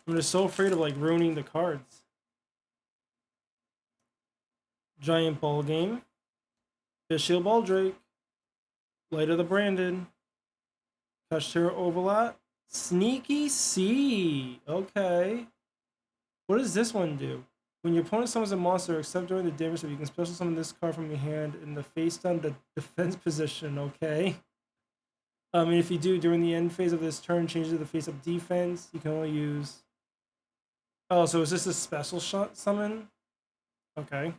A: I'm just so afraid of like ruining the cards. Giant Ball Game. Fishtail Baldrake. Light of the Branded. Kashtira Overlap. Sneaky C. Okay. What does this one do? When your opponent summons a monster, except during the damage step, you can special summon this card from your hand in the face down to defense position. Okay. And if you do during the end phase of this turn, change it to the face up defense. You can only use. Oh, so is this a special shot summon? Okay.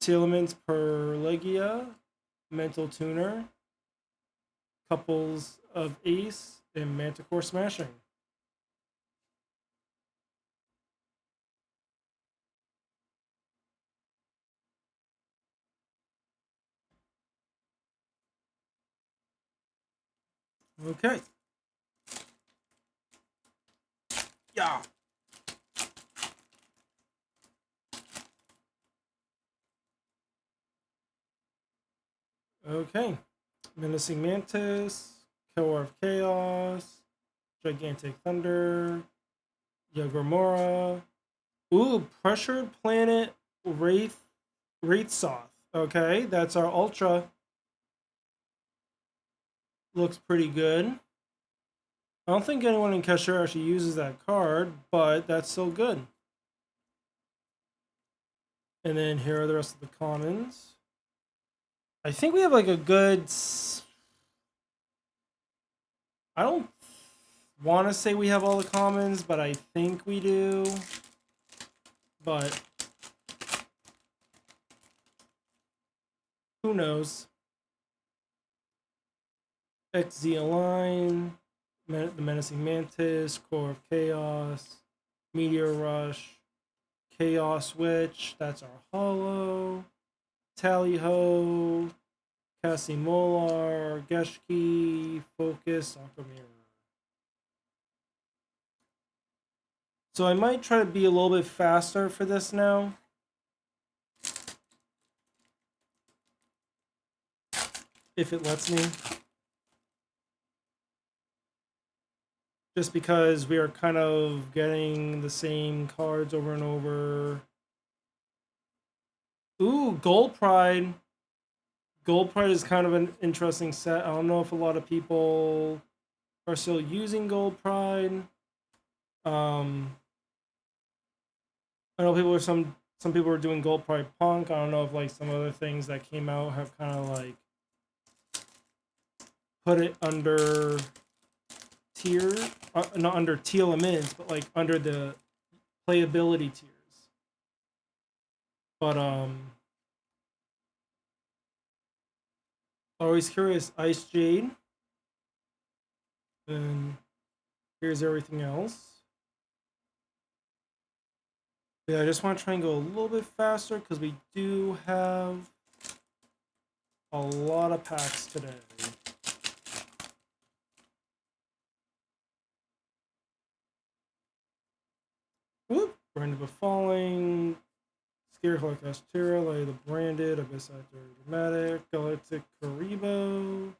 A: Telements per Legia, Mental Tuner, Couples of Ace, and Manticore Smashing. Okay. Yeah. Okay. Menacing Mantis, Killer of Chaos, Gigantic Thunder, Yagramora. Ooh, Pressured Planet Wraithsoth. Okay, that's our Ultra. Looks pretty good. I don't think anyone in Kesher actually uses that card, but that's still good. And then here are the rest of the commons. I think we have like a good... I don't want to say we have all the commons, but I think we do. But who knows? XZ Align, the Menacing Mantis, Core of Chaos, Meteor Rush, Chaos Witch, that's our Hollow, Tally Ho, Cassie Molar, Geshki, Focus, Aquamirror. So I might try to be a little bit faster for this now. If it lets me. Just because we are kind of getting the same cards over and over. Ooh, Gold Pride. Gold Pride is kind of an interesting set. I don't know if a lot of people are still using Gold Pride. I know people are some people are doing Gold Pride Punk. I don't know if like some other things that came out have kind of like put it under tier, not under TLMs, but like under the playability tiers. But always curious. Ice Jade, and here's everything else. Yeah, I just want to try and go a little bit faster because we do have a lot of packs today. Whoop! Branded Befalling, Scarecrow Castera, Light of the Branded, Abyss Actor Dramatic, Galactic Karibo,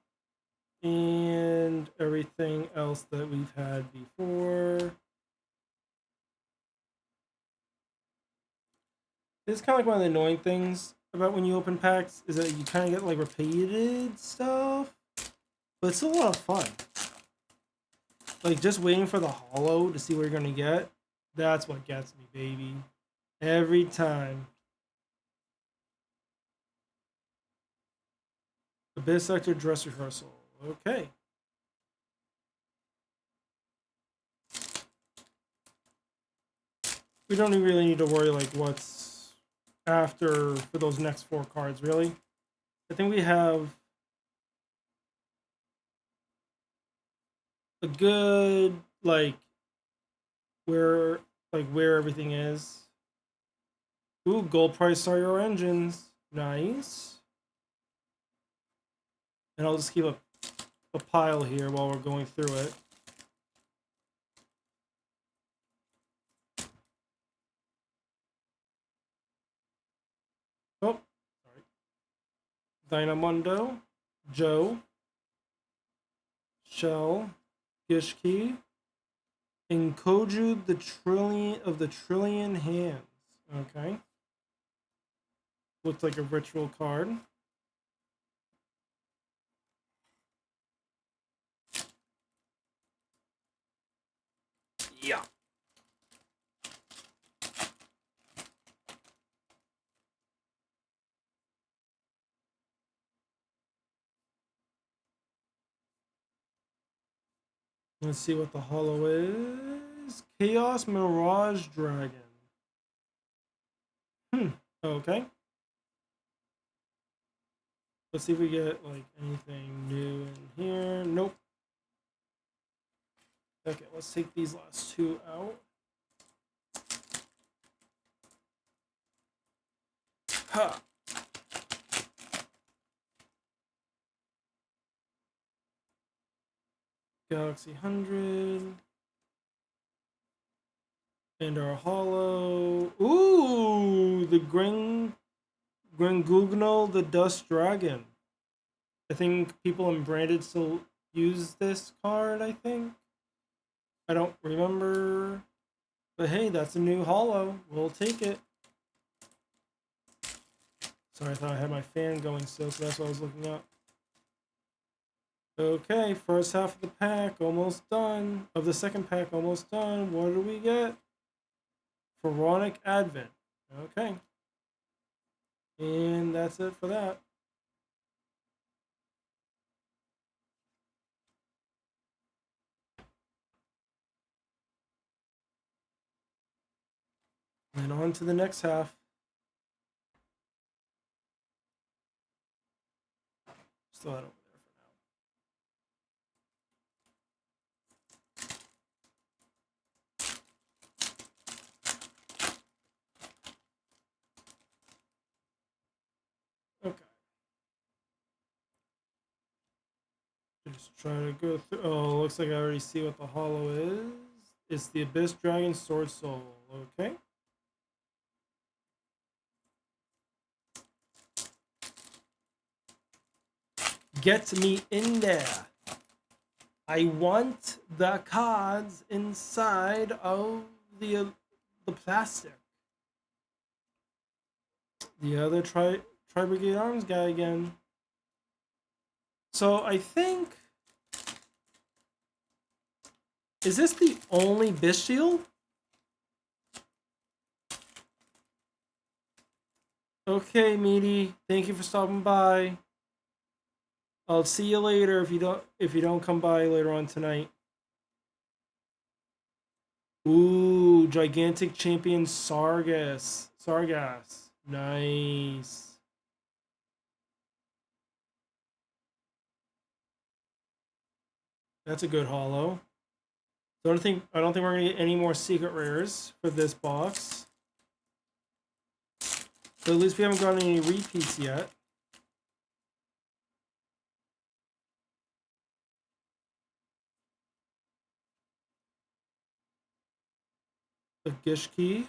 A: and everything else that we've had before. It's kind of like one of the annoying things about when you open packs is that you kind of get like repeated stuff, but it's still a lot of fun. Like just waiting for the holo to see what you're gonna get, that's what gets me, baby. Every time. Abyss Sector Dress Rehearsal. Okay. We don't really need to worry like what's after for those next 4 cards, really. I think we have a good like where everything is. Ooh, Gold Price are your engines. Nice. And I'll just keep a pile here while we're going through it. Oh, sorry. Dynamundo, Joe, Shell, Gishki, and Koju the Trillion Hands. Okay. Looks like a ritual card. Yeah. Let's see what the holo is. Chaos Mirage Dragon. Okay. Let's see if we get like anything new in here. Nope. Okay, let's take these last two out. Ha! Galaxy 100. And our holo. Ooh! The Gringugno the Dust Dragon. I think people in Branded still use this card, I think. I don't remember. But hey, that's a new holo. We'll take it. Sorry, I thought I had my fan going still, so that's what I was looking up. Okay, first half of the pack almost done. Of the second pack almost done. What do we get? Pharaonic Advent. Okay. And that's it for that. And on to the next half. Still that over there for now. Okay. Just trying to go through. Oh, looks like I already see what the holo is. It's the Abyss Dragon Sword Soul. Okay. Get me in there. I want the cards inside of the plastic. The other Tri-Brigade Arms guy again. So I think... Is this the only Bish Shield? Okay, Meaty. Thank you for stopping by. I'll see you later if you don't come by later on tonight. Ooh, gigantic champion Sargas. Nice. That's a good holo. I don't think we're gonna get any more secret rares for this box. But at least we haven't gotten any repeats yet. A Gishki.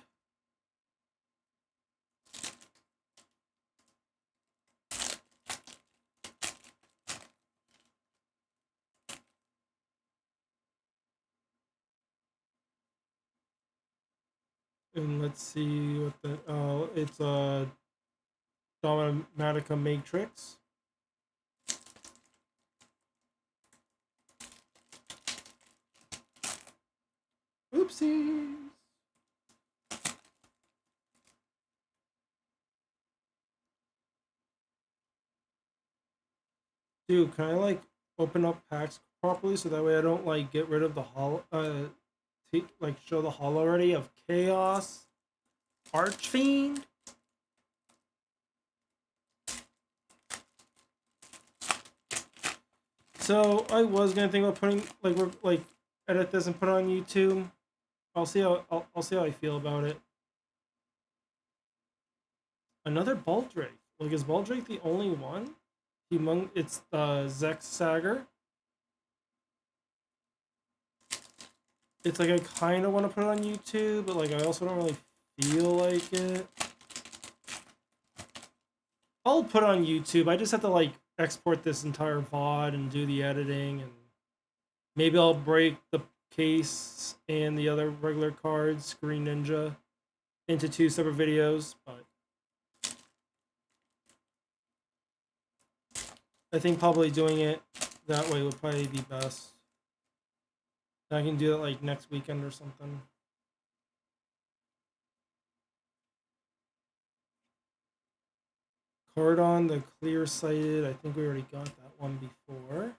A: And let's see what the it's a Dominatica Matrix. Oopsies. Dude, can I like open up packs properly so that way I don't like get rid of the holo like show the holo already of Chaos Archfiend? So I was gonna think about putting like edit this and put it on YouTube. I'll see how I feel about it. Another Bolt Drake. Like, is Baldrake the only one? It's Zex Sager. It's like I kind of want to put it on YouTube, but like I also don't really feel like it. I'll put it on YouTube. I just have to like export this entire VOD and do the editing, and maybe I'll break the case and the other regular cards, Screen Ninja, into 2 separate videos, but I think probably doing it that way would probably be best. I can do it like next weekend or something. Cardon, the clear sighted. I think we already got that one before.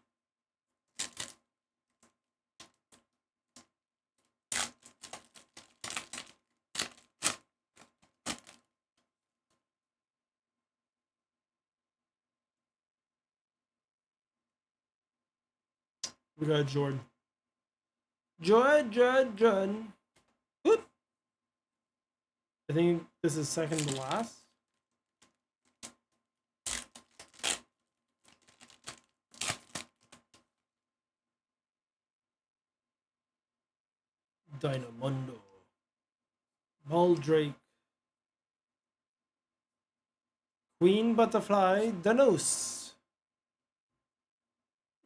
A: We got Jordan. Jordan. Whoop. I think this is second to last. Dynamundo. Baldrake. Queen Butterfly. Danos.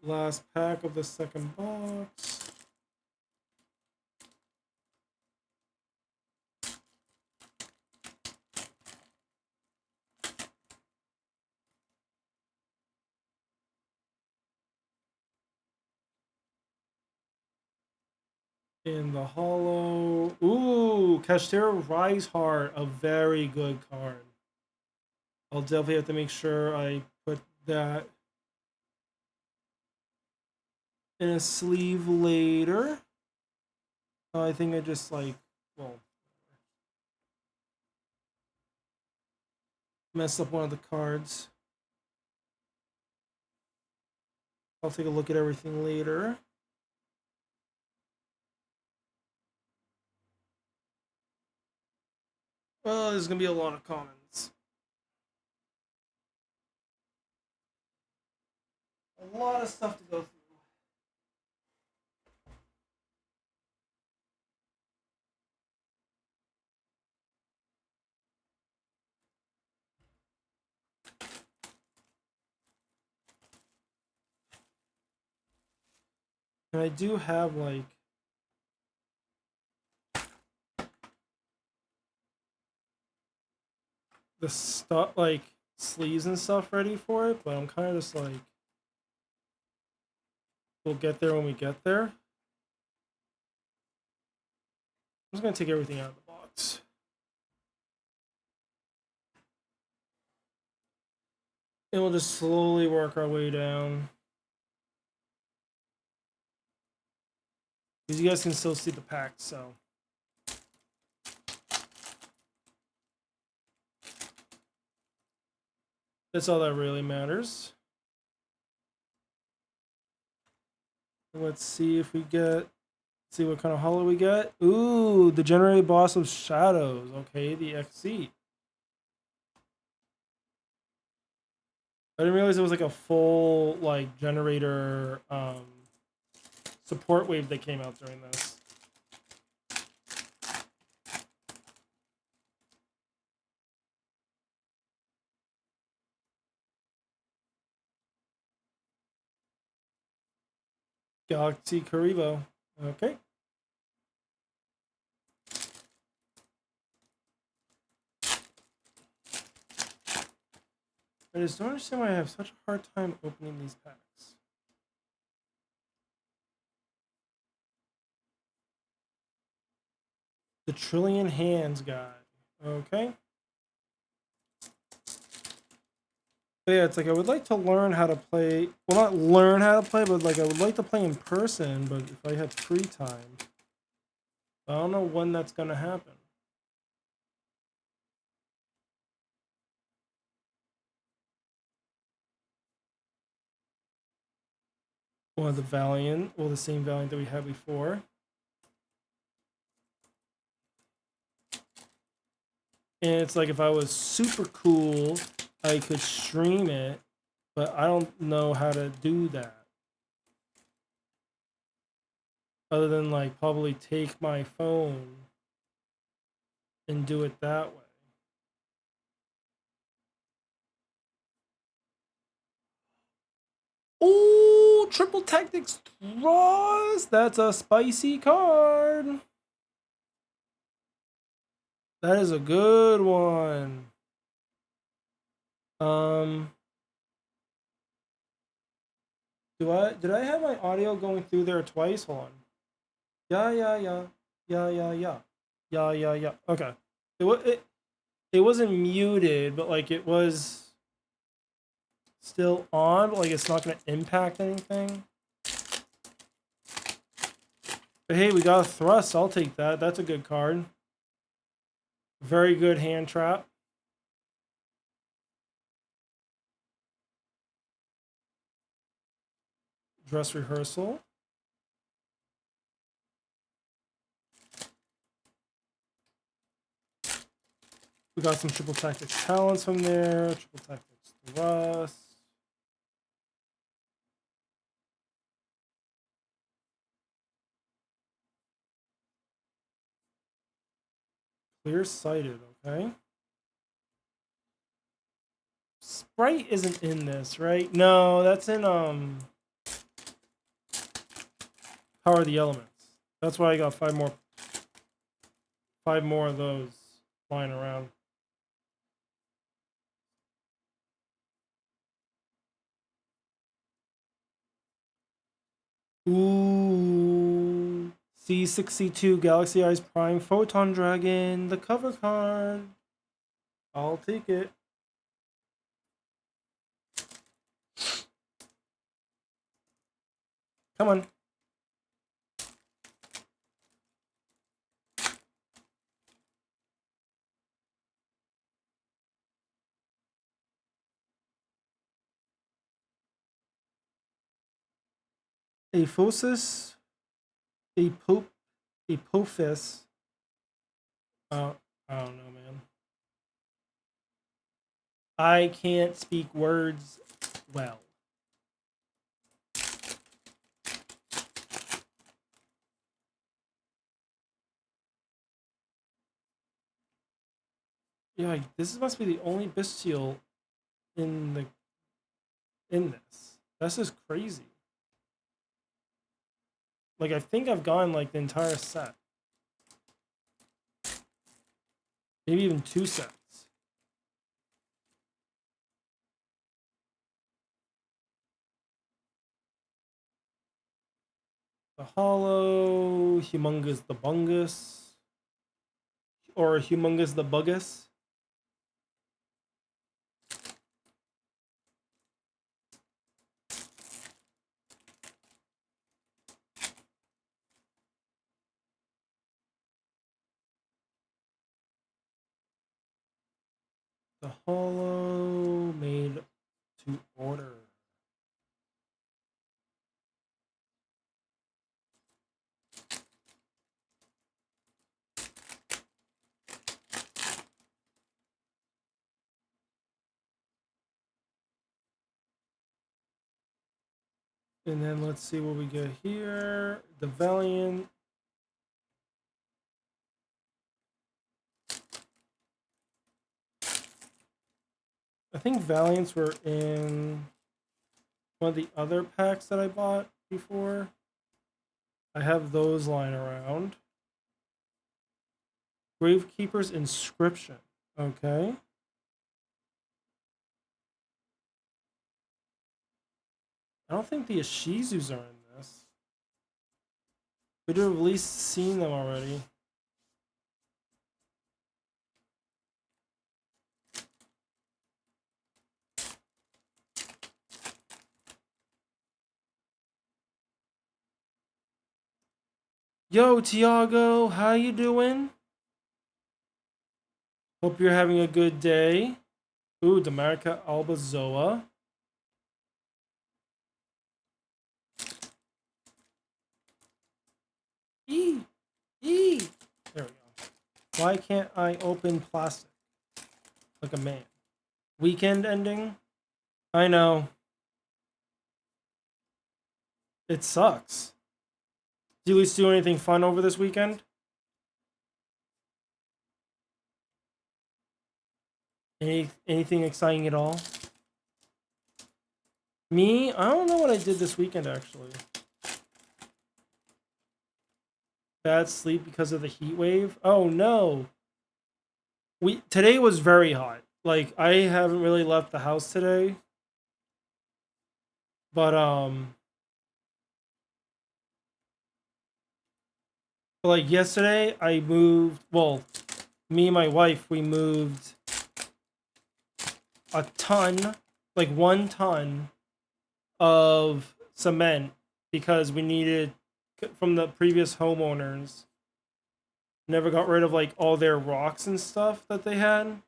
A: Last pack of the second box. In the hollow. Ooh, Kashtira Riseheart, a very good card. I'll definitely have to make sure I put that in a sleeve later. I think I just like, well, messed up one of the cards. I'll take a look at everything later. Well, there's gonna be a lot of comments. A lot of stuff to go through. And I do have like the stuff, like sleeves and stuff ready for it, but I'm kind of just like, we'll get there when we get there. I'm just gonna take everything out of the box. And we'll just slowly work our way down. Because you guys can still see the pack, so. That's all that really matters. Let's see if we get, see what kind of hollow we get. Ooh, the generated boss of shadows. Okay, the XC. I didn't realize it was like a full like generator support wave that came out during this. Galaxy Karibo. Okay. I just don't understand why I have such a hard time opening these packs. The Trillion Hands guy. Okay. But yeah, it's like I would like to learn how to play. Well, not learn how to play, but like I would like to play in person. But if I had free time, I don't know when that's gonna happen. Well, the Valiant, well, the same Valiant that we had before. And it's like if I was super cool I could stream it, but I don't know how to do that. Other than like probably take my phone and do it that way. Ooh, triple tactics draws. That's a spicy card. That is a good one. Did I have my audio going through there twice? Hold on. Yeah, yeah, yeah. Yeah, yeah, yeah. Yeah, yeah, yeah. Okay. It wasn't muted, but like it was still on, but like it's not gonna impact anything. But hey, we got a thrust. I'll take that. That's a good card. Very good hand trap. Dress rehearsal. We got some triple tactics talents from there. Triple tactics thrust. Clear sighted, okay. Sprite isn't in this, right? No, that's in Power of the Elements. That's why I got five more of those flying around. Ooh. C62 Galaxy Eyes Prime Photon Dragon, the cover card. I'll take it. Come on. Aphosis, Apophis. I don't know, man. I can't speak words well. Yeah, this must be the only bestial in this. That's just crazy. Like I think I've gone like the entire set. Maybe even 2 sets. The Hollow, Humongous the Bungus, or Humongous the Buggus. The Hollow made to order. And then let's see what we get here. The Valiant. I think Valiants were in one of the other packs that I bought before. I have those lying around. Gravekeeper's Inscription. Okay. I don't think the Ishizus are in this. We'd have at least seen them already. Yo, Tiago, how you doing? Hope you're having a good day. Ooh, Demarca Albazoa. E. There we go. Why can't I open plastic like a man? Weekend ending? I know. It sucks. Did you at least do anything fun over this weekend? Anything exciting at all? Me? I don't know what I did this weekend actually. Bad sleep because of the heat wave? Oh no. Today was very hot. Like I haven't really left the house today. But like yesterday I moved, well, me and my wife, we moved a ton, like 1 ton of cement because we needed from the previous homeowners. Never got rid of like all their rocks and stuff that they had.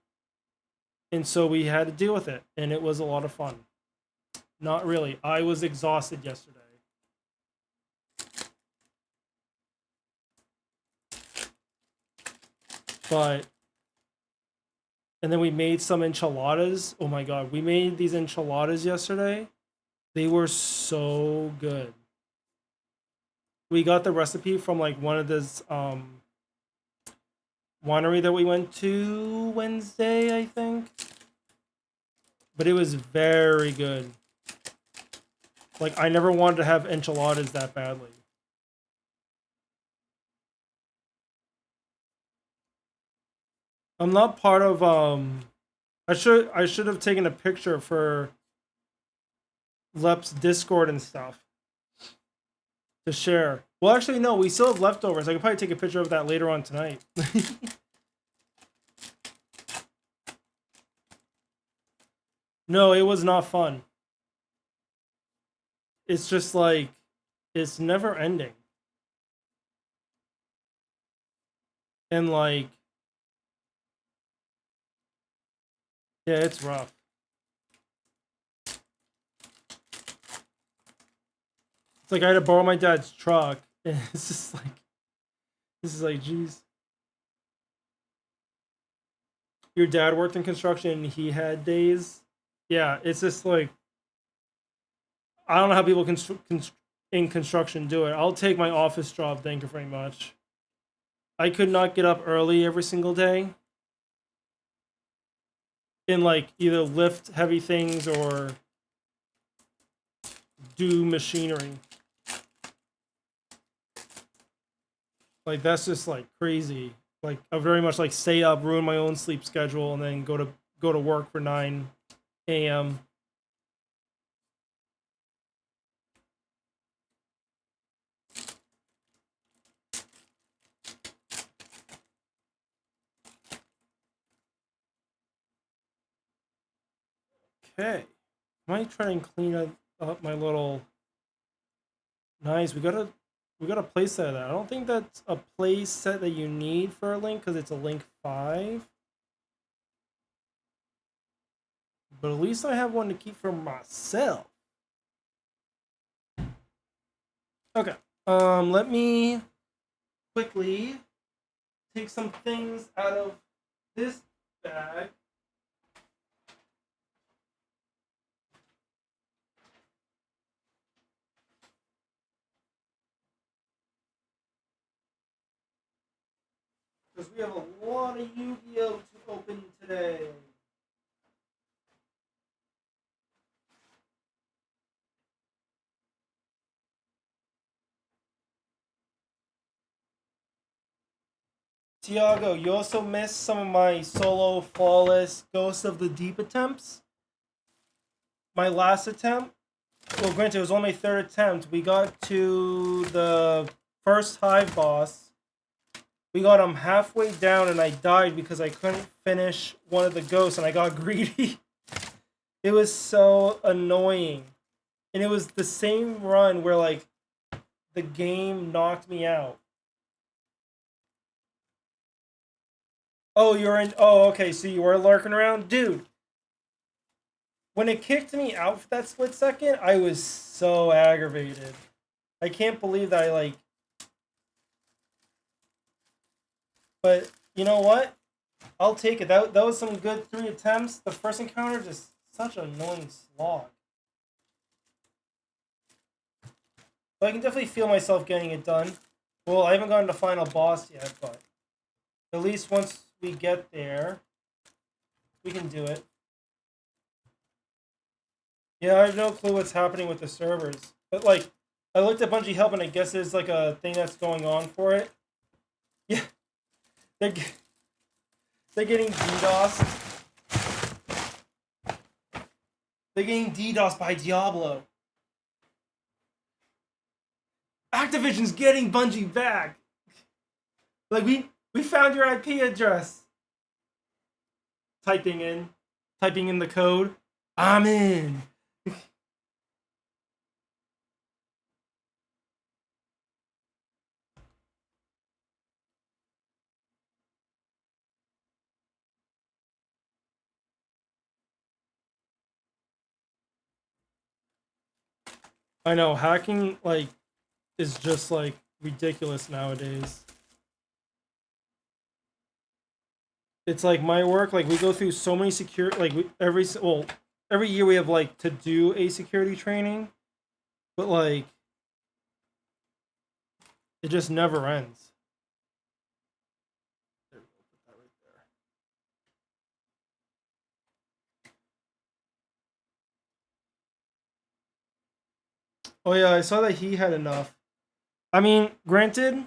A: And so we had to deal with it, and it was a lot of fun. Not really. I was exhausted yesterday. But and then we made some enchiladas. Oh my god, we made these enchiladas yesterday. They were so good. We got the recipe from like one of this winery that we went to Wednesday, I think. But it was very good. Like I never wanted to have enchiladas that badly. I'm not part of I should have taken a picture for Lep's Discord and stuff to share. Well, actually no, we still have leftovers. I could probably take a picture of that later on tonight. No, it was not fun. It's just like it's never ending. And like yeah, it's rough. It's like I had to borrow my dad's truck. And it's just like this is like geez. Your dad worked in construction and he had days. Yeah, it's just like I don't know how people in construction do it. I'll take my office job, thank you very much. I could not get up early every single day and like either lift heavy things or do machinery. Like that's just like crazy. Like I very much like stay up, ruin my own sleep schedule, and then go to work for 9 a.m. Okay. I might try and clean up my little nice. We gotta place set of that. I don't think that's a place set that you need for a link because it's a link 5. But at least I have one to keep for myself. Okay. Let me quickly take some things out of this bag. Because we have a lot of Yu-Gi-Oh! To open today. Tiago, you also missed some of my solo flawless Ghost of the Deep attempts. My last attempt, well, granted, it was only my 3rd attempt. We got to the first hive boss. We got him halfway down and I died because I couldn't finish one of the ghosts and I got greedy. It was so annoying. And it was the same run where like the game knocked me out. Oh, you're in. Oh, okay. So you were lurking around, dude. When it kicked me out for that split second, I was so aggravated. I can't believe that I like. But you know what? I'll take it. That was some good 3 attempts. The first encounter, just such an annoying slog. But I can definitely feel myself getting it done. Well, I haven't gotten to final boss yet, but at least once we get there, we can do it. Yeah, I have no clue what's happening with the servers. But, like, I looked at Bungie Help, and I guess there's, like, a thing that's going on for it. Yeah. They're getting DDoSed. They're getting DDoSed by Diablo. Activision's getting Bungie back. Like, we found your IP address. Typing in the code. I'm in. I know, hacking, like, is just, like, ridiculous nowadays. It's like my work, like, we go through so many security, like, every year we have, like, to do a security training, but, like, it just never ends. There we go, put that right there. Oh yeah, I saw that he had enough. I mean, granted,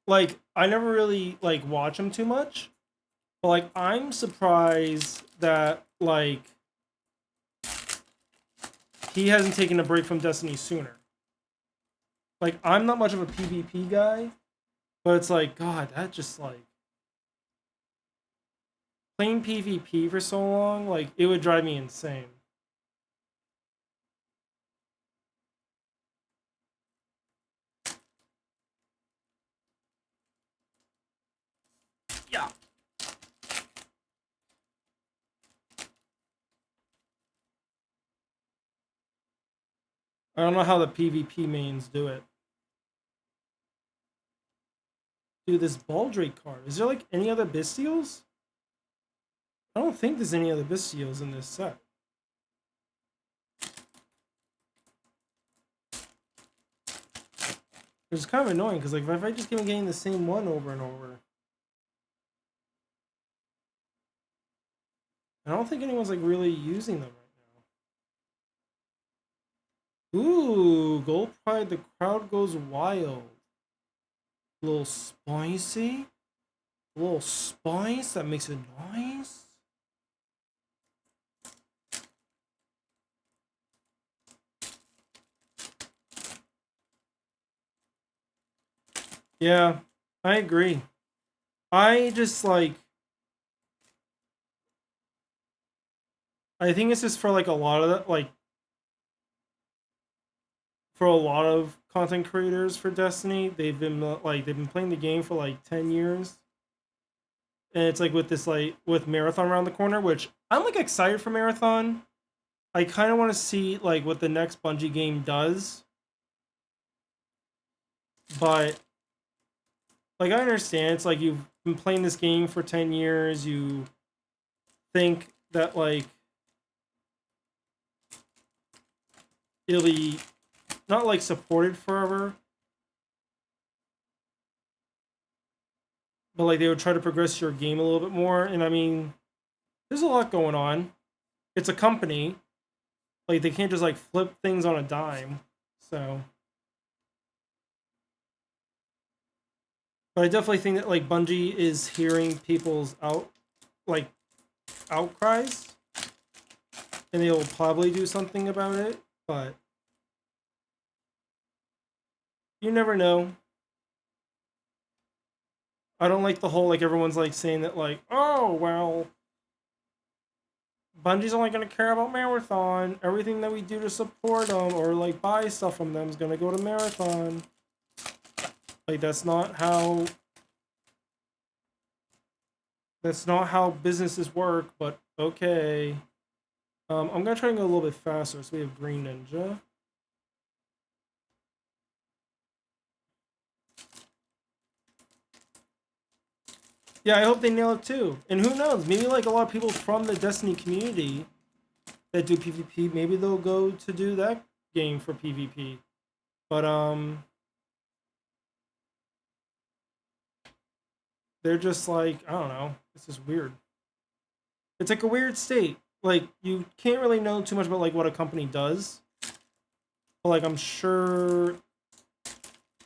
A: like, I never really, like, watch him too much, but, like, I'm surprised that, like, he hasn't taken a break from Destiny sooner. Like, I'm not much of a PvP guy, but it's like, God, that just, like, playing PvP for so long, like, it would drive me insane. Yeah. I don't know how the PvP mains do it. Dude, this Baldrake card. Is there, like, any other Bystials? I don't think there's any other Bystials in this set. It's kind of annoying, because, like, if I just keep getting the same one over and over. I don't think anyone's, like, really using them right now. Ooh, Gold Pride, the crowd goes wild. A little spicy. A little spice that makes it nice. Yeah, I agree. I just, like, I think it's just for, like, a lot of that, like, for a lot of content creators for Destiny, they've been playing the game for, like, 10 years. And it's, like, with this, like, with Marathon around the corner, which I'm, like, excited for Marathon. I kind of want to see, like, what the next Bungie game does. But, like, I understand, it's like you've been playing this game for 10 years, you think that, like, it'll be not, like, supported forever, but, like, they would try to progress your game a little bit more. And I mean, there's a lot going on. It's a company. Like, they can't just, like, flip things on a dime. So, but I definitely think that, like, Bungie is hearing people's outcries, and they will probably do something about it. But you never know. I don't like the whole, like, everyone's, like, saying that, like, oh, well, Bungie's only going to care about Marathon. Everything that we do to support them or, like, buy stuff from them is going to go to Marathon. Like, that's not how businesses work, but okay. I'm going to try and go a little bit faster. So we have Green Ninja. Yeah, I hope they nail it too. And who knows? Maybe like a lot of people from the Destiny community that do PvP, maybe they'll go to do that game for PvP. But they're just like, I don't know. It's just weird. It's like a weird state. Like you can't really know too much about like what a company does. But like I'm sure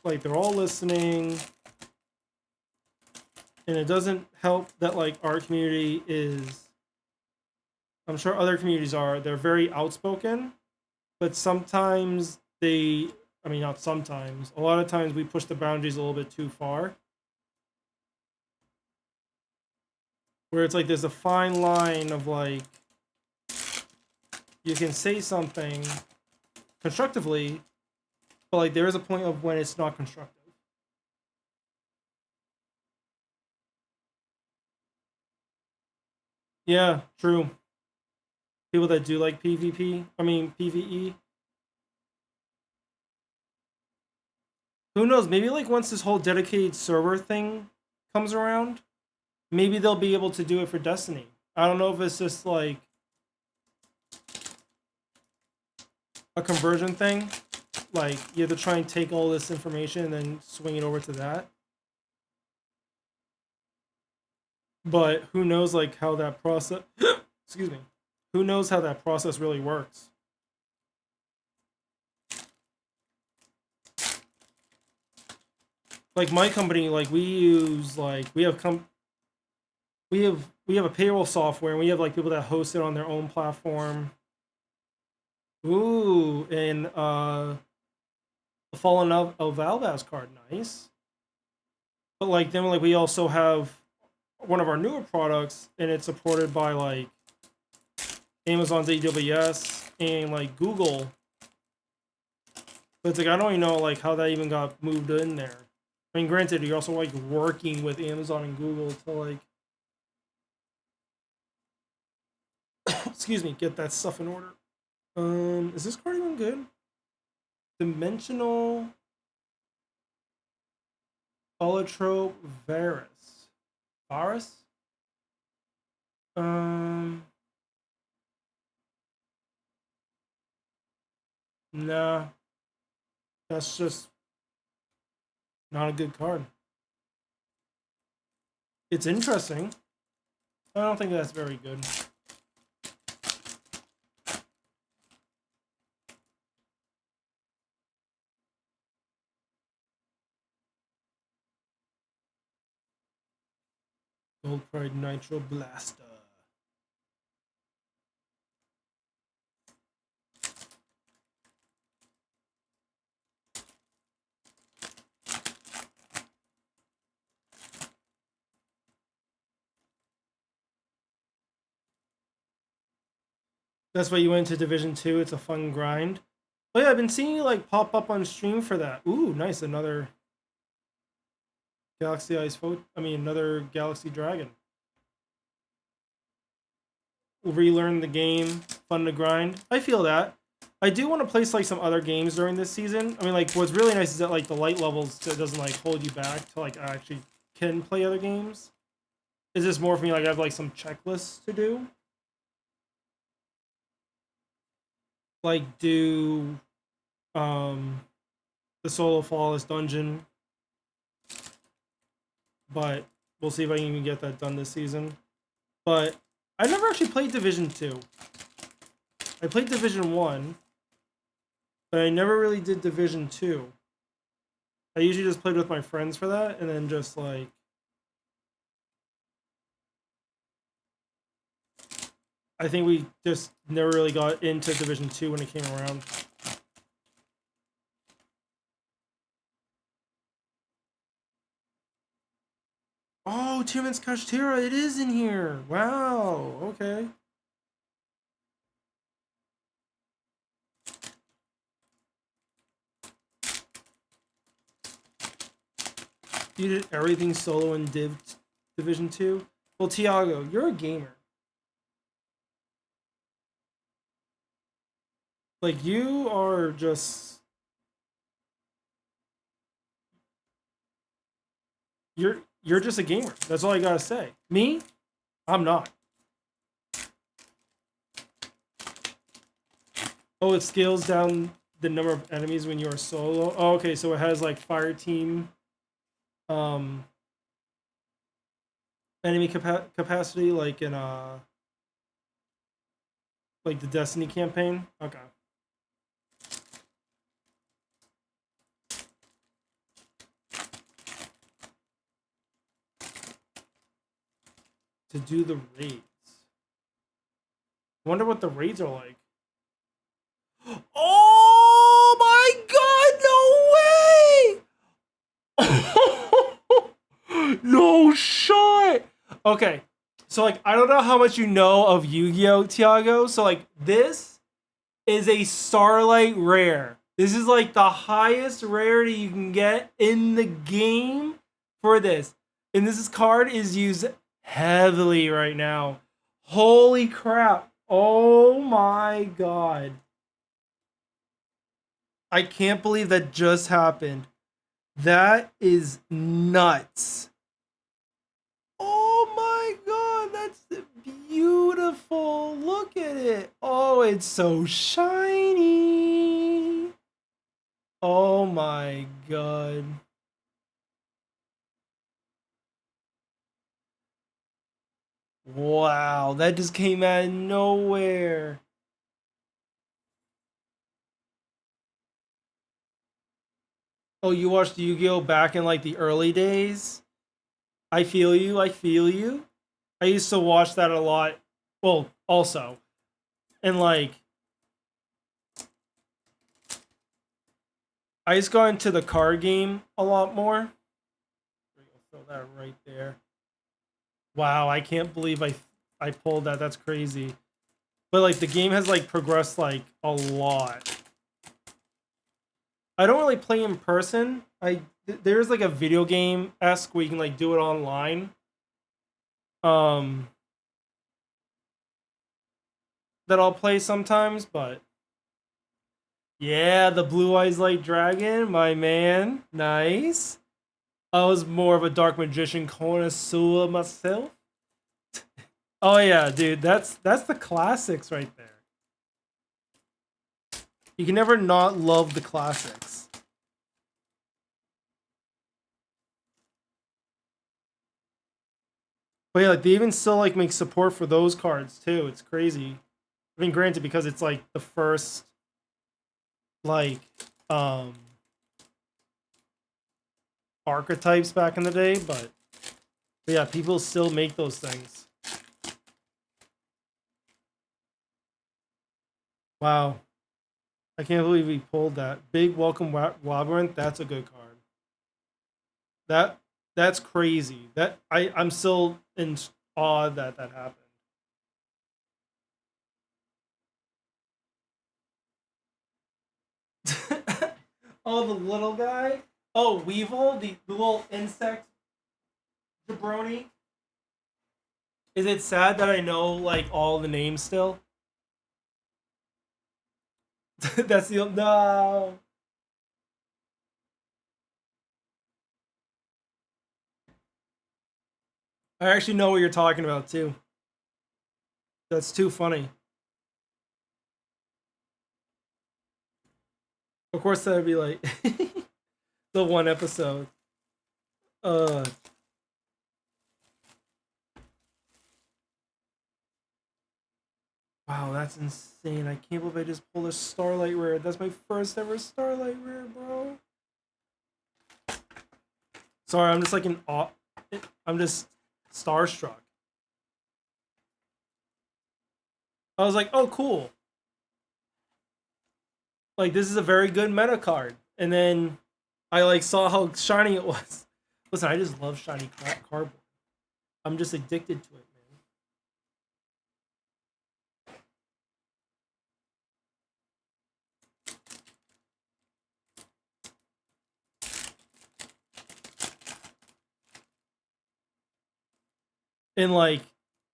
A: like they're all listening. And it doesn't help that like our community is, I'm sure other communities are, they're very outspoken, but sometimes they, I mean not sometimes, a lot of times we push the boundaries a little bit too far. Where it's like there's a fine line of like you can say something constructively, but like there is a point of when it's not constructive. Yeah, true. People that do like PvP, I mean PvE. Who knows? Maybe like once this whole dedicated server thing comes around, maybe they'll be able to do it for Destiny. I don't know if it's just like a conversion thing. Like you have to try and take all this information and then swing it over to that. But who knows like how that process excuse me. Who knows how that process really works? Like my company, like we use like we have a payroll software and we have like people that host it on their own platform. Ooh, and the Fallen of Albaz card, nice. But like then like we also have one of our newer products and it's supported by like Amazon's AWS and like Google. But it's like I don't even know like how that even got moved in there. I mean, granted, you're also like working with Amazon and Google to like excuse me, get that stuff in order. Is this card even good? Dimensional Holotrope Varus? Um Nah. That's just not a good card. It's interesting. I don't think that's very good. Gold Pride Nitro Blaster. That's why you went to Division 2. It's a fun grind. Oh yeah, I've been seeing you like pop up on stream for that. Ooh, nice. Another Galaxy Ice Foot. I mean, another Galaxy Dragon. Relearn the game. Fun to grind. I feel that. I do want to place like some other games during this season. I mean, like what's really nice is that like the light levels doesn't like hold you back to like I actually can play other games. It's just more for me like I have like some checklists to do. Like do the solo flawless dungeon, but we'll see if I can even get that done this season. But I never actually played Division 2. I played Division 1, but I never really did Division 2. I usually just played with my friends for that, and then just like I think we just never really got into Division 2 when it came around. Oh, Tiamat's Kashtira, it is in here. Wow, okay. You did everything solo in Division 2? Well, Tiago, you're a gamer. Like, you are just... you're just a gamer. That's all I gotta say. Me, I'm not. Oh, it scales down the number of enemies when you are solo. Oh, okay, so it has like fire team, enemy capacity, like in like the Destiny campaign. Okay. To do the raids. Wonder what the raids are like. Oh my god, no way! No shot! Okay, so like, I don't know how much you know of Yu-Gi-Oh, Tiago. So like, this is a Starlight Rare. This is like the highest rarity you can get in the game for this. And this card is used heavily right now. Holy crap. Oh my god. I can't believe that just happened. That is nuts. Oh my god, that's beautiful. Look at it. Oh, it's so shiny. Oh my god. Wow, that just came out of nowhere. Oh, you watched Yu-Gi-Oh back in like the early days? I feel you, I feel you. I used to watch that a lot. Well, also. And like, I just got into the card game a lot more. Throw that right there. Wow, I can't believe I pulled that. That's crazy. But like the game has like progressed like a lot. I don't really play in person. There's like a video game-esque where you can like do it online. That I'll play sometimes, but yeah, the Blue Eyes Light Dragon, my man. Nice. I was more of a Dark Magician connoisseur myself. Oh yeah, dude, that's the classics right there. You can never not love the classics. But yeah, like they even still like make support for those cards too. It's crazy. I mean, granted, because it's like the first like archetypes back in the day, but yeah, people still make those things. Wow. I can't believe we pulled that. Big Welcome Labyrinth, that's a good card. That's crazy. I'm still in awe that happened. Oh, the little guy? Oh, Weevil, the little insect jabroni. Is it sad that I know like all the names still? That's the no. I actually know what you're talking about too. That's too funny. Of course, that'd be like the one episode. Uh, wow, that's insane. I can't believe I just pulled a Starlight Rare. That's my first ever Starlight Rare, bro. Sorry, I'm just like in awe. I'm just starstruck. I was like, oh, cool. Like, this is a very good meta card. And then I like saw how shiny it was. Listen, I just love shiny cardboard. I'm just addicted to it, man. And like,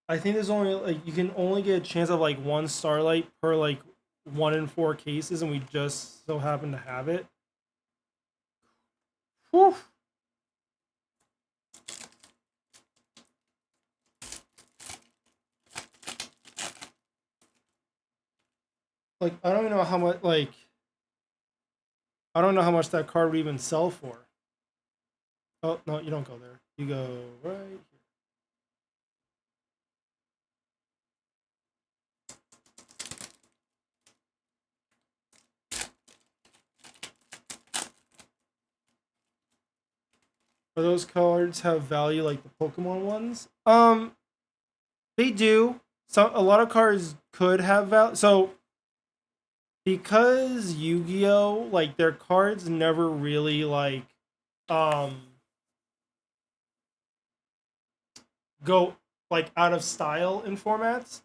A: I think there's only like you can only get a chance of like one Starlight per like 1 in 4 cases, and we just so happen to have it. Whew. Like, I don't even know how much, like, I don't know how much that card would even sell for. Oh, no, you don't go there. You go right here. Do those cards have value like the Pokemon ones? They do. So a lot of cards could have value. So because Yu-Gi-Oh, like their cards never really like um go like out of style in formats.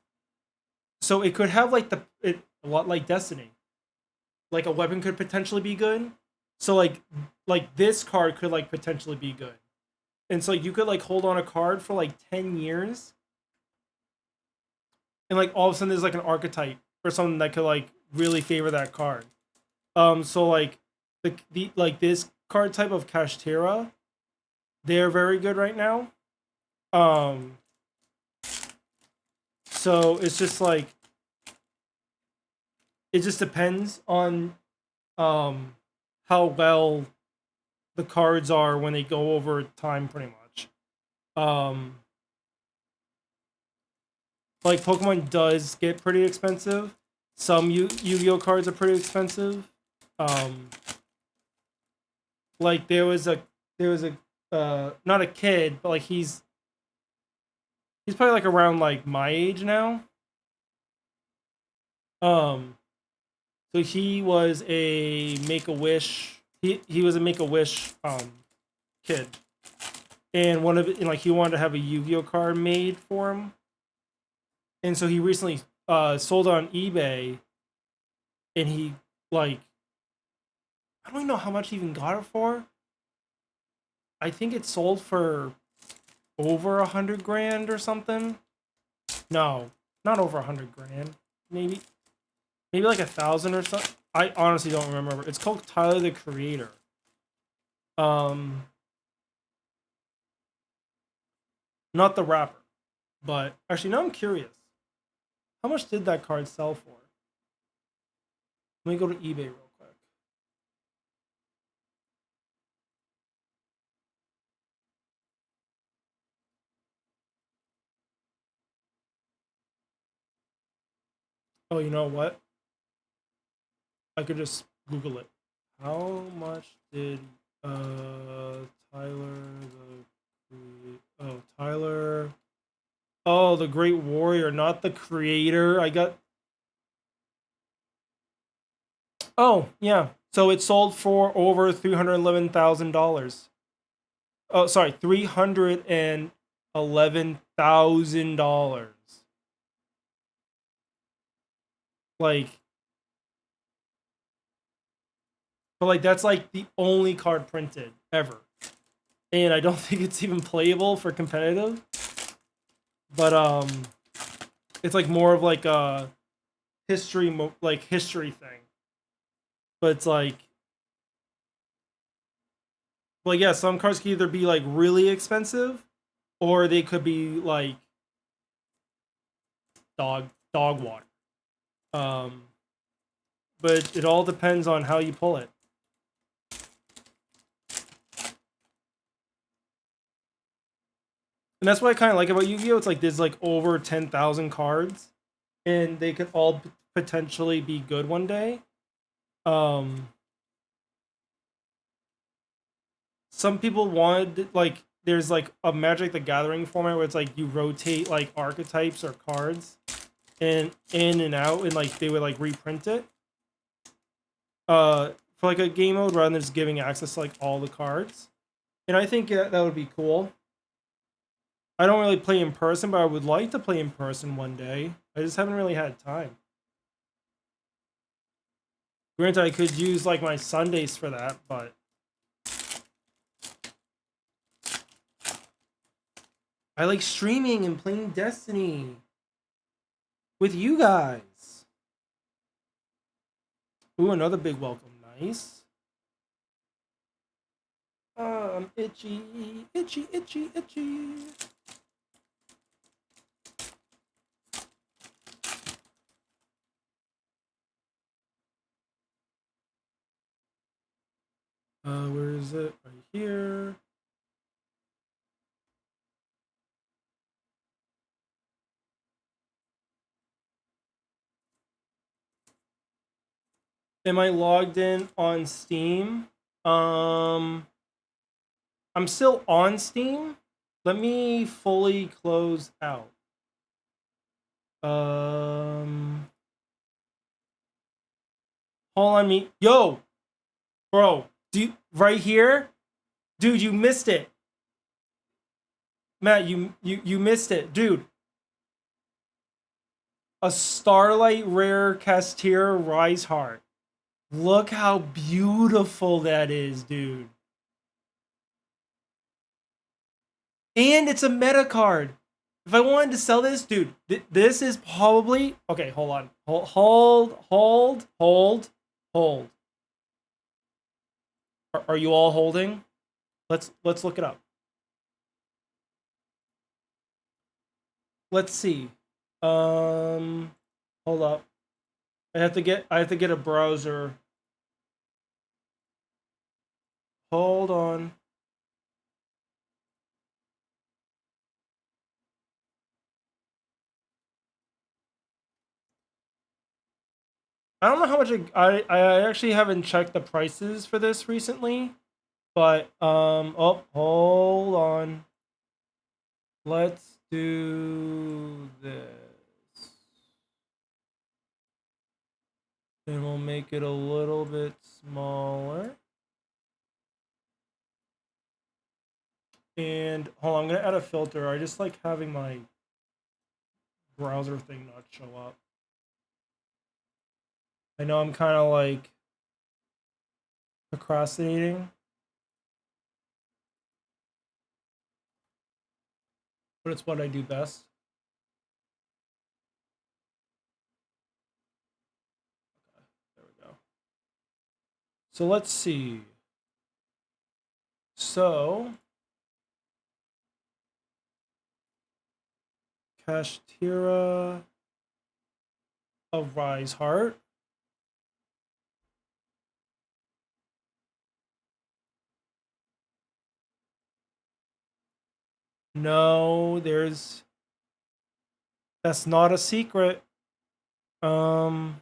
A: So it could have like a lot like Destiny. Like a weapon could potentially be good. So like this card could like potentially be good. And so like, you could like hold on a card for like 10 years and like all of a sudden there's like an archetype or something that could like really favor that card. So like the like this card type of Kashtira, they're very good right now. Um so it's just like it just depends on how well the cards are when they go over time pretty much. Um like Pokemon does get pretty expensive. Some Yu-Gi-Oh cards are pretty expensive. Um like there was a not a kid, but like he's probably like around like my age now. Um so he was a Make-A-Wish he was a Make-A-Wish kid. And one of it, and like he wanted to have a Yu-Gi-Oh card made for him. And so he recently sold it on eBay and he like I don't even know how much he even got it for. I think it sold for over 100 grand or something. No, not over 100 grand. Maybe like 1,000 or something. I honestly don't remember. It's called Tyler the Creator. Um, not the rapper, but actually now I'm curious. How much did that card sell for? Let me go to eBay real quick. Oh, you know what? I could just Google it. How much did Tyler Tyler the Great Warrior, not the creator. I got Oh, yeah. So it sold for over $311,000. Oh, sorry, $311,000. Like, but like that's like the only card printed ever, and I don't think it's even playable for competitive. But it's like more of like a history thing. But it's like yeah, some cards can either be like really expensive, or they could be like dog water. Um, but it all depends on how you pull it. And that's what I kind of like about Yu-Gi-Oh! It's like there's like over 10,000 cards, and they could all potentially be good one day. Um, some people wanted like there's like a Magic the Gathering format where it's like you rotate like archetypes or cards and in and out, and like they would like reprint it. For like a game mode rather than just giving access to like all the cards. And I think that would be cool. I don't really play in person, but I would like to play in person one day. I just haven't really had time. Granted, I could use like my Sundays for that, but I like streaming and playing Destiny with you guys. Ooh, another big welcome. Nice. I'm itchy, itchy, itchy, itchy. Where is it? Right here. Am I logged in on Steam? I'm still on Steam. Let me fully close out. Hold on me. Yo, bro, right here? Dude, you missed it. Matt, you missed it. Dude. A Starlight Rare Castir Rise Heart. Look how beautiful that is, dude. And it's a meta card. If I wanted to sell this, dude, this is probably... Okay, hold on. Hold. Are you all holding? Let's look it up. Let's see. Hold up. I have to get a browser. Hold on. I don't know how much I actually haven't checked the prices for this recently, but oh, hold on. Let's do this. And we'll make it a little bit smaller. And hold on, I'm gonna add a filter. I just like having my browser thing not show up. I know I'm kind of like procrastinating, but it's what I do best. Okay, there we go. So let's see. So Kashtira of Rise Heart. No, that's not a secret. So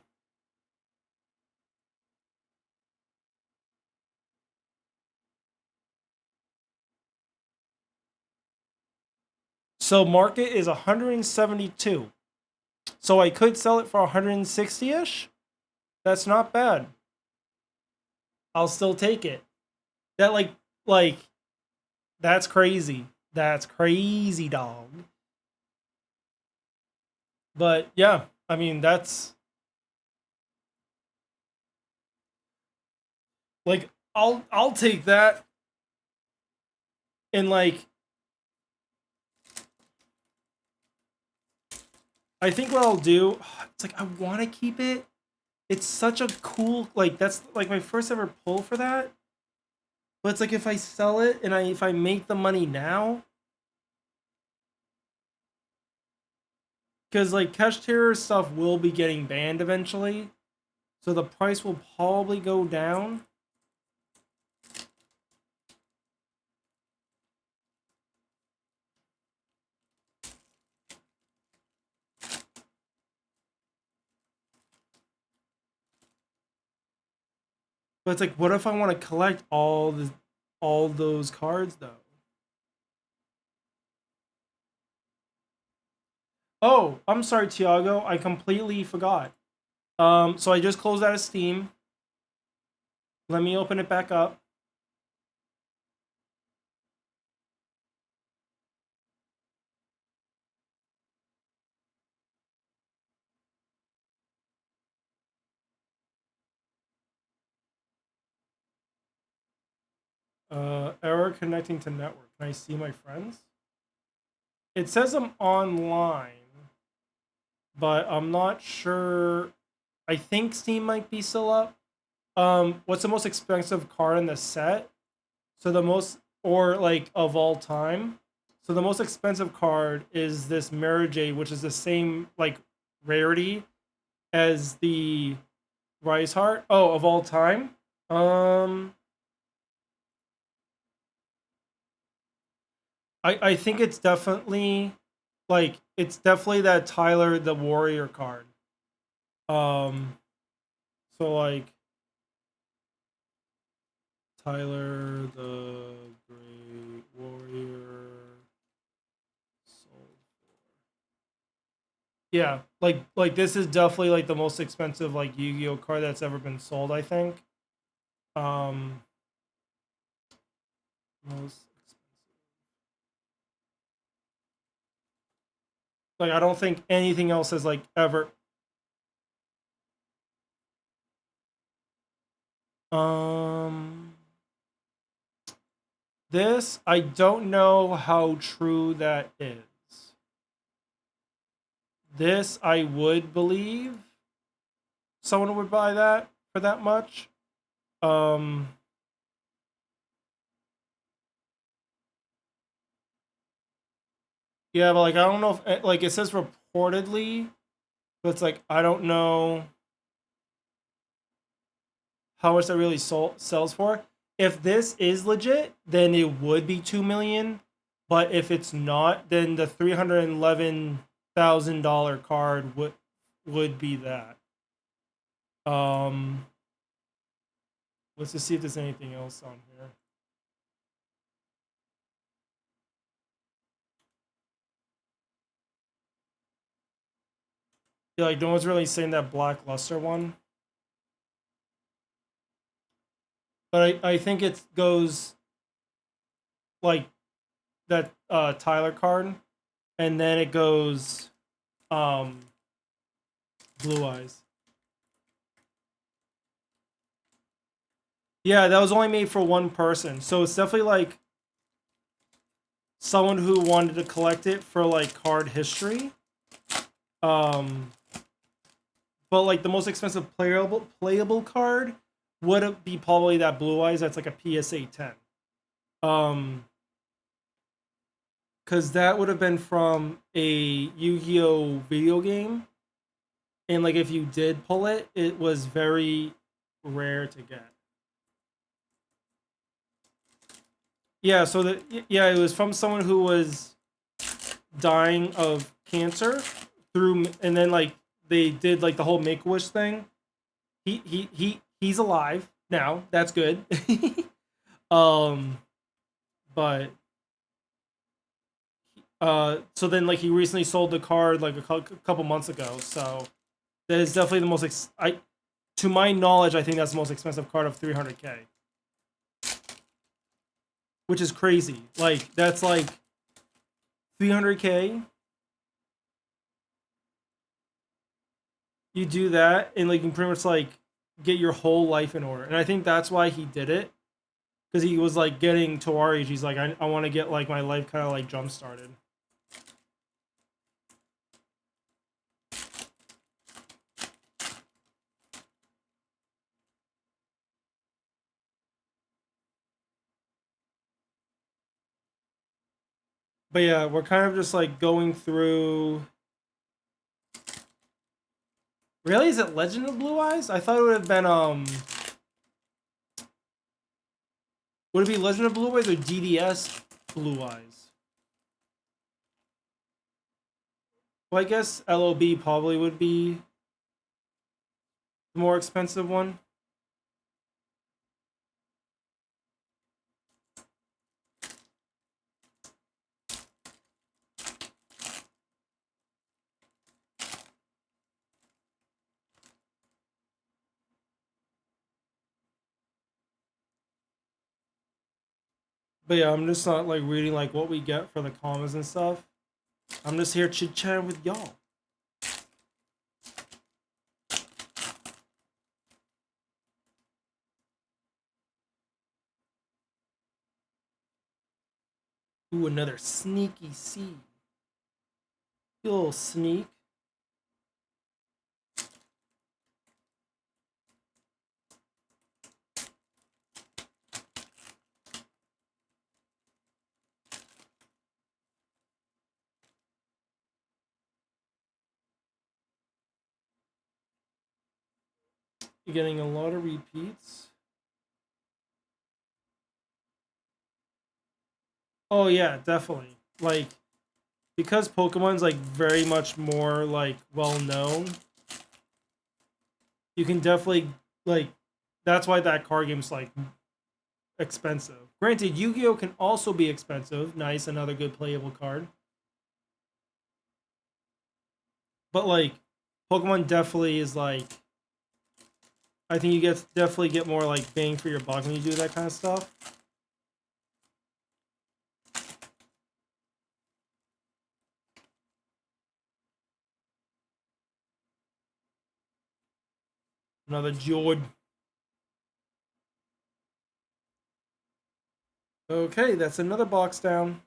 A: market is 172. So I could sell it for 160-ish. That's not bad. I'll still take it. That like that's crazy. That's crazy, dog. But yeah, I mean that's like I'll take that. And like I think what I'll do, it's like I want to keep it. It's such a cool, like that's like my first ever pull for that. But it's like if I sell it and if I make the money now, because like cash terror stuff will be getting banned eventually, so the price will probably go down. But it's like, what if I want to collect all those cards though? Oh, I'm sorry, Tiago. I completely forgot. So I just closed out of Steam. Let me open it back up. Error connecting to network. Can I see my friends? It says I'm online, but I'm not sure. I think Steam might be still up. What's the most expensive card in the set? So the most, or like of all time. So the most expensive card is this Mary Jade, which is the same like rarity as the Rise Heart. Oh, of all time. I think it's definitely like it's definitely that Tyler the Warrior card. Um, so like Tyler the Great Warrior sold. Yeah, like this is definitely like the most expensive like Yu-Gi-Oh card that's ever been sold, I think. Um, most expensive. Like I don't think anything else has like ever. Um, this I don't know how true that is. This I would believe someone would buy that for that much. Um, yeah, but like I don't know if like it says reportedly, but it's like I don't know how much that really sells for. If this is legit, then it would be 2 million. But if it's not, then the $311,000 card would be that. Um, let's just see if there's anything else on here. Yeah, like no one's really saying that Black Luster one, but I think it goes like that Tyler card, and then it goes um Blue Eyes. Yeah, that was only made for one person, so it's definitely like someone who wanted to collect it for like card history. Um, but like the most expensive playable card would be probably that Blue Eyes. That's like a PSA 10. Um, because that would have been from a Yu-Gi-Oh video game, and like if you did pull it, it was very rare to get. Yeah, so it was from someone who was dying of cancer through, and then like they did like the whole Make a Wish thing. He's alive now. That's good. um, but so then like he recently sold the card like a couple months ago. So that is definitely the most to my knowledge, I think that's the most expensive card of 300K, which is crazy. Like that's like 300K. You do that and like you can pretty much like get your whole life in order. And I think that's why he did it, because he was like getting to our age. He's like, I want to get like my life kind of like jump started. But yeah, we're kind of just like going through. Really, is it Legend of Blue Eyes? I thought it would have been Would it be Legend of Blue Eyes or DDS Blue Eyes? Well, I guess LOB probably would be the more expensive one. But yeah, I'm just not like reading like what we get for the comments and stuff. I'm just here chit chatting with y'all. Ooh, another sneaky seed. You little sneak. You're getting a lot of repeats. Oh yeah, definitely. Like, because Pokemon's like very much more like well known, you can definitely like that's why that card game's like expensive. Granted, Yu-Gi-Oh can also be expensive. Nice, another good playable card. But like Pokemon definitely is like I think you definitely get more like bang for your buck when you do that kind of stuff. Another Jord. Okay, that's another box down.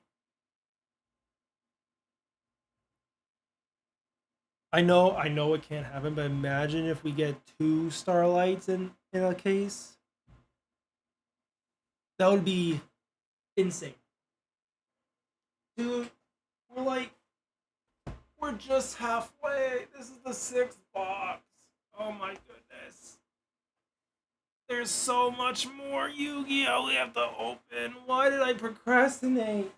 A: I know it can't happen, but imagine if we get 2 Starlights in a case. That would be insane. Dude, we're like we're just halfway. This is the 6th box. Oh my goodness. There's so much more Yu-Gi-Oh! We have to open. Why did I procrastinate?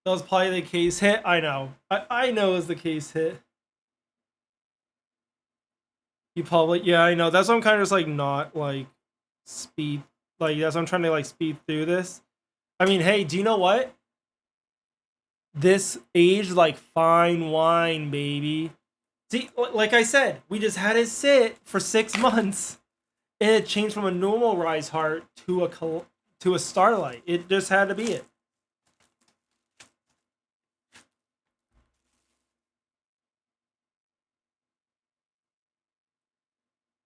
A: That was probably the case hit. I know. I know it was the case hit. You probably yeah, I know. That's why I'm kind of just like not like speed like that's why I'm trying to like speed through this. I mean, hey, do you know what? This aged like fine wine, baby. See, like I said, we just had it sit for 6 months, and it changed from a normal Rise Heart to a Starlight. It just had to be it.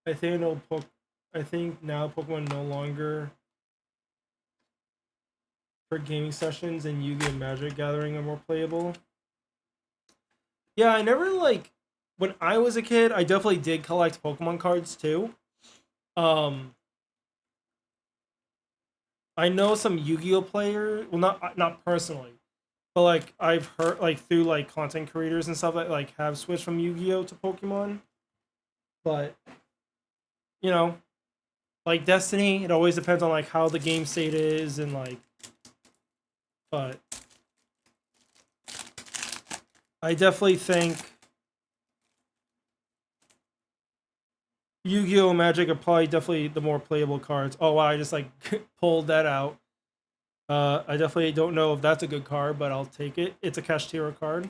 A: I think I think now Pokemon no longer for gaming sessions and Yu-Gi-Oh! Magic Gathering are more playable. Yeah, I never like when I was a kid. I definitely did collect Pokemon cards too. Um, I know some Yu-Gi-Oh players. Well, not personally, but like I've heard like through like content creators and stuff that like have switched from Yu-Gi-Oh to Pokemon. But you know, like Destiny, it always depends on like how the game state is and like. But I definitely think Yu-Gi-Oh! Magic are probably definitely the more playable cards. Oh wow, I just like pulled that out. I definitely don't know if that's a good card, but I'll take it. It's a Kashtira card.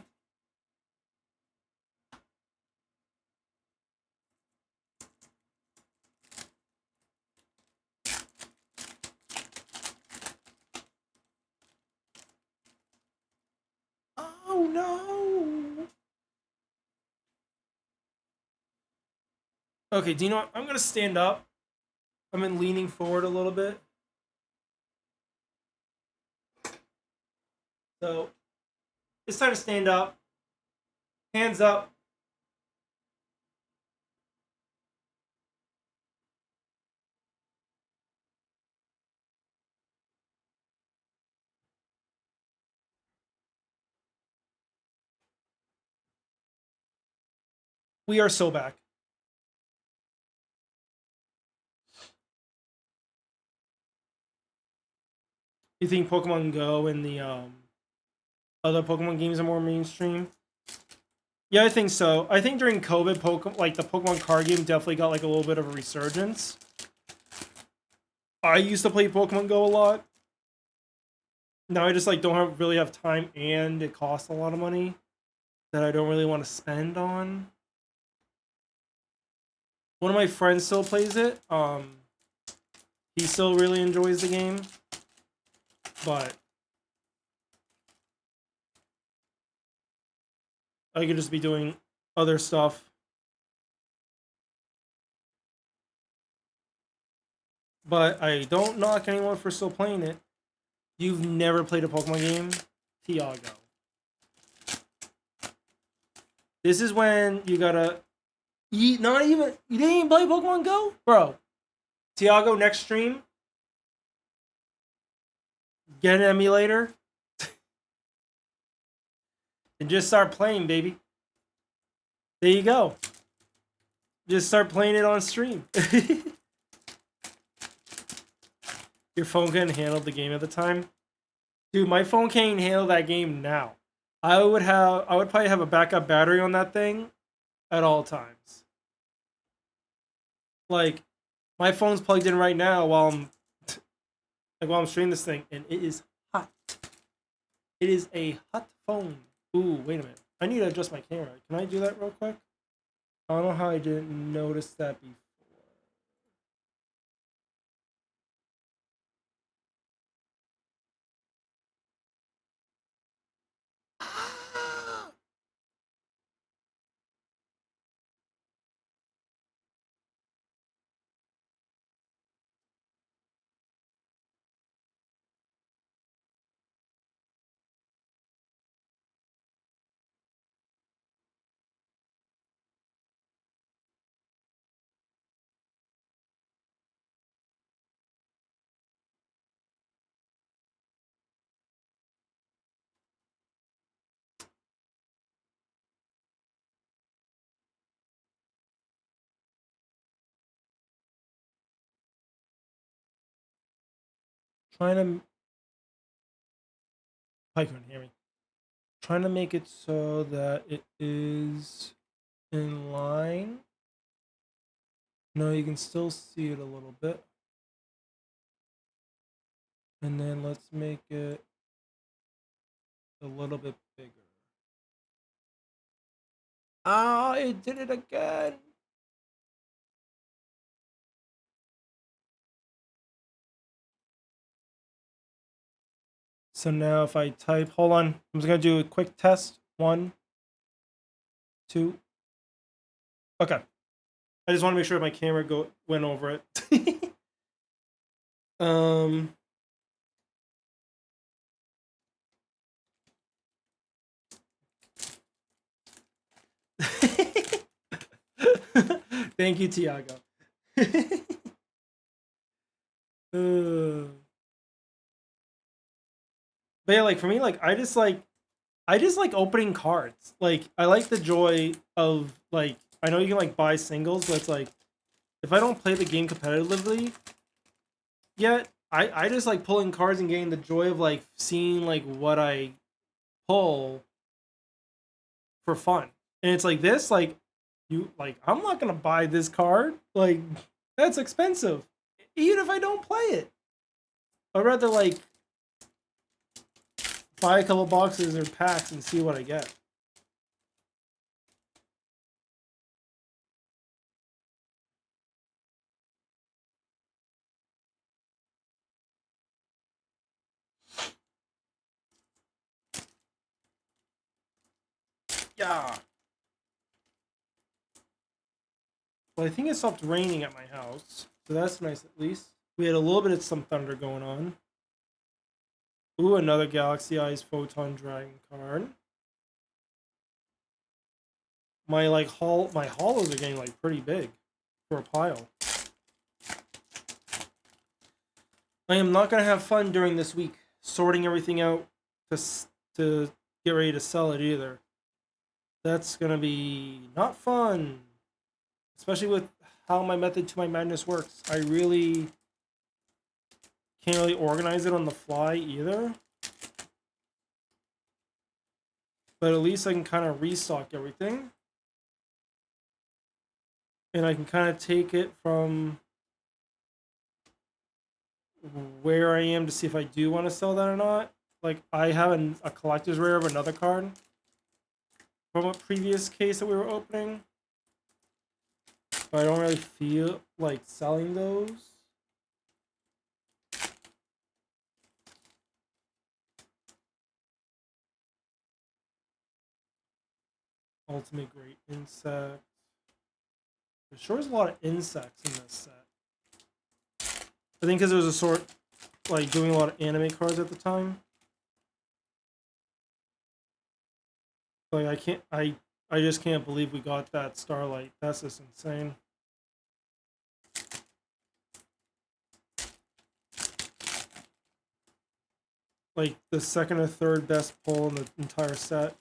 A: Oh no! Okay, do you know what? I'm gonna stand up. I'm in leaning forward a little bit. So it's time to stand up. Hands up. We are so back. You think Pokemon Go and the other Pokemon games are more mainstream? Yeah, I think so. I think during COVID, like the Pokemon card game definitely got like a little bit of a resurgence. I used to play Pokemon Go a lot. Now I just like really have time, and it costs a lot of money that I don't really want to spend on. One of my friends still plays it. He still really enjoys the game, but I could just be doing other stuff. But I don't knock anyone for still playing it. You've never played a Pokemon game? Tiago. This is when you gotta eat. Not even. You didn't even play Pokemon Go? Bro. Tiago, next stream. Get an emulator. And just start playing, baby. There you go. Just start playing it on stream. Your phone couldn't handle the game at the time. Dude, my phone can't handle that game now. I would probably have a backup battery on that thing at all times. Like, my phone's plugged in right now while I'm streaming this thing, and it is hot. It is a hot phone. Ooh, wait a minute. I need to adjust my camera. Can I do that real quick? I don't know how I didn't notice that before. Trying to. I couldn't hear me. Trying to make it so that it is in line. No, you can still see it a little bit. And then let's make it a little bit bigger. Ah, it did it again. So now if I type, hold on, I'm just gonna do a quick test. 1, 2. Okay. I just want to make sure my camera went over it. um. Thank you, Tiago. But yeah, like for me, like I just like opening cards. Like I like the joy of like I know you can like buy singles, but it's like if I don't play the game competitively yet, I just like pulling cards and getting the joy of like seeing like what I pull for fun. And it's like this, like you like I'm not gonna buy this card. Like that's expensive. Even if I don't play it. I'd rather like buy a couple boxes or packs and see what I get. Yeah. Well, I think it stopped raining at my house, so that's nice at least. We had a little bit of some thunder going on. Ooh, another Galaxy Eyes Photon Dragon card. My my hollows are getting like pretty big for a pile. I am not gonna have fun during this week sorting everything out to get ready to sell it either. That's gonna be not fun, especially with how my method to my madness works. I really can't really organize it on the fly either. But at least I can kind of restock everything. And I can kind of take it from where I am to see if I do want to sell that or not. Like, I have a collector's rare of another card from a previous case that we were opening. But I don't really feel like selling those. Ultimate Great Insect. There sure is a lot of insects in this set. I think because it was a sort, like, doing a lot of anime cards at the time. Like, I just can't believe we got that Starlight. That's just insane. Like, the second or third best pull in the entire set.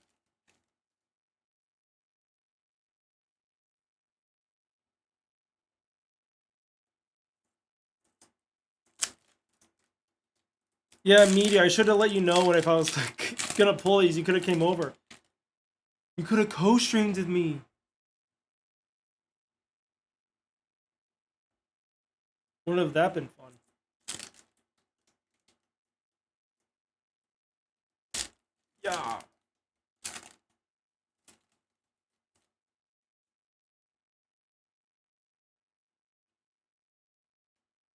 A: Yeah, media. I should have let you know when if I was like gonna pull these. You could have came over. You could have co-streamed with me. Wouldn't have that been fun? Yeah.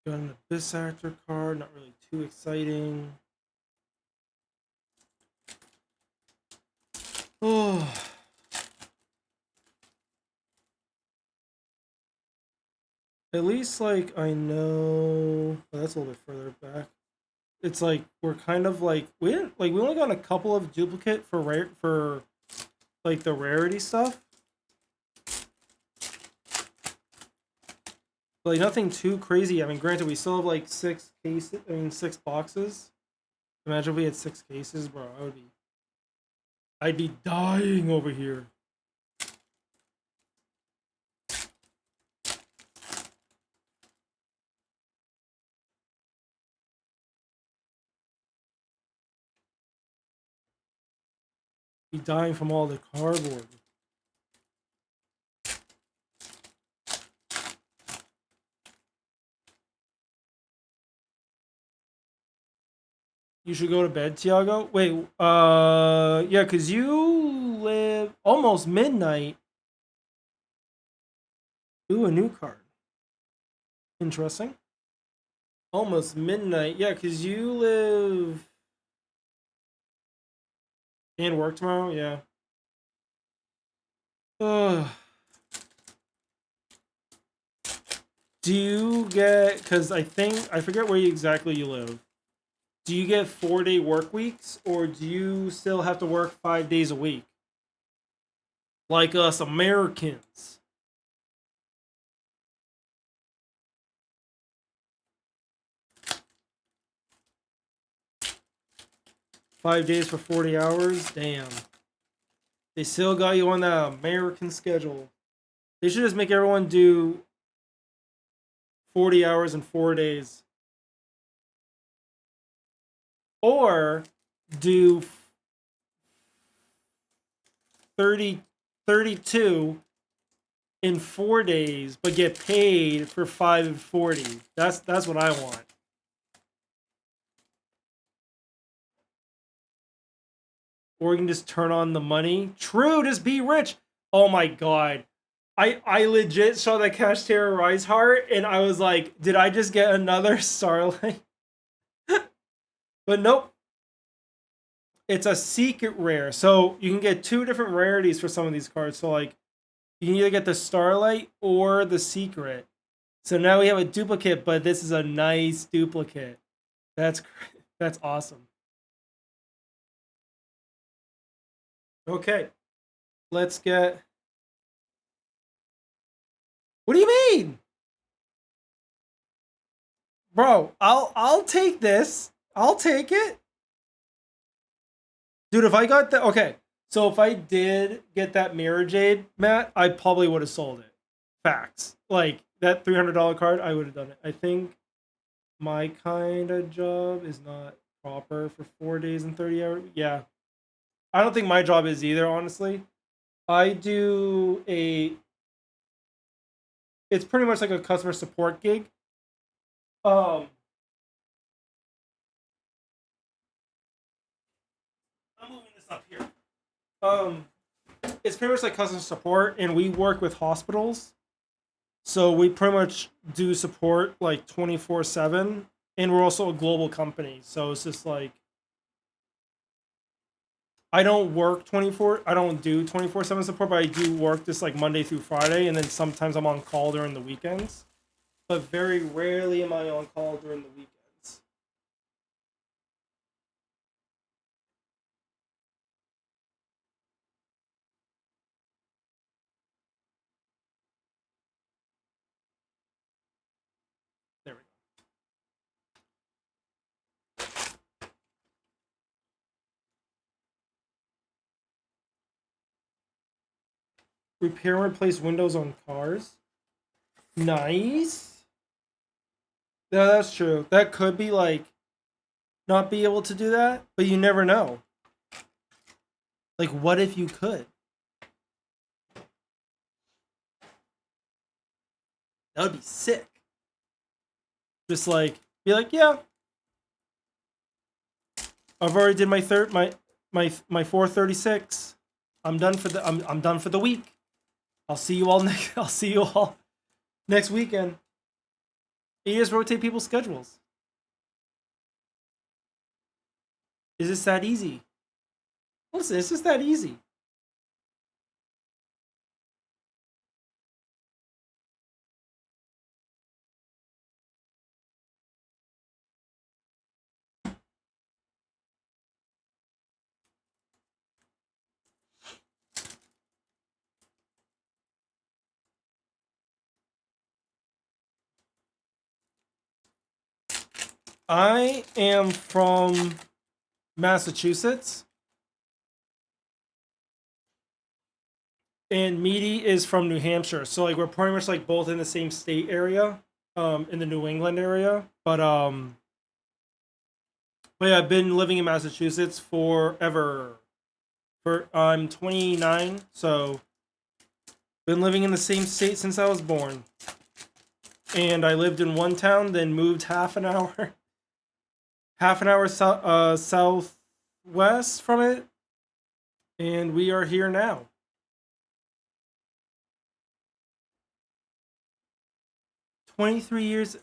A: Got an Abyss Actor card. Not really too exciting. Oh. At least, like, I know... Oh, that's a little bit further back. It's like, we're kind of like... We only got a couple of duplicate for rare... For, like, the rarity stuff. But, like, nothing too crazy. I mean, granted, we still have, like, 6 cases... I mean, 6 boxes. Imagine if we had 6 cases, bro. I'd be dying over here. Be dying from all the cardboard. You should go to bed, Tiago. Wait, yeah, because you live almost midnight. Ooh, a new card. Interesting. Almost midnight. Yeah, because you live and work tomorrow. Yeah. Ugh. Do you get, because I forget where exactly you live. Do you get 4-day work weeks, or do you still have to work 5 days a week? Like us Americans. Five days for 40 hours? Damn. They still got you on that American schedule. They should just make everyone do 40 hours in 4 days. Or do 32 in 4 days, but get paid for 5 and 40. That's what I want. Or you can just turn on the money. True, just be rich. Oh my god. I legit saw that Cash Terror Rise heart and I was like, did I just get another Starlight? But nope. It's a secret rare. So you can get 2 different rarities for some of these cards. So like you can either get the Starlight or the secret. So now we have a duplicate, but this is a nice duplicate. That's awesome. Okay. Let's get... What do you mean? Bro, I'll take this. I'll take it. Dude, if I got that... Okay. So if I did get that Mirror Jade, Matt, I probably would have sold it. Facts. Like, that $300 card, I would have done it. I think my kind of job is not proper for 4 days and 30 hours. Yeah. I don't think my job is either, honestly. I do a... It's pretty much like a customer support gig. I'm moving this up here. It's pretty much like customer support, and we work with hospitals. So we pretty much do support like 24/7, and we're also a global company. So it's just like I don't do 24/7 support, but I do work this like Monday through Friday, and then sometimes I'm on call during the weekends. But very rarely am I on call during the weekends. There we go. Repair and replace windows on cars. Nice. Yeah, that's true. That could be like not be able to do that, but you never know. Like, what if you could? That would be sick. Just like, be like, yeah, I've already did my 436. I'm done for the I'm done for the week. I'll see you all next weekend. You just rotate people's schedules. Is this that easy? Listen, it's just that easy. I am from Massachusetts. And Meaty is from New Hampshire. So like we're pretty much like both in the same state area, in the New England area. But yeah, I've been living in Massachusetts forever. I'm 29, so been living in the same state since I was born. And I lived in one town, then moved half an hour southwest from it, and we are here now. $23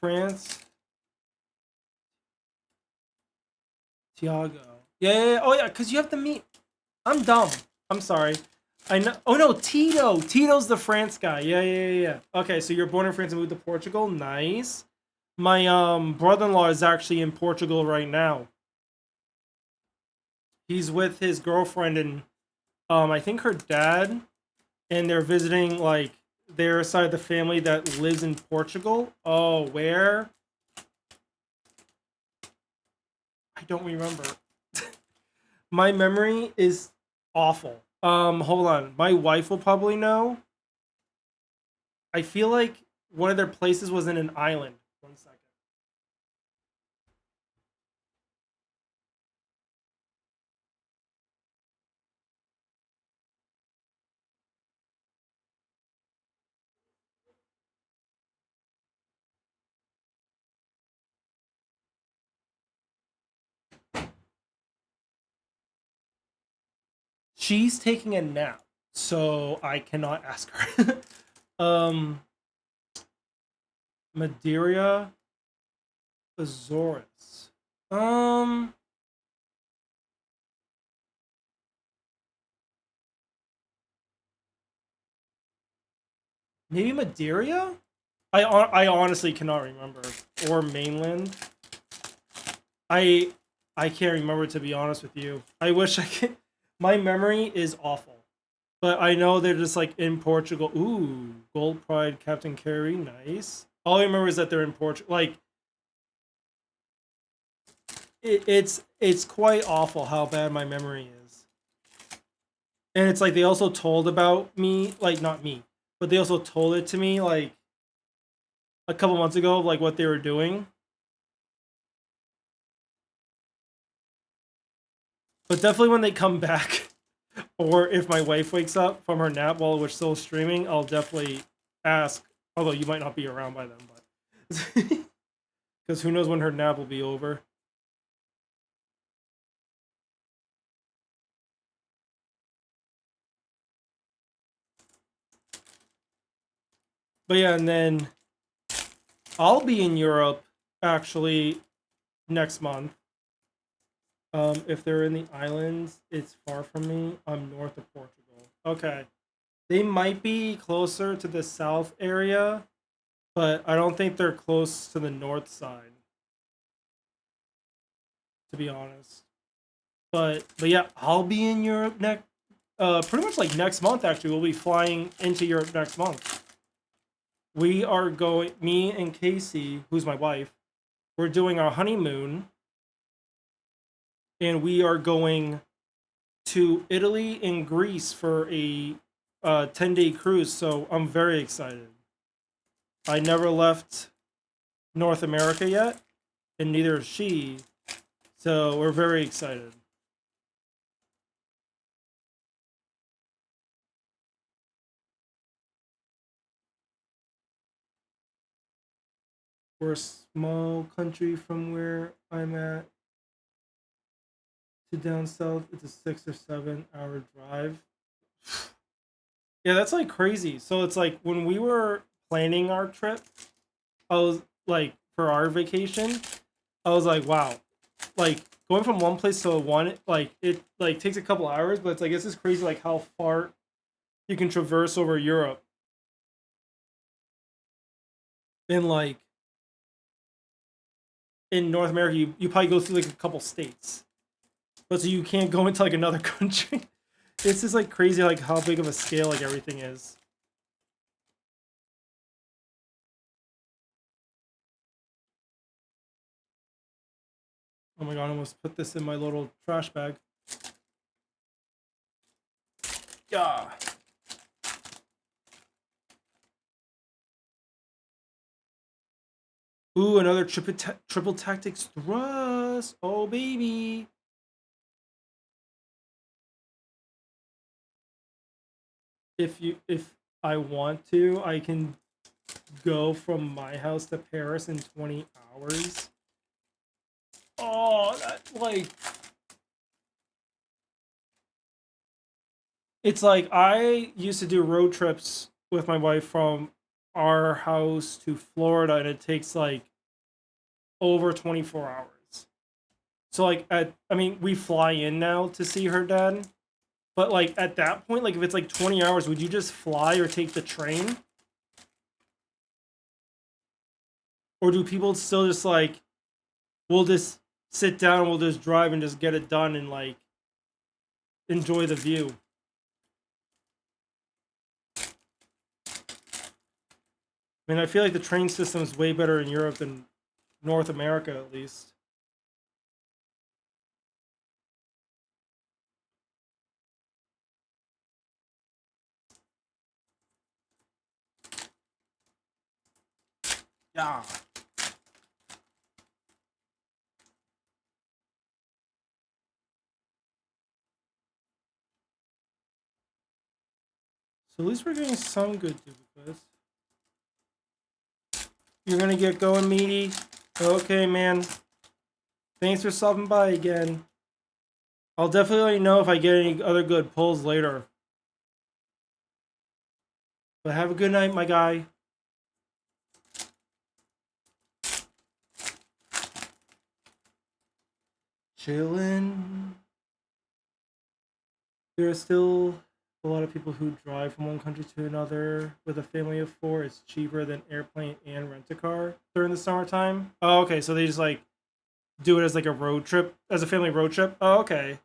A: France. Tiago. Yeah. Oh yeah, because you have to meet. I'm dumb. I'm sorry. I know. Oh no, Tito. Tito's the France guy. Yeah. Okay, so you're born in France and moved to Portugal. Nice. My brother-in-law is actually in Portugal right now. He's with his girlfriend and I think her dad, and they're visiting like their side of the family that lives in Portugal. Oh, where? I don't remember. My memory is awful. Hold on. My wife will probably know. I feel like one of their places was in an island. 1 second. She's taking a nap, so I cannot ask her. Madeira, Azores. Maybe Madeira? I honestly cannot remember. Or mainland. I can't remember, to be honest with you. I wish I could. My memory is awful. But I know they're just like in Portugal. Ooh, Gold Pride, Captain Carey, nice. All I remember is that they're in Portugal. Like, it's quite awful how bad my memory is. And it's like they also told about me, like not me, but they also told it to me like a couple months ago, like what they were doing. But definitely when they come back, or if my wife wakes up from her nap while we're still streaming, I'll definitely ask. Although you might not be around by then, but because who knows when her nap will be over. But yeah, and then I'll be in Europe actually next month. If they're in the islands, it's far from me. I'm north of Portugal. Okay. They might be closer to the south area, but I don't think they're close to the north side, to be honest. But yeah, I'll be in Europe next pretty much like next month actually. We'll be flying into Europe next month. We are going, me and Casey, who's my wife, we're doing our honeymoon, and we are going to Italy and Greece for a 10-day cruise, so I'm very excited. I never left North America yet, and neither has she. So we're very excited. We're a small country from where I'm at to down south. It's a 6 or 7 hour drive. Yeah, that's like crazy. So it's like when we were planning our trip, I was like for our vacation, I was like, wow, like going from one place to one, like it like takes a couple hours, but it's like this is crazy, like how far you can traverse over Europe. And like in North America, you probably go through like a couple states, but so you can't go into like another country. It's just like crazy, like how big of a scale like everything is. Oh my god, I almost put this in my little trash bag. Yeah. Ooh, another triple tactics thrust. Oh baby. If I want to, I can go from my house to Paris in 20 hours. Oh, that like it's like I used to do road trips with my wife from our house to Florida, and it takes like over 24 hours. So like I mean, we fly in now to see her dad, but like at that point, like if it's like 20 hours, would you just fly or take the train? Or do people still just like we'll just sit down, we'll just drive and just get it done and like enjoy the view? I mean, I feel like the train system is way better in Europe than North America, at least. Yeah. So at least we're getting some good Dubicus. You're gonna get going, meaty. Okay, man. Thanks for stopping by again. I'll definitely let you know if I get any other good pulls later. But have a good night, my guy. Chillin'. There are still a lot of people who drive from one country to another with a family of four. It's cheaper than airplane and rent a car during the summertime. Oh, okay. So they just like do it as like a road trip, as a family road trip. Oh, okay.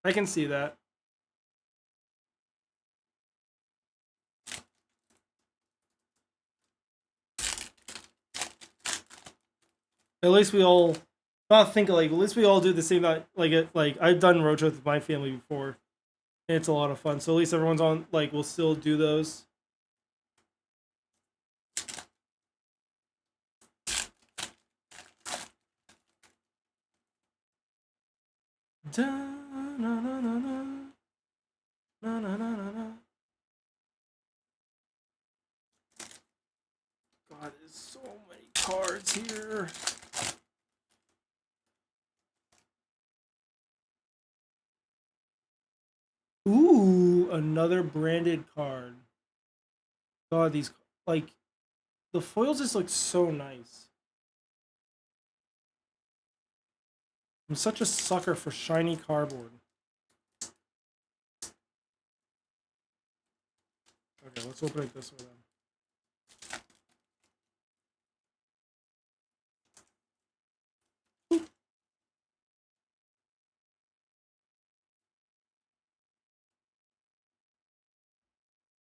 A: I can see that. At least we all not think like at least we all do the same like it like I've done road trips with my family before. And it's a lot of fun. So at least everyone's on like we'll still do those. Da, na, na, na, na. Na, na, na, na, na. God, there's so many cards here. Ooh, another branded card. God, these like the foils just look so nice. I'm such a sucker for shiny cardboard. Okay, let's open it this way then.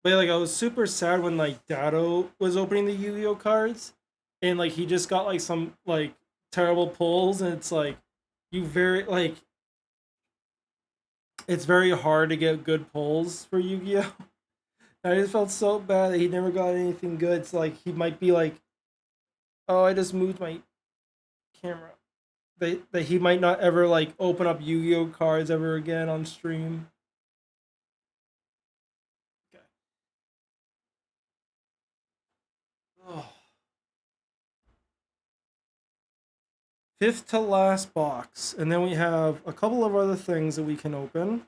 A: But yeah, like I was super sad when like Dado was opening the Yu-Gi-Oh cards, and like he just got like some like terrible pulls, and it's like you very like it's very hard to get good pulls for Yu-Gi-Oh. I just felt so bad that he never got anything good. It's like he might be like, oh, I just moved my camera. that he might not ever like open up Yu-Gi-Oh cards ever again on stream. Okay. Oh. Fifth to last box, and then we have a couple of other things that we can open.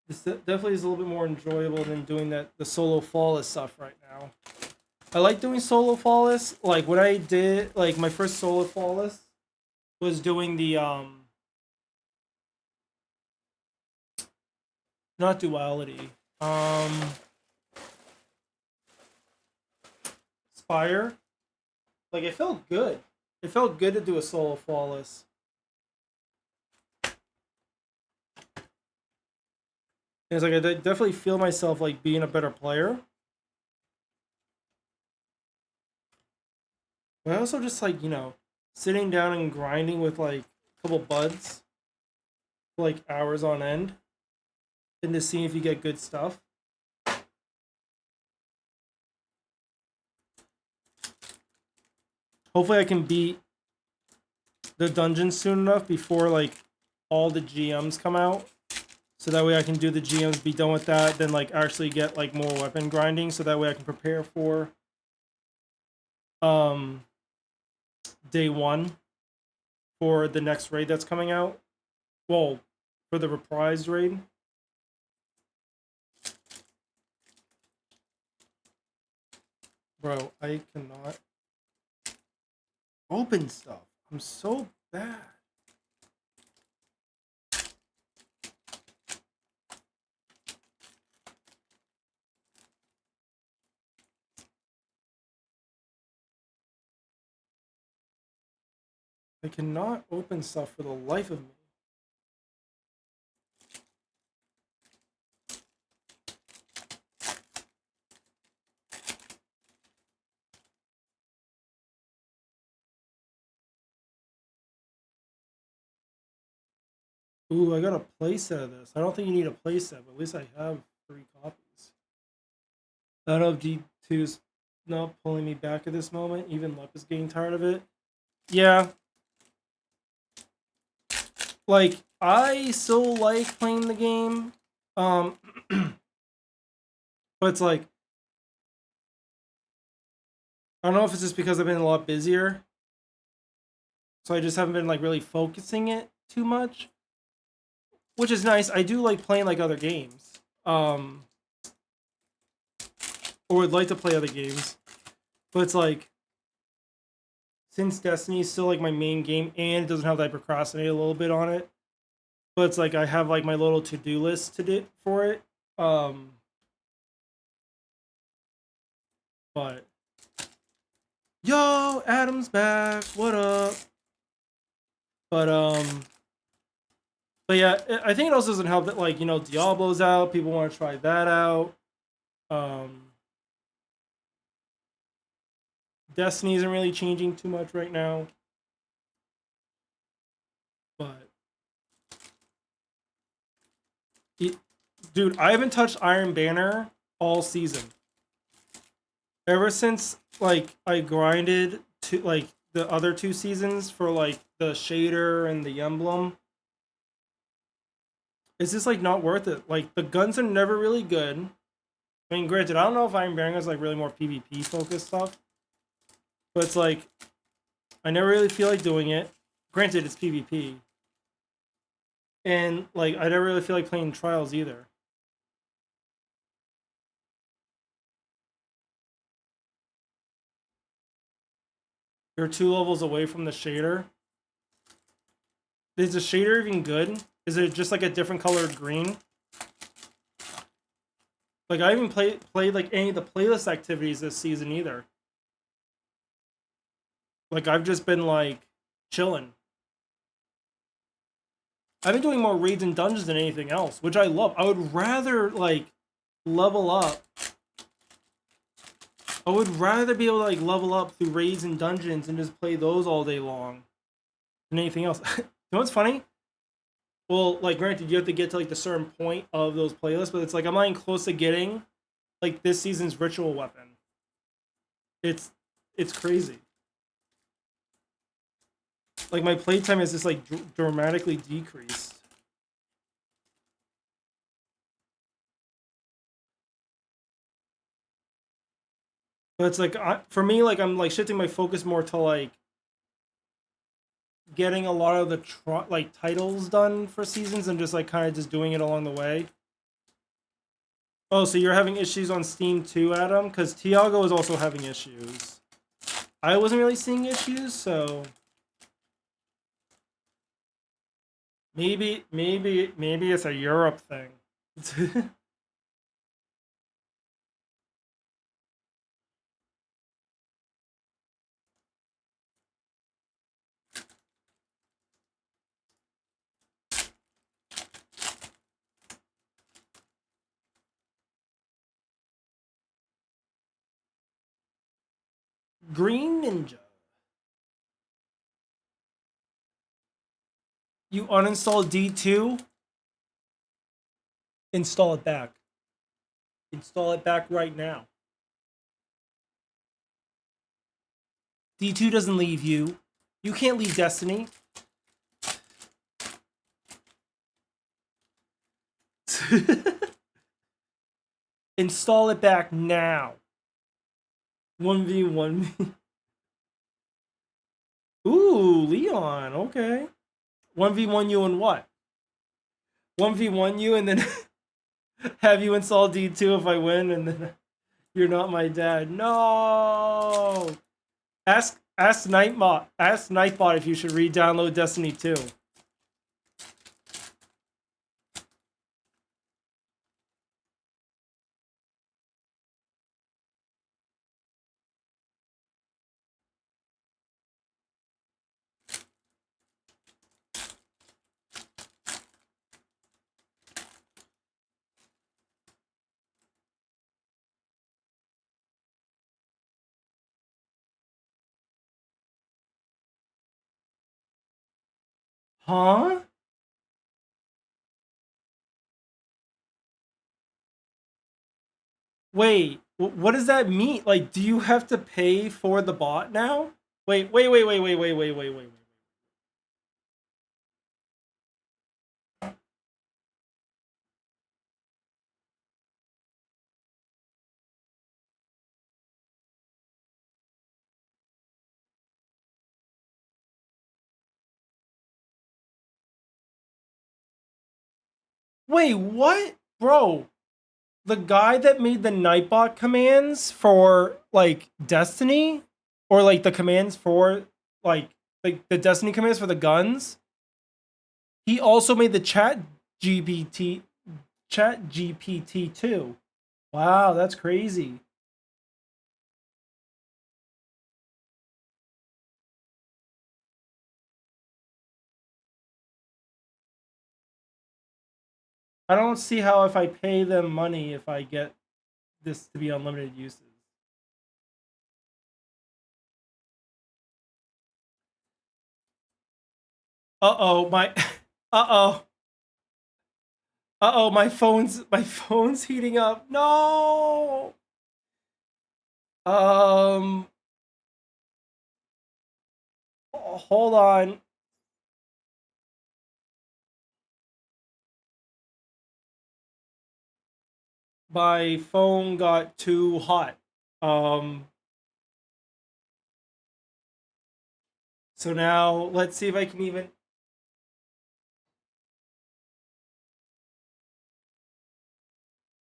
A: This definitely is a little bit more enjoyable than doing the solo flawless stuff right now. I like doing solo flawless. Like when I did like my first solo flawless was doing the not duality. Spire. Like it felt good. It felt good to do a solo flawless. It's like I definitely feel myself like being a better player. But I also just like, you know, sitting down and grinding with like a couple buds for like hours on end and to see if you get good stuff. Hopefully I can beat the dungeon soon enough before like all the GMs come out. So that way I can do the GMs, be done with that, then like actually get like more weapon grinding so that way I can prepare for day one for the next raid that's coming out. Well, for the reprised raid. Bro, I cannot open stuff. I'm so bad. I cannot open stuff for the life of me. Ooh, I got a playset of this. I don't think you need a playset, but at least I have 3 copies. I don't know if D2's not pulling me back at this moment. Even Lep is getting tired of it. Yeah. Like, I still like playing the game. But it's like, I don't know if it's just because I've been a lot busier. So I just haven't been like really focusing it too much. Which is nice. I do like playing like other games. Or would like to play other games. But it's like, since Destiny is still like my main game and it doesn't have that I procrastinate a little bit on it. But it's like I have like my little to-do list to do for it. But yo, Adam's back. What up? But yeah, I think it also doesn't help that like, you know, Diablo's out. People want to try that out. Destiny isn't really changing too much right now. But dude, I haven't touched Iron Banner all season. Ever since like I grinded to like the other 2 seasons for like the shader and the emblem. It's just like not worth it. Like the guns are never really good. I mean, granted, I don't know if Iron Banner is like really more PvP focused stuff. But it's like I never really feel like doing it. Granted, it's PvP. And like I never really feel like playing Trials either. You're 2 levels away from the shader. Is the shader even good? Is it just like a different colored green? Like I haven't played like any of the playlist activities this season either. Like I've just been like chilling. I've been doing more raids and dungeons than anything else, which I love. I would rather like level up. I would rather be able to like level up through raids and dungeons and just play those all day long than anything else. You know what's funny? Well, like granted, you have to get to like the certain point of those playlists, but it's like I'm not even close to getting like this season's ritual weapon. It's crazy. Like my playtime is just like dramatically decreased. But it's like for me, like I'm like shifting my focus more to like getting a lot of the like titles done for seasons and just like kind of just doing it along the way. Oh, so you're having issues on Steam too, Adam? Because Tiago is also having issues. I wasn't really seeing issues, so maybe it's a Europe thing. Green Ninja. You uninstall D2? Install it back. Install it back right now. D2 doesn't leave you. You can't leave Destiny. Install it back now. 1v1. Ooh, Leon. Okay. 1v1 you and what? 1v1 you and then have you install D2 if I win and then you're not my dad. No. Ask Nightbot if you should re-download Destiny 2. Huh? Wait, what does that mean? Like, do you have to pay for the bot now? Wait. Wait, what? Bro, the guy that made the Nightbot commands for, like, Destiny? Or, like, the commands for, like the Destiny commands for the guns? He also made the Chat GPT too. Wow, that's crazy. I don't see how if I pay them money if I get this to be unlimited uses. Uh-oh, my uh-oh. Uh-oh, my phone's heating up. No. Um hold on. My phone got too hot. Um so now let's see if I can even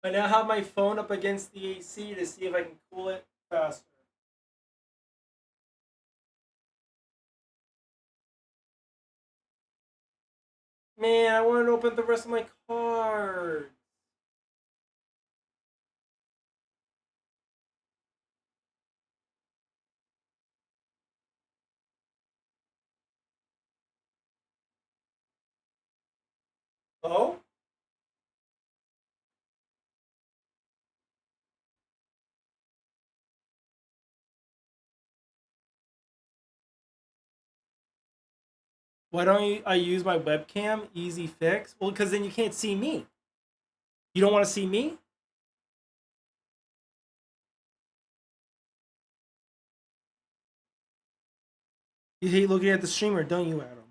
A: I now have my phone up against the AC to see if I can cool it faster. Man, I want to open the rest of my cards. Oh? Why don't I use my webcam? Easy fix. Well, because then you can't see me. You don't want to see me? You hate looking at the streamer, don't you, Adam?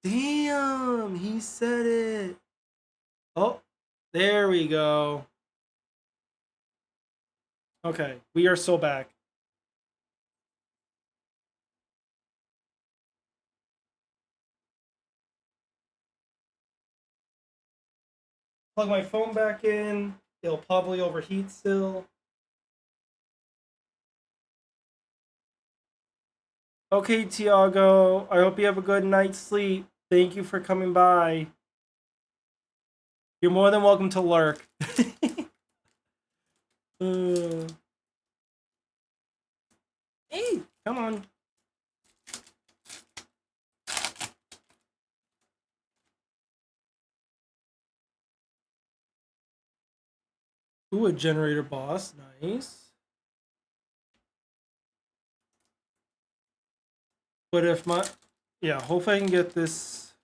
A: Damn, he said it. Oh, there we go. Okay, we are so back. Plug my phone back in. It'll probably overheat still. Okay, Tiago. I hope you have a good night's sleep. Thank you for coming by. You're more than welcome to lurk. Hey, come on. Ooh, a generator boss. Nice. But if my... Yeah, hopefully I can get this.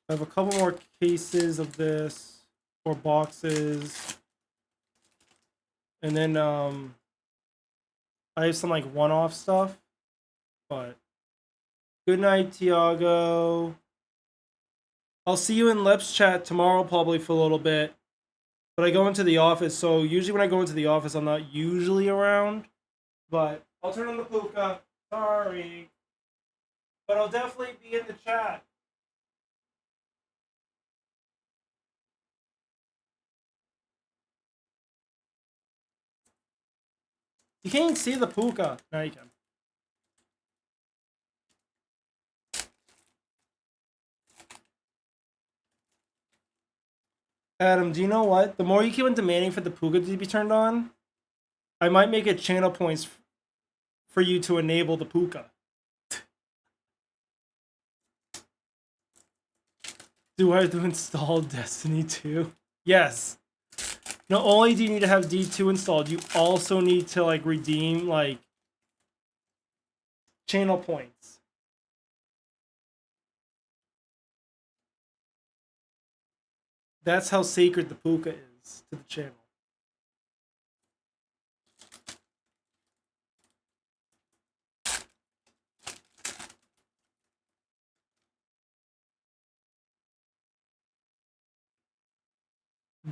A: I have a couple more cases of this. Or boxes. And then, I have some, like, one-off stuff. But... Good night, Tiago. I'll see you in Lep's chat tomorrow probably for a little bit. But I go into the office, so usually when I go into the office, I'm not usually around. But I'll turn on the puka. Sorry. But I'll definitely be in the chat. You can't see the puka. Now you can. Adam, do you know what? The more you keep on demanding for the puka to be turned on, I might make it channel points for you to enable the puka. Do I have to install Destiny 2? Yes. Not only do you need to have D2 installed, you also need to like redeem like channel points. That's how sacred the puka is to the channel.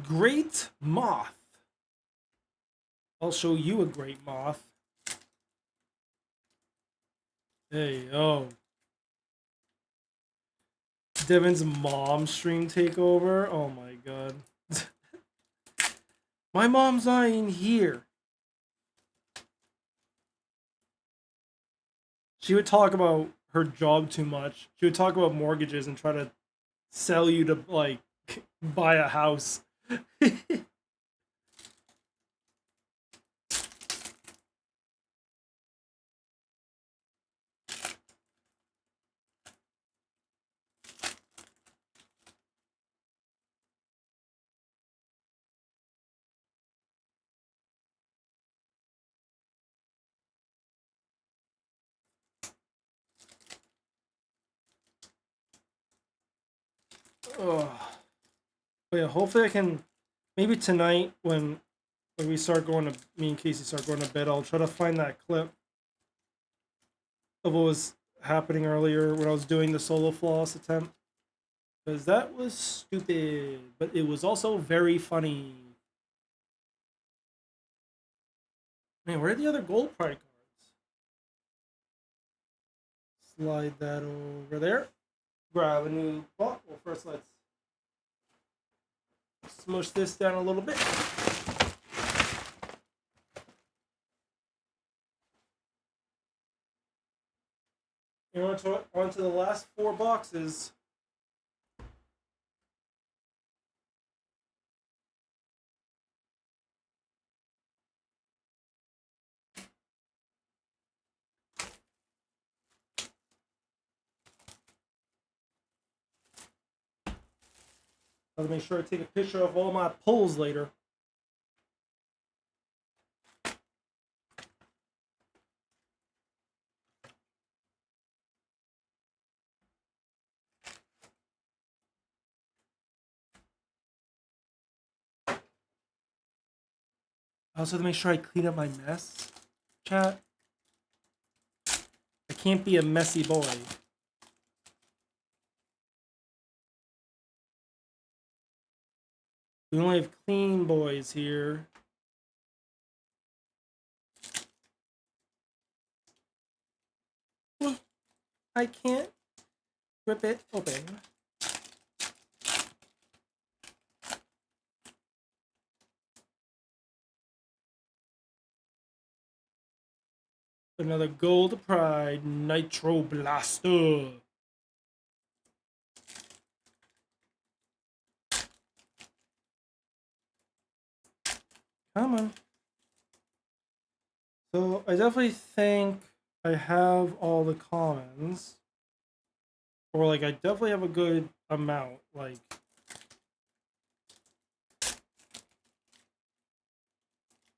A: Great moth. I'll show you a great moth. Hey, yo. Devin's mom stream takeover. Oh my god. My mom's not in here. She would talk about her job too much. She would talk about mortgages and try to sell you to like buy a house. Ugh. But yeah, hopefully I can maybe tonight when we start going to me and Casey start going to bed, I'll try to find that clip of what was happening earlier when I was doing the solo floss attempt. Because that was stupid, but it was also very funny. Man, where are the other gold pride cards? Slide that over there. Grab a new box. Well, first let's smush this down a little bit. And onto the last 4 boxes. I'll make sure I take a picture of all my pulls later. I also have to make sure I clean up my mess. Chat. I can't be a messy boy. We only have clean boys here. I can't rip it open. Another Gold Pride Nitro Blaster. Come on. So I definitely think I have all the commons. Or like I definitely have a good amount. Like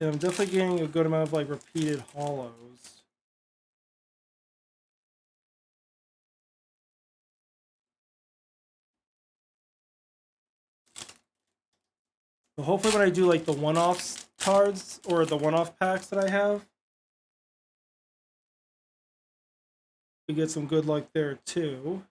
A: and I'm definitely getting a good amount of like repeated hollows. So hopefully when I do like the one-off cards or the one-off packs that I have, we get some good luck there too.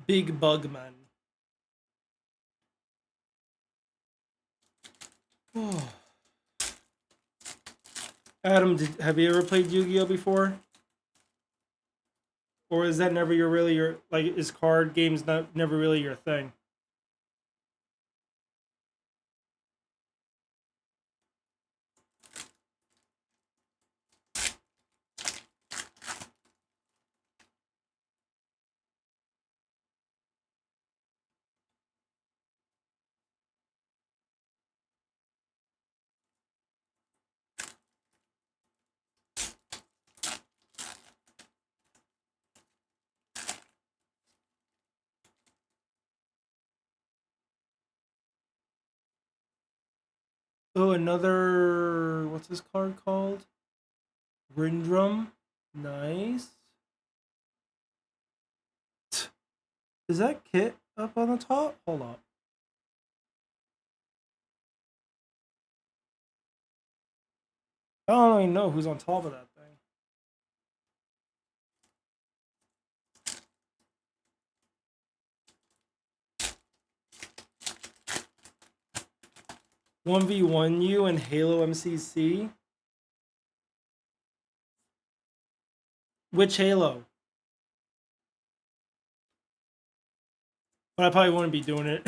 A: Big Bugman. Adam, have you ever played Yu-Gi-Oh before? Or is that never your like is card games not never really your thing? Oh, another what's this card called? Rindrum. Nice. Is that Kit up on the top? Hold up. I don't even know who's on top of that thing. One v one you and Halo MCC. Which Halo? But I probably wouldn't be doing it.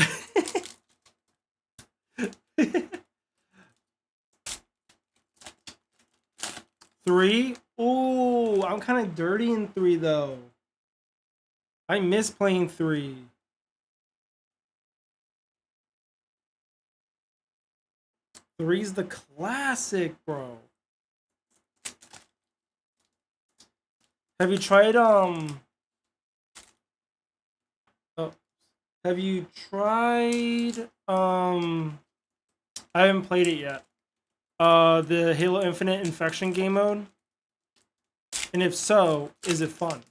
A: 3? Ooh, I'm kind of dirty in 3 though. I miss playing 3. Three's the classic, bro. Have you tried oh, have you tried I haven't played it yet. The Halo Infinite Infection game mode? And if so, is it fun?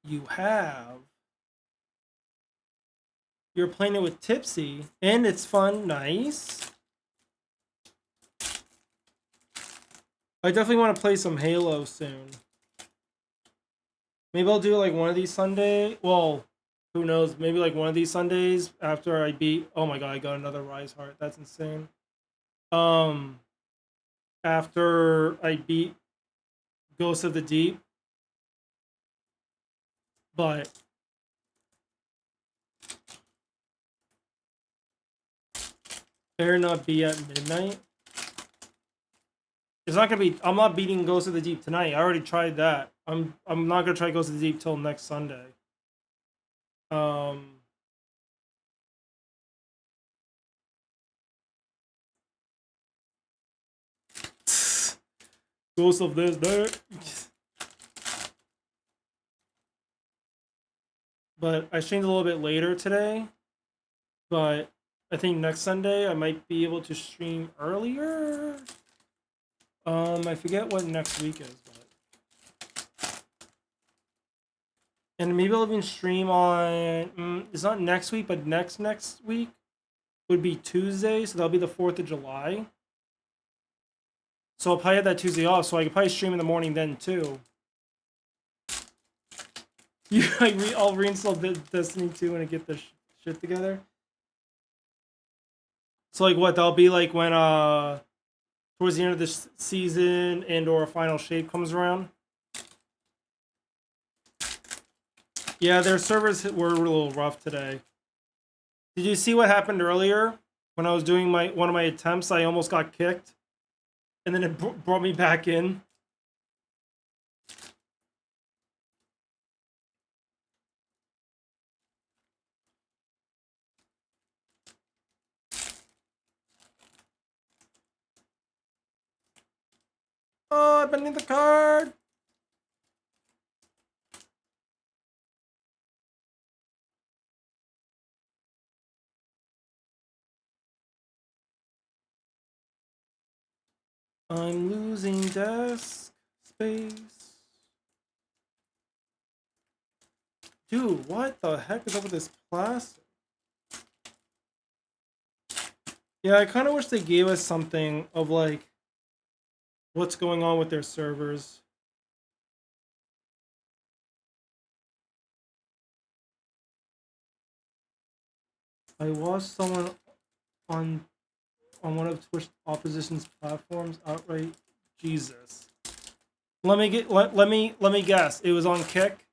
A: You have. You're playing it with Tipsy, and it's fun. Nice. I definitely want to play some Halo soon. Maybe I'll do like one of these Sundays. Well, who knows? Maybe like one of these Sundays after I beat. Oh my god, I got another Rise Heart. That's insane. After I beat Ghost of the Deep, but better not be at midnight. It's not gonna be. I'm not beating Ghost of the Deep tonight. I already tried that. I'm not gonna try Ghost of the Deep till next Sunday. Um, Ghost of this dirt. But I streamed a little bit later today. But I think next Sunday I might be able to stream earlier. I forget what next week is, but and maybe I'll even stream on. It's not next week, but next week would be Tuesday, so that'll be the 4th of July. So I'll probably have that Tuesday off, so I could probably stream in the morning then too. You like I'll reinstall Destiny 2 and get the shit together. So like what? That'll be like when towards the end of this season and or a final shape comes around. Yeah, their servers were a little rough today. Did you see what happened earlier when I was doing one of my attempts? I almost got kicked, and then it brought me back in. Oh, I've been in the card. I'm losing desk space. Dude, what the heck is up with this plastic? Yeah, I kind of wish they gave us something of like what's going on with their servers. I watched someone on one of Twitch opposition's platforms outright. Jesus. Let me guess. It was on Kick.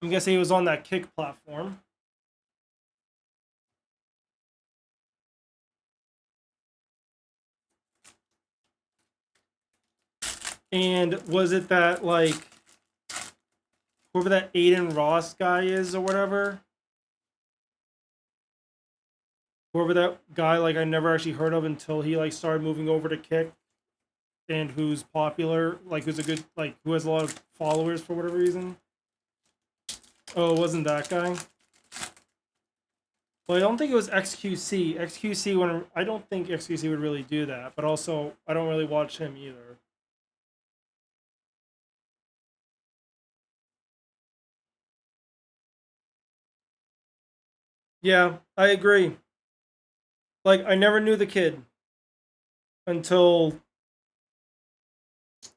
A: I'm guessing it was on that Kick platform. And was it that like whoever that Aiden Ross guy is or whatever? Whoever that guy like I never actually heard of until he like started moving over to Kick, and who's popular, like who's a good like who has a lot of followers for whatever reason. Oh, it wasn't that guy? Well, I don't think it was XQC. XQC when I don't think XQC would really do that, but also I don't really watch him either. Yeah, I agree. Like I never knew the kid until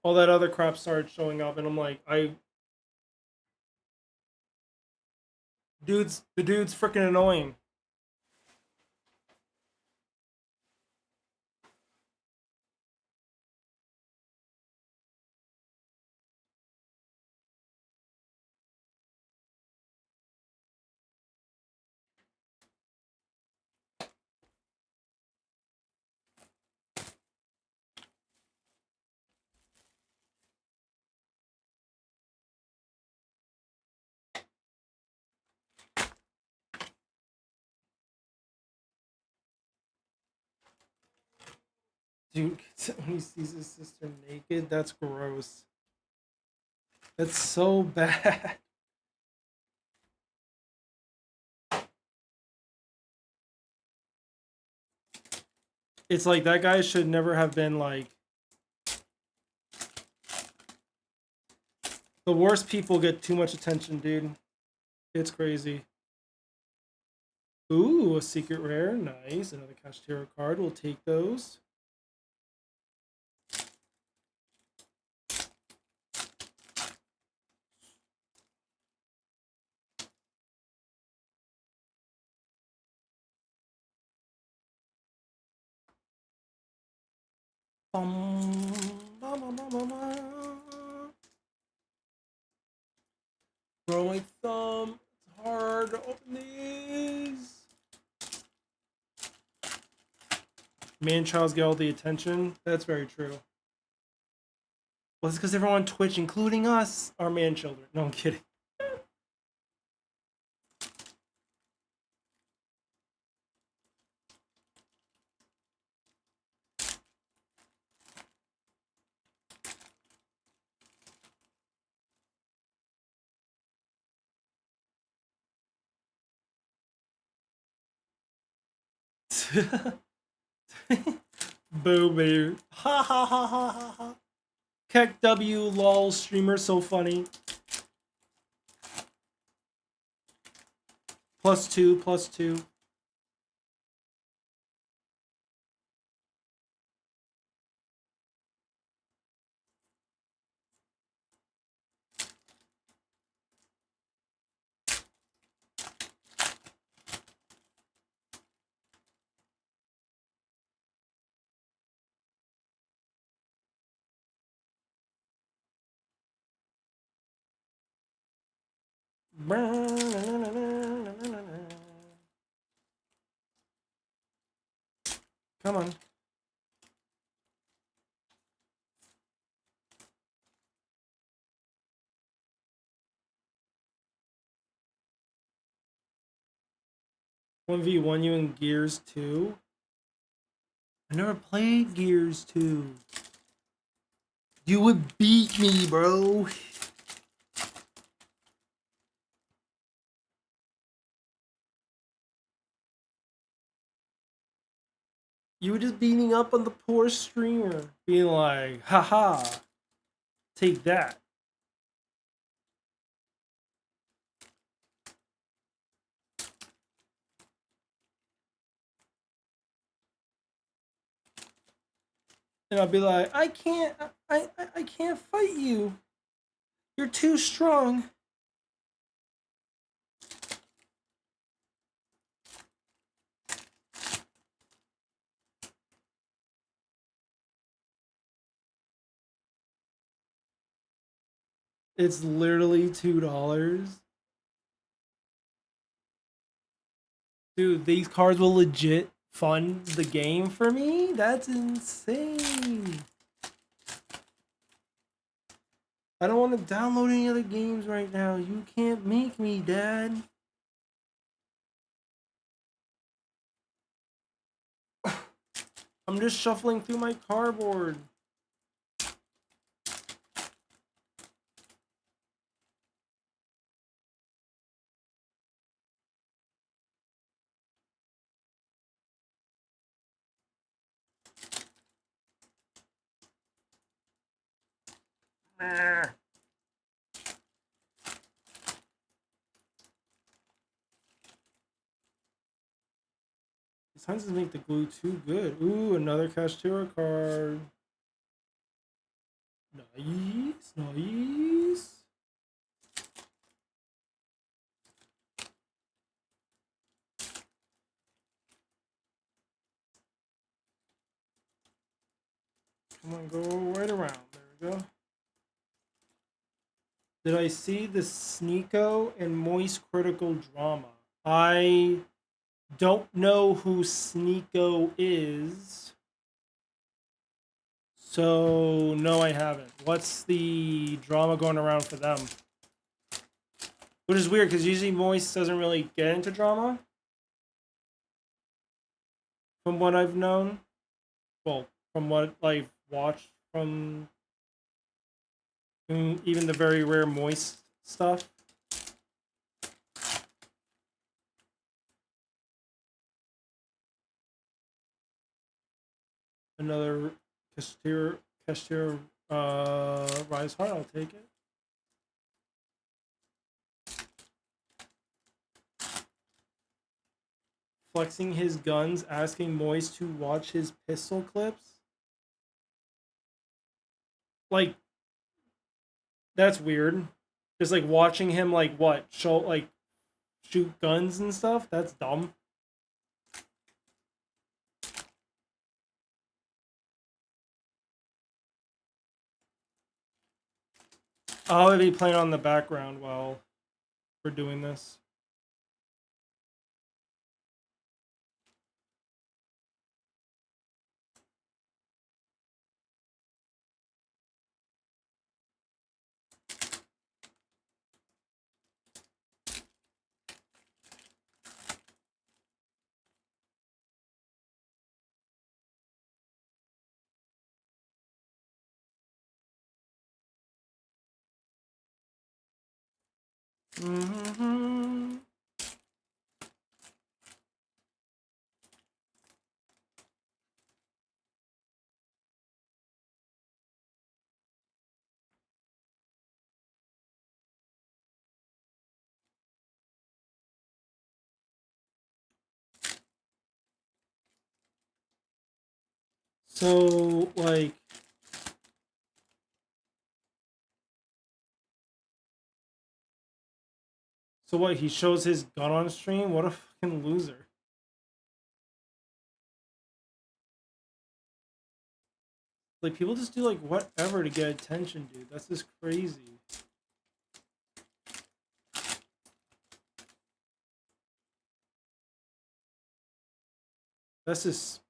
A: all that other crap started showing up, and I'm like, the dude's freaking annoying. Dude, when he sees his sister naked, that's gross. That's so bad. It's like that guy should never have been like. The worst people get too much attention, dude. It's crazy. Ooh, a secret rare. Nice. Another Kashtira card. We'll take those. Bro, my thumb. It's hard to open these. Man-childs get all the attention. That's very true. Well, it's because everyone on Twitch, including us, are man-children. No, I'm kidding. Boo, baby. Ha ha ha ha ha ha. Keck W lol streamer so funny. +2, +2. Come on. One v one you in Gears 2. I never played Gears 2. You would beat me, bro. You were just beating up on the poor streamer, being like, haha, take that. And I'll be like, I can't fight you. You're too strong. It's literally $2. Dude, these cards will legit fund the game for me? That's insane. I don't want to download any other games right now. You can't make me, Dad. I'm just shuffling through my cardboard. Nah. These hunts make the glue too good. Ooh, another Kashtira card. Nice, nice. Come on, go right around. There we go. Did I see the Sneeko and Moist Critical Drama? I don't know who Sneeko is. So, no, I haven't. What's the drama going around for them? Which is weird, because usually Moist doesn't really get into drama. From what I've known. Well, from what I've watched from even the very rare Moist stuff. Another Cashier Rise Heart, I'll take it. Flexing his guns, asking Moist to watch his pistol clips. Like, that's weird. Just like watching him like what? Show like shoot guns and stuff? That's dumb. I'll be playing on the background while we're doing this. Mm-hmm. So, like... So what, he shows his gun on stream? What a fucking loser. Like, people just do, like, whatever to get attention, dude. That's just crazy. That's just...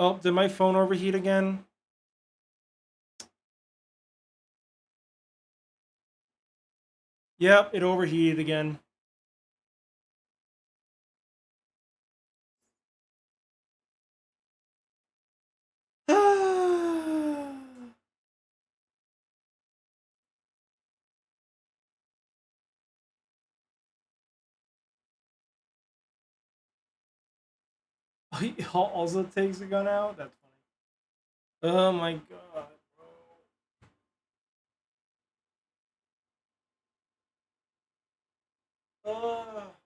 A: Oh, did my phone overheat again? Yep, it overheated again. He also takes a gun out? That's funny. Oh my god, bro.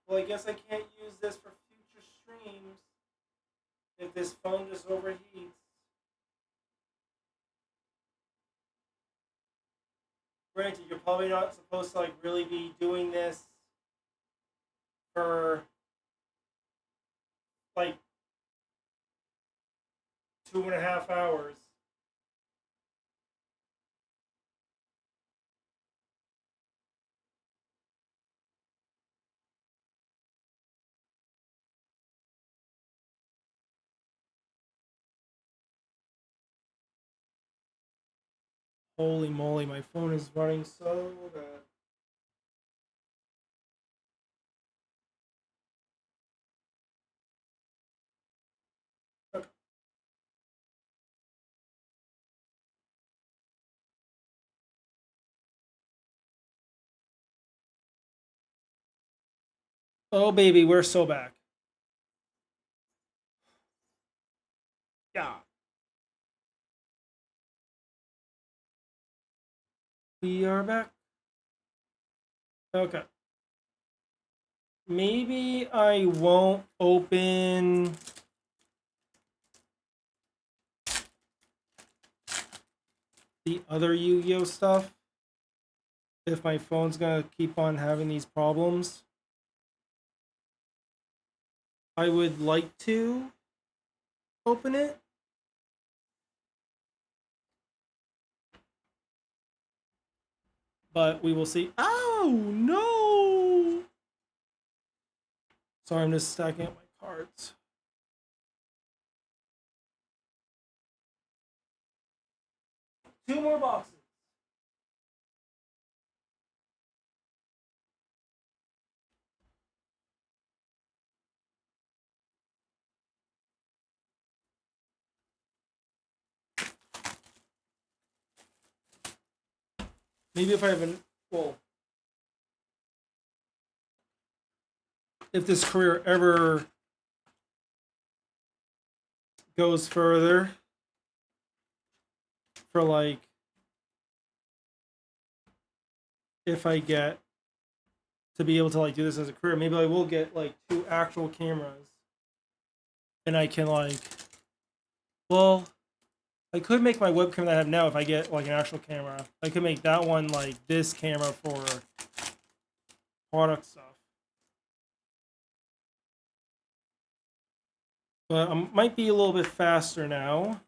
A: Well, I guess I can't use this for future streams if this phone just overheats. Granted, you're probably not supposed to like really be doing this for like 2.5 hours. Holy moly, my phone is running so bad. Oh baby, we're so back. Yeah. We are back. Okay. Maybe I won't open the other Yu-Gi-Oh stuff if my phone's gonna keep on having these problems. I would like to open it, but we will see. Oh no! Sorry, I'm just stacking up my cards. Two more boxes. Maybe if I have an well, if this career ever goes further for like if I get to be able to like do this as a career, maybe I will get like 2 actual cameras and I can like well I could make my webcam that I have now if I get like an actual camera. I could make that one like this camera for product stuff. But I might be a little bit faster now.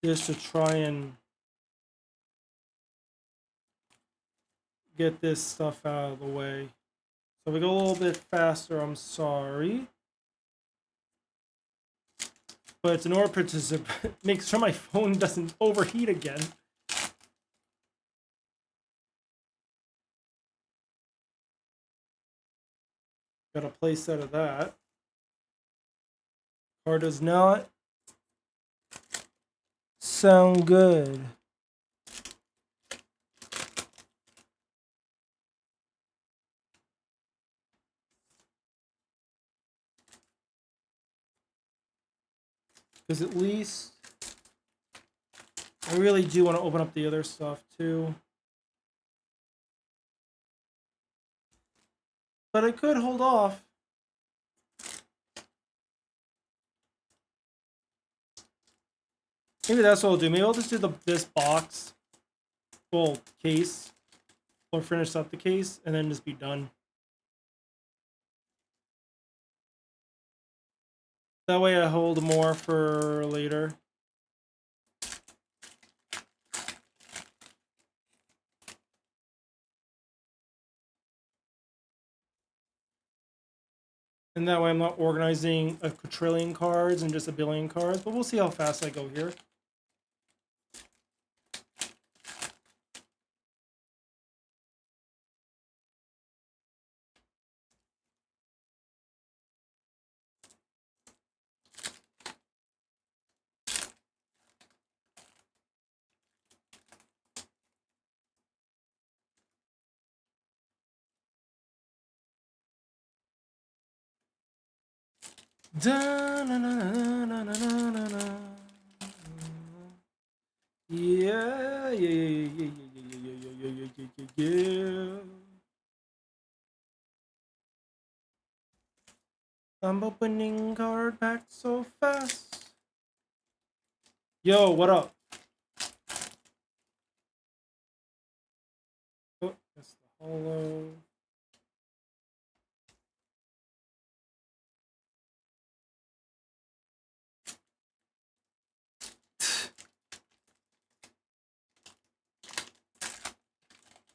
A: Just to try and get this stuff out of the way. So if we go a little bit faster, I'm sorry. But in order to make sure my phone doesn't overheat again. Got a playset of that. Car does not sound good. Because at least I really do want to open up the other stuff too. But I could hold off. Maybe that's what I'll do. Maybe I'll just do this box, well, case, or finish up the case, and then just be done. That way I hold more for later. And that way I'm not organizing a quadrillion cards and just a billion cards, but we'll see how fast I go here. Da, na, na, na, na, na, na, na. Yeah, yeah, yeah, yeah, yeah, yeah, yeah, yeah, yeah, yeah. I'm opening card packs so fast. Yo, what up? Oh, that's the holo.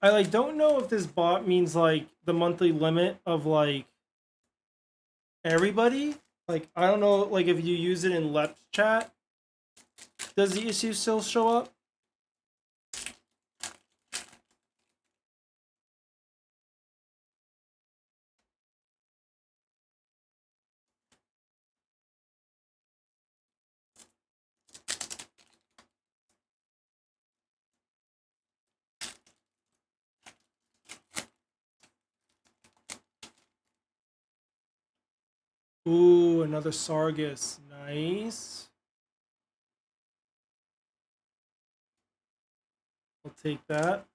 A: I like don't know if this bot means like the monthly limit of like everybody. Like I don't know like if you use it in Lep chat, does the issue still show up? Ooh, another Sargus. Nice. I'll take that.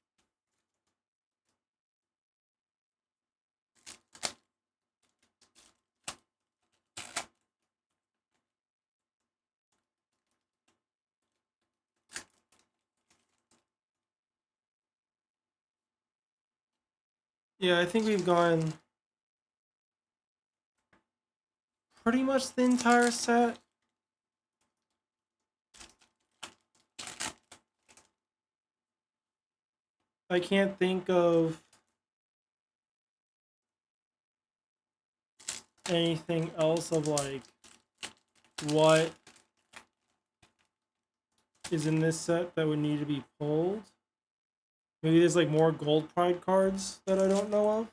A: Yeah, I think we've gone pretty much the entire set. I can't think of anything else of like what is in this set that would need to be pulled. Maybe there's like more Gold Pride cards that I don't know of.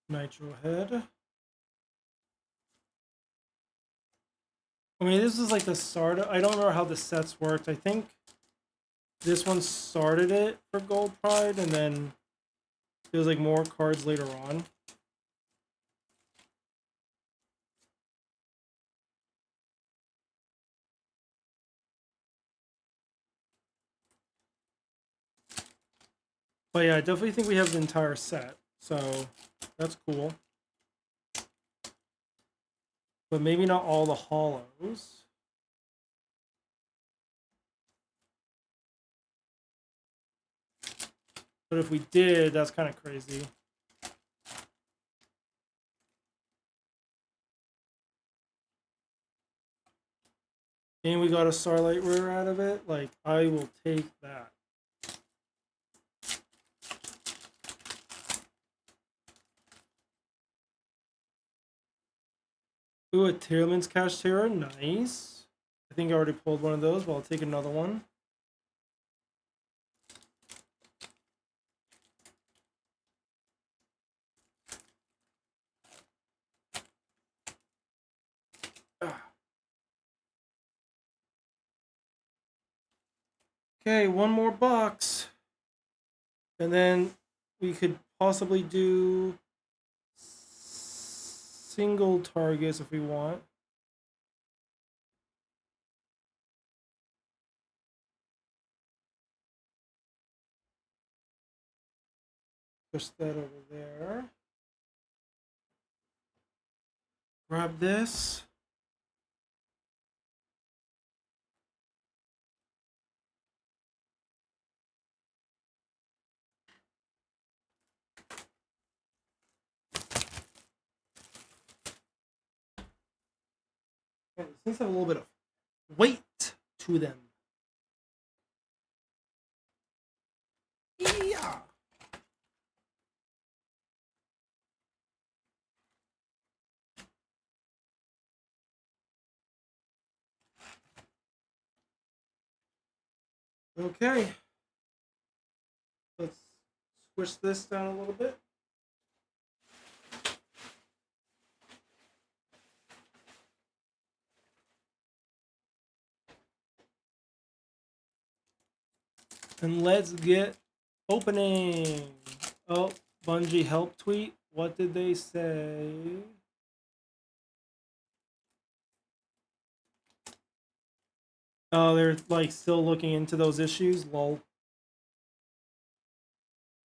A: Nitro Head. I mean, this is like the start. I don't remember how the sets worked. I think this one started it for Gold Pride, and then there was like more cards later on. But yeah, I definitely think we have the entire set, so that's cool. But maybe not all the hollows. But if we did, that's kind of crazy. And we got a Starlight Rare out of it. Like, I will take that. Ooh, a Tearman's Cash Terror. Nice. I think I already pulled one of those, but I'll take another one. Okay, one more box. And then we could possibly do single targets if we want. Push that over there. Grab this. And these things have a little bit of weight to them. Yeah. Okay. Let's squish this down a little bit. And let's get opening. Oh, Bungie help tweet. What did they say? Oh, they're like still looking into those issues. Lol.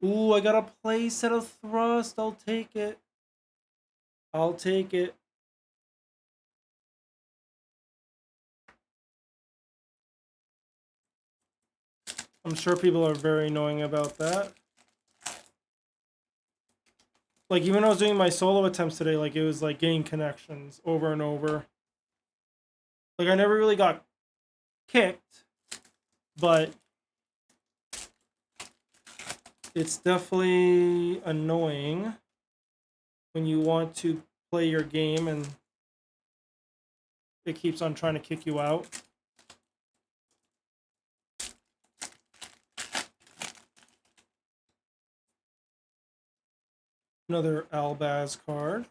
A: Ooh, I got a playset of thrust. I'll take it. I'll take it. I'm sure people are very annoying about that. Like, even when I was doing my solo attempts today, like, it was like getting connections over and over. Like, I never really got kicked, but it's definitely annoying when you want to play your game and it keeps on trying to kick you out. Another Albaz card.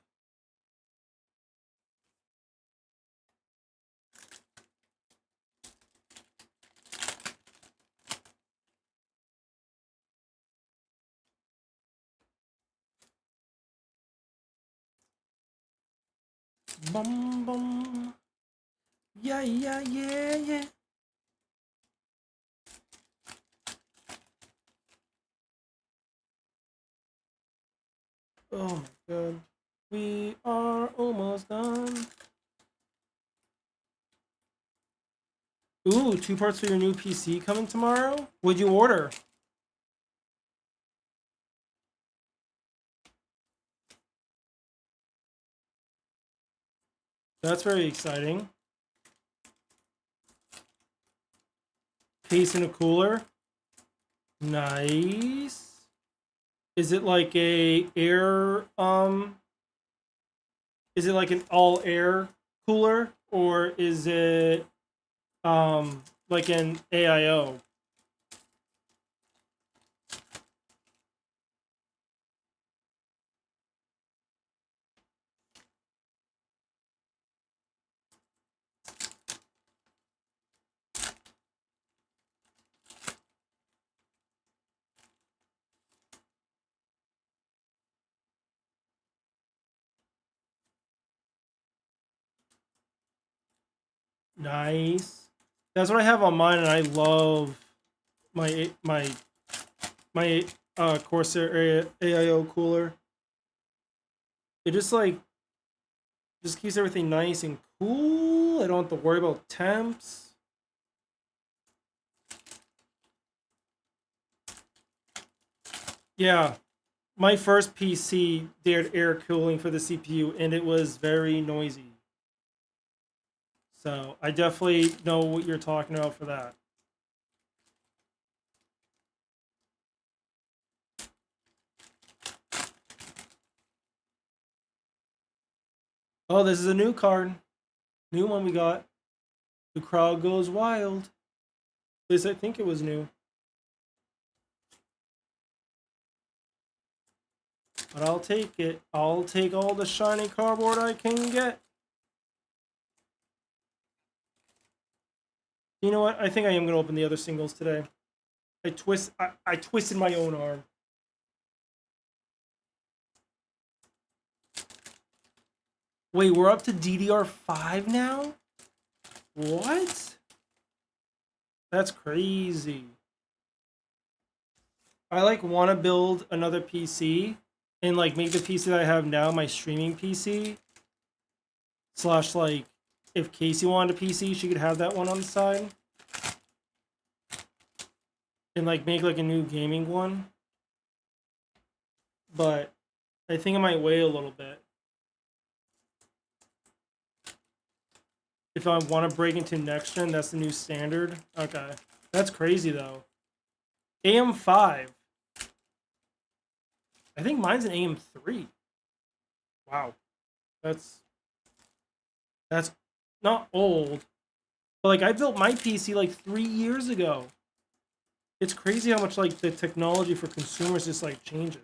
A: Bum bum. Yeah, yeah, yeah, yeah. Oh my god. We are almost done. Ooh, 2 parts for your new PC coming tomorrow? What'd you order? That's very exciting. Case and a cooler. Nice. Is it like a air is it like an all air cooler or is it like an AIO? Nice. That's what I have on mine, and I love my Corsair AIO cooler. It just keeps everything nice and cool. I don't have to worry about temps. Yeah, my first PC did air cooling for the CPU, and it was very noisy. So I definitely know what you're talking about for that. Oh, this is a new card. New one we got. The crowd goes wild. At least I think it was new. But I'll take it. I'll take all the shiny cardboard I can get. You know what? I think I am gonna open the other singles today. I twisted my own arm. Wait, we're up to DDR5 now? What? That's crazy. I like want to build another PC and like make the PC that I have now my streaming PC. Slash like if Casey wanted a PC, she could have that one on the side. And like make like a new gaming one. But I think I might wait a little bit. If I want to break into next gen, that's the new standard. Okay. That's crazy though. AM5. I think mine's an AM3. Wow. That's not old. But like I built my PC like 3 years ago. It's crazy how much like the technology for consumers just like changes.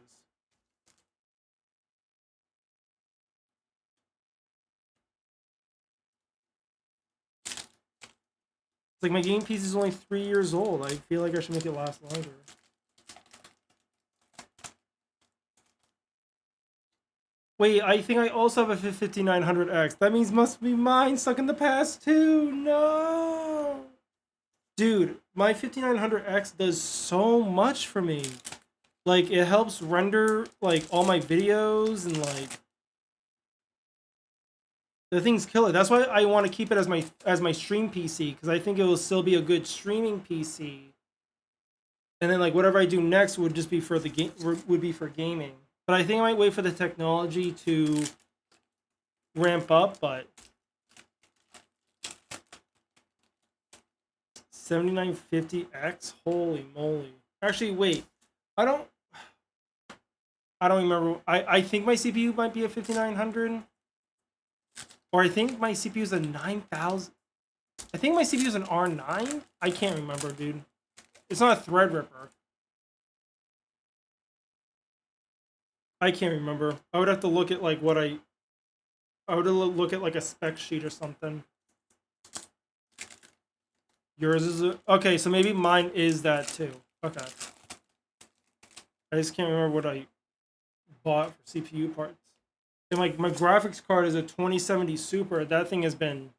A: It's like my game PC is only 3 years old. I feel like I should make it last longer. Wait, I think I also have a 5900X. That means must be mine stuck in the past too. No. Dude, my 5900X does so much for me. Like it helps render like all my videos and like the thing's killer. That's why I want to keep it as my stream PC because I think it will still be a good streaming PC. And then like whatever I do next would just be for the game would be for gaming. But I think I might wait for the technology to ramp up, but 7950X? Holy moly. Actually, wait. I don't remember. I think my CPU might be a 5900. Or I think my CPU is a 9000. I think my CPU is an R9? I can't remember, dude. It's not a Threadripper. I can't remember. I would have to look at like what I would look at like a spec sheet or something. Yours is okay, so maybe mine is that too. Okay. I just can't remember what I bought for CPU parts. And like my graphics card is a 2070 Super. That thing has been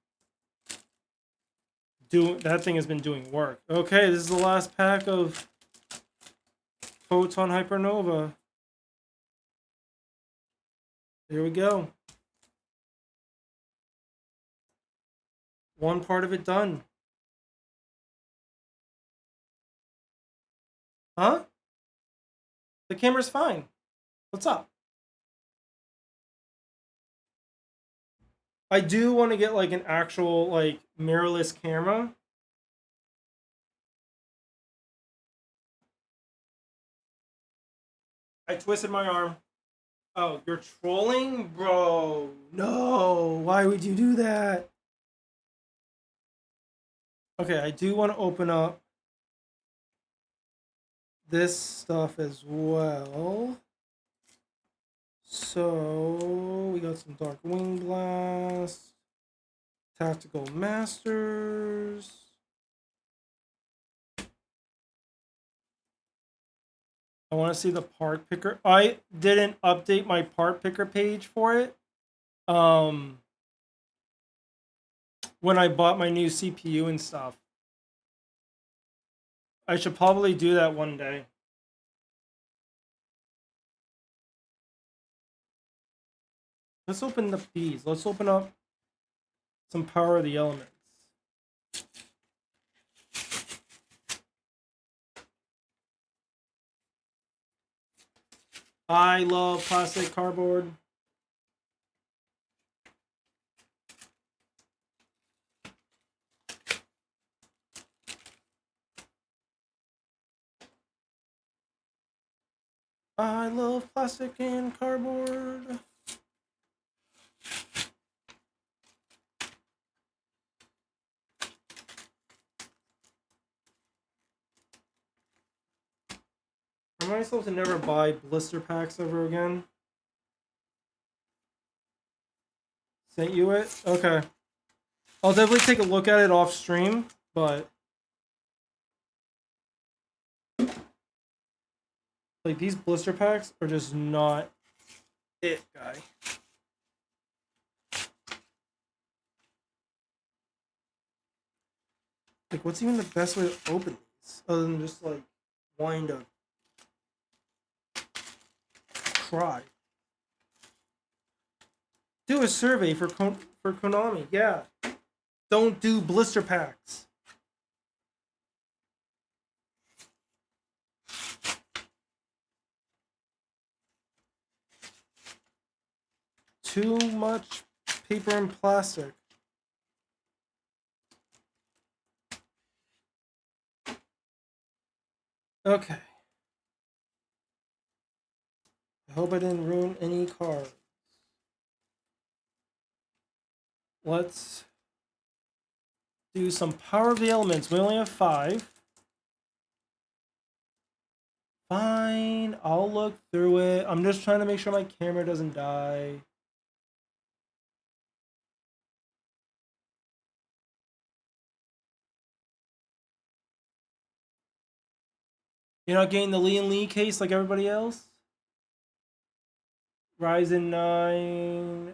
A: doing work. Okay, this is the last pack of Photon Hypernova. Here we go. One part of it done. Huh? The camera's fine. What's up? I do want to get like an actual like mirrorless camera. I twisted my arm. Oh, you're trolling? Bro, no. Why would you do that? Okay, I do want to open up this stuff as well. So, we got some Dark Wing Blast, Tactical Masters. I want to see the part picker. I didn't update my part picker page for it. When I bought my new CPU and stuff. I should probably do that one day. Let's open up these. Let's open up some Power of the Elements. I love plastic cardboard. I love plastic and cardboard. Am I supposed to never buy blister packs ever again? Sent you it? Okay. I'll definitely take a look at it off stream, but like these blister packs are just not it, guy. Like, what's even the best way to open these other than just like wanting to cry? Do a survey for Konami. Yeah, don't do blister packs. Too much paper and plastic. Okay. I hope I didn't ruin any cards. Let's do some Power of the Elements. We only have 5. Fine, I'll look through it. I'm just trying to make sure my camera doesn't die. You're not getting the Lee case like everybody else? Ryzen 9.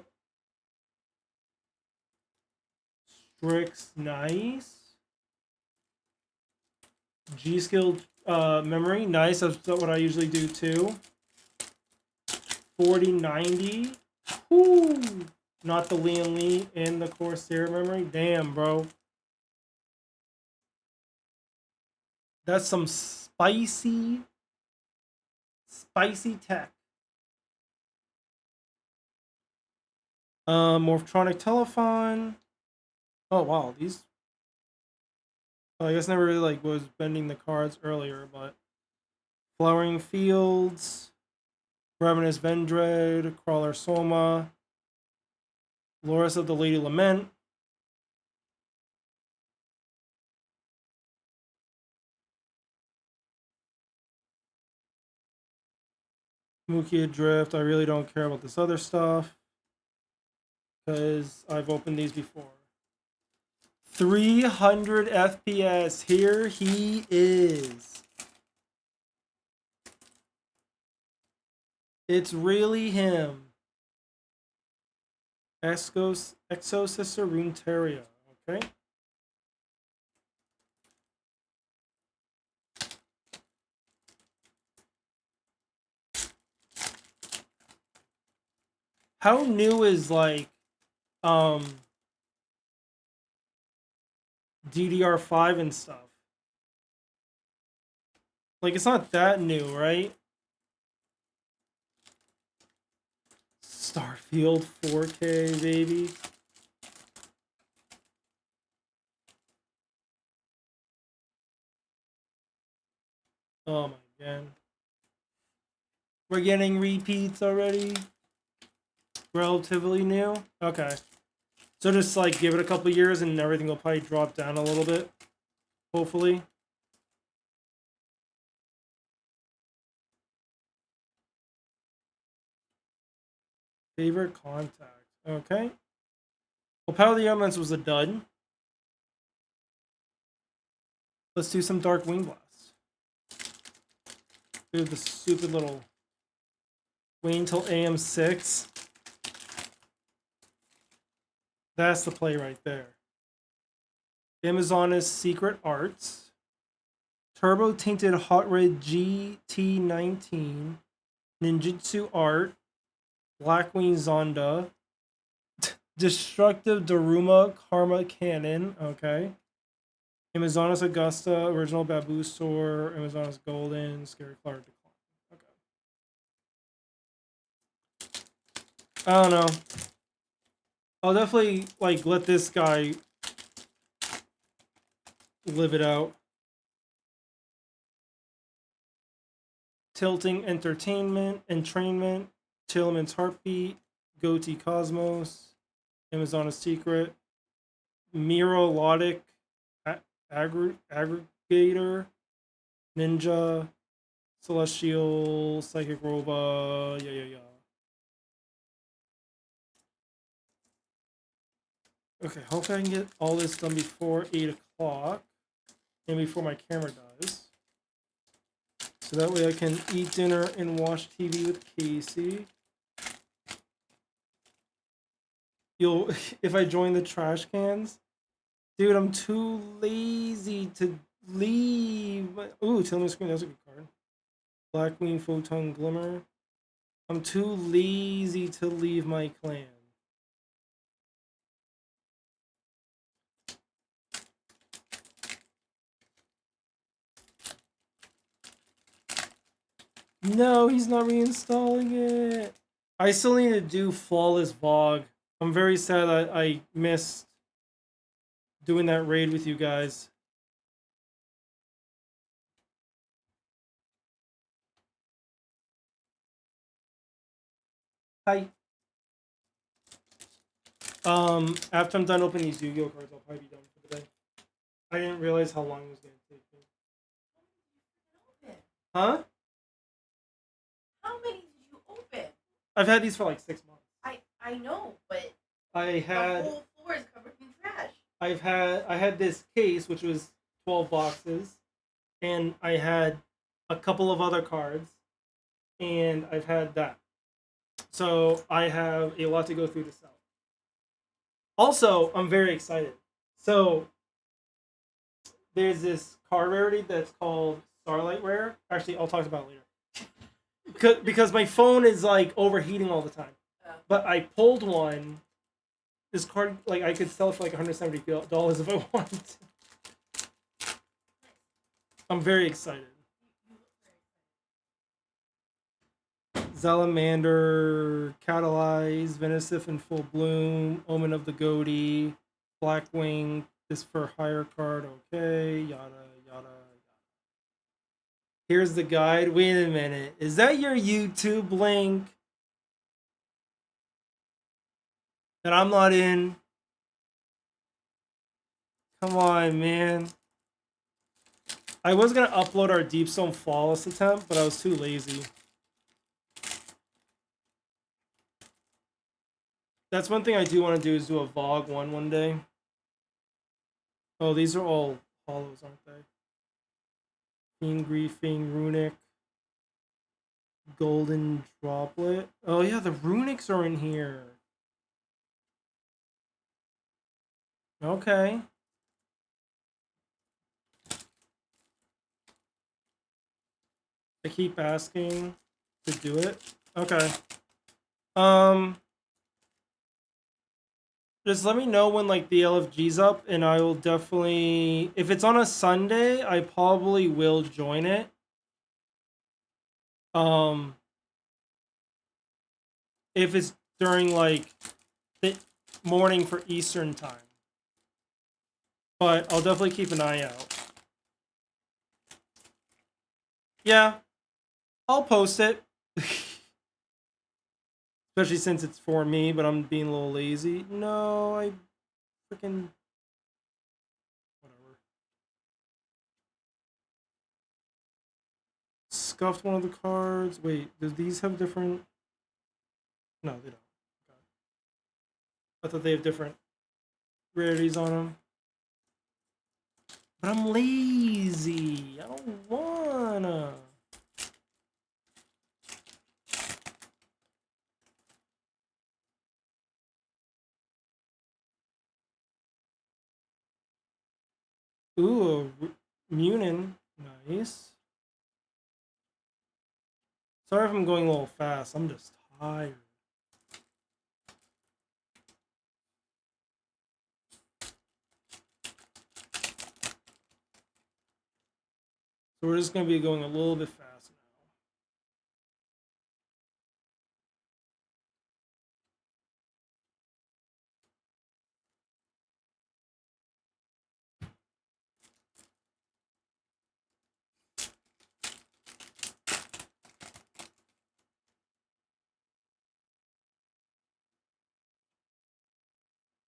A: Strix, nice. G-Skill memory, nice. That's what I usually do too. 4090. Whoo! Not the Lee and the Corsair memory. Damn, bro. That's some spicy tech. Morphtronic telephone. Oh wow, these. Oh, I guess never really like was bending the cards earlier, but Flowering Fields, Ravenous Vendread, Crawler Soma, Loris of the Lady Lament. Mookie Adrift. I really don't care about this other stuff because I've opened these before. 300 FPS. Here he is. It's really him. Exosister Runeterra. Okay. How new is like DDR5 and stuff? Like it's not that new, right? Starfield 4K, baby. Oh my god. We're getting repeats already. Relatively new. Okay. So just like give it a couple years and everything will probably drop down a little bit. Hopefully. Favorite contact. Okay. Well, Power of the Elements was a dud. Let's do some Dark Wing Blast. Do the stupid little wait until AM6. That's the play right there. Amazona's Secret Arts. Turbo Tainted Hot Red GT19. Ninjutsu Art. Blackwing Zonda. Destructive Daruma Karma Cannon. Okay. Amazonas Augusta. Original Babu Store. Amazonas Golden. Scary Clark Decline. Okay. I don't know. I'll definitely like let this guy live it out. Tilting Entertainment, Entrainment, Tillman's Heartbeat, Goatee Cosmos, Amazona's Secret, Mirolotic, Aggregator, Ninja, Celestial, Psychic Roba, yeah. Okay, hopefully I can get all this done before 8 o'clock. and before my camera dies. So that way I can eat dinner and watch TV with Casey. If I join the trash cans, dude, I'm too lazy to leave. Ooh, tell me screen, that's a good card. Blackwing Photon Glimmer. I'm too lazy to leave my clan. No, he's not reinstalling it. I still need to do Flawless VOD. I'm very sad that I missed doing that raid with you guys. Hi. After I'm done opening these Yu-Gi-Oh cards, I'll probably be done for the day. I didn't realize how long it was gonna take me. Huh?
F: How many did you open?
A: I've had these for like 6 months.
F: I know, but
A: I had
F: the whole floor is covered in trash.
A: I had this case which was 12 boxes, and I had a couple of other cards, and I've had that. So I have a lot to go through to sell. Also, I'm very excited. So there's this card rarity that's called Starlight Rare. Actually, I'll talk about it later. Because my phone is like overheating all the time. But I pulled one. This card, like, I could sell it for like $170 if I wanted to. I'm very excited. Salamander, Catalyze, Venisif in full bloom, Omen of the Goatee, Blackwing, this for hire card, okay, yada, yada, yada. Here's the guide. Wait a minute. Is that your YouTube link? That I'm not in? Come on, man. I was going to upload our Deepstone Flawless attempt, but I was too lazy. That's one thing I do want to do, is do a VOG one day. Oh, these are all hollows, aren't they? Fiend Griefing, Runic, Golden Droplet. Oh yeah, the Runics are in here. Okay. I keep asking to do it. Okay. Just let me know when like the LFG's up, and I will definitely, if it's on a Sunday, I probably will join it. If it's during like the morning for Eastern time. But I'll definitely keep an eye out. Yeah. I'll post it. Especially since it's for me, but I'm being a little lazy. No, I freaking... Whatever. Scuffed one of the cards. Wait, do these have different... No, they don't. Okay. I thought they have different rarities on them. But I'm lazy. I don't wanna. Ooh, Munin. Nice. Sorry if I'm going a little fast. I'm just tired. So we're just going to be going a little bit fast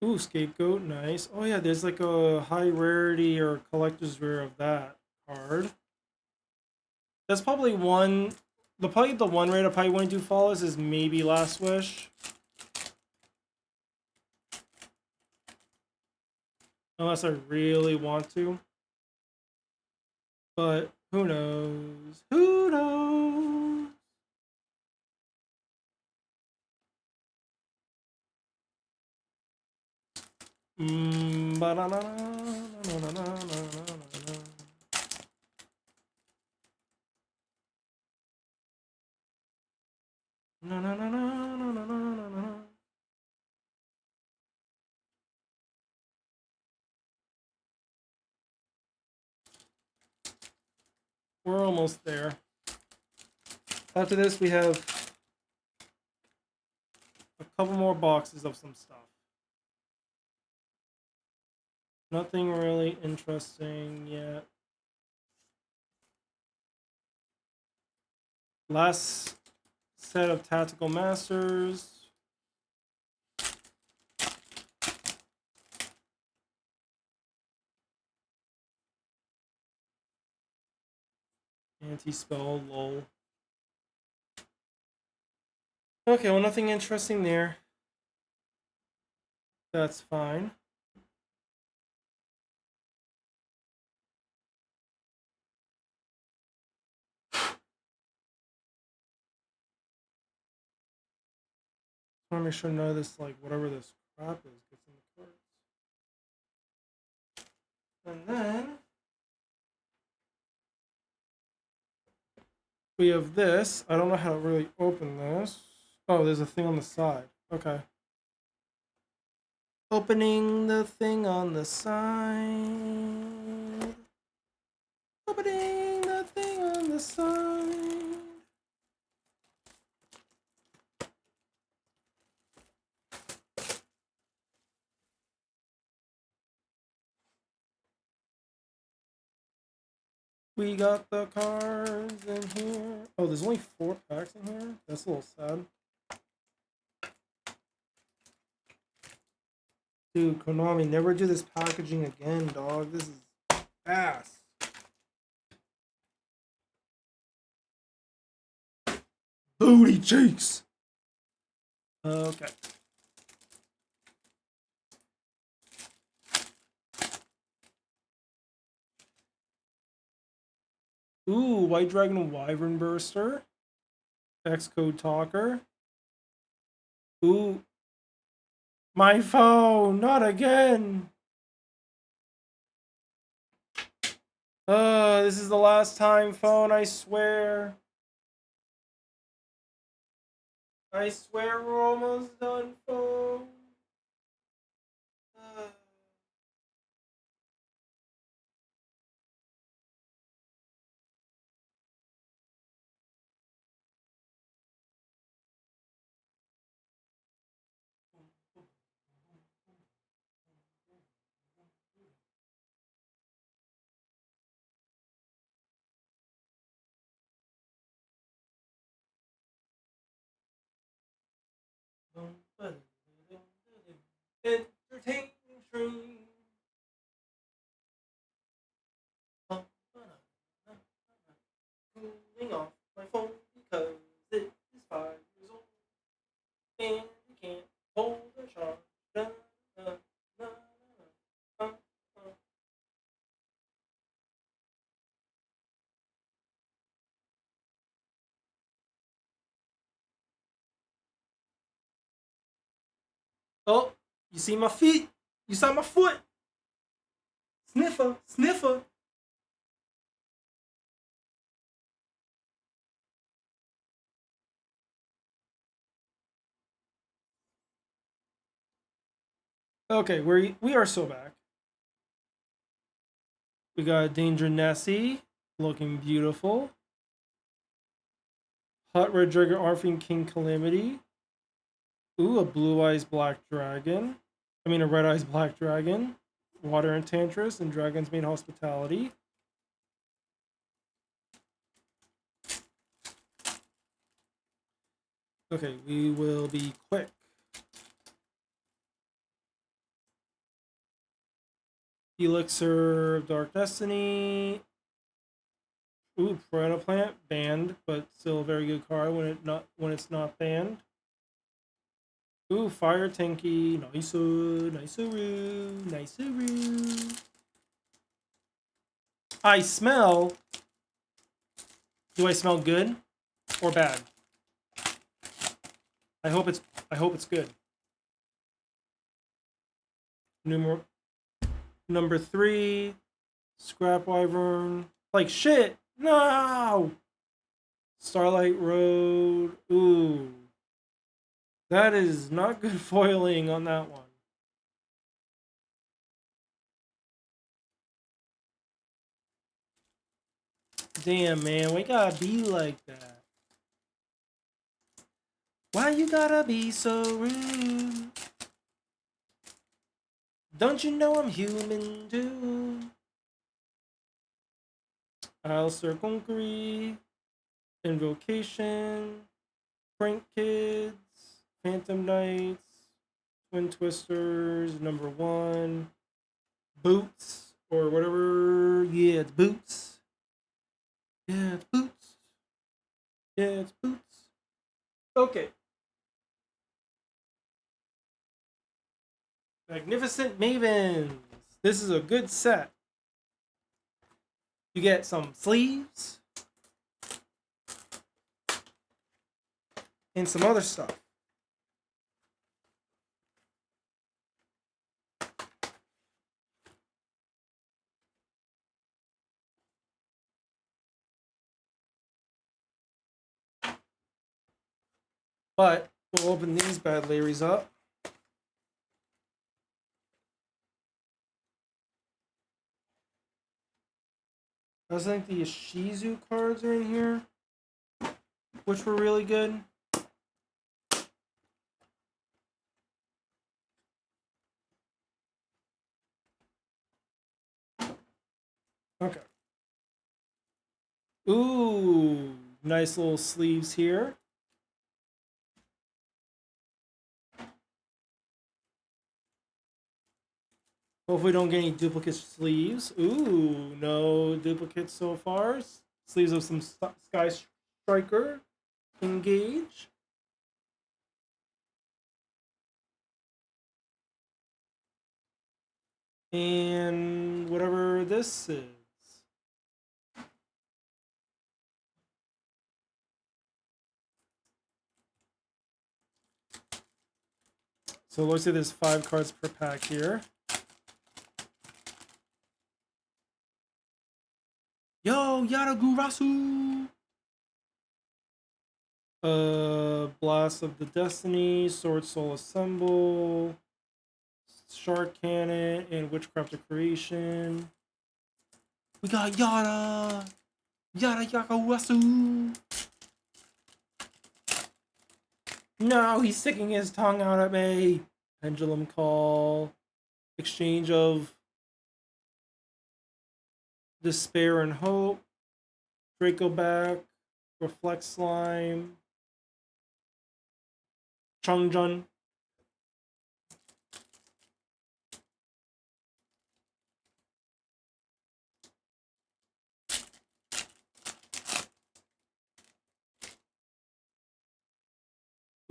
A: now. Ooh, Scapegoat. Nice. Oh yeah, there's like a high rarity or collector's rare of that card. That's probably one... Probably the one raid I probably want to do follows is maybe Last Wish. Unless I really want to. But who knows? Who knows? Ba-da-da-da-da-da-da-da-da-da. Na-na-na-na-na-na-na-na-na. We're almost there. After this, we have a couple more boxes of some stuff. Nothing really interesting yet. Last set of tactical masters. Anti-spell, lol. Okay, well, nothing interesting there. That's fine. I want to make sure none of this, like, whatever this crap is, gets in the cards. And then we have this. I don't know how to really open this. Oh, there's a thing on the side. Okay. Opening the thing on the side. Opening the thing on the side. We got the cards in here. Oh, there's only 4 packs in here? That's a little sad. Dude, Konami, never do this packaging again, dog. This is ass. Booty cheeks. Okay. Ooh, White Dragon Wyvern Burster. X-Code Talker. Ooh. My phone, not again. This is the last time, phone, I swear. I swear we're almost done, phone. Entertaining stream. Cooling off my phone because it is 5 years old and you can't hold a charge. Da, da, da, da, da, da. Oh, you see my feet? You saw my foot? Sniffer, sniffer. Okay, we are so back. We got Danger Nessie, looking beautiful. Hot Red Dragon Arfing King Calamity. Ooh, a Blue Eyes Black Dragon. I mean, a Red Eyes Black Dragon. Water Enchantress and Dragon's Maid Hospitality. Okay, we will be quick. Elixir of Dark Destiny. Ooh, Piranha Plant banned, but still a very good card when it's not banned. Ooh, Fire Tanky, nice-oo. I smell Do I smell good or bad? I hope it's good. Number 3, Scrap Wyvern. Like shit. No. Starlight Road. Ooh. That is not good foiling on that one. Damn, man, we gotta be like that. Why you gotta be so rude? Don't you know I'm human too? Alistair Conquery, Invocation, Prank Kids, Phantom Knights, Twin Twisters, number 1, Boots, or whatever. Yeah, it's Boots. Yeah, it's Boots. Yeah, it's Boots. Okay. Magnificent Mavens. This is a good set. You get some sleeves and some other stuff. But we'll open these bad Larrys up. I think the Shizu cards are in here, which were really good. Okay. Ooh, nice little sleeves here. Hopefully don't get any duplicate sleeves. Ooh, no duplicates so far. Sleeves of some Sky Striker. Engage. And whatever this is. So it looks like there's 5 cards per pack here. Yo, Yaragurasu! Blast of the Destiny, Sword Soul Assemble, Shark Cannon, and Witchcraft of Creation. We got Yara! Yara Yakurasu! No, he's sticking his tongue out at me! Pendulum Call, Exchange of Despair and Hope, Draco Back, Reflect Slime, Chungjun.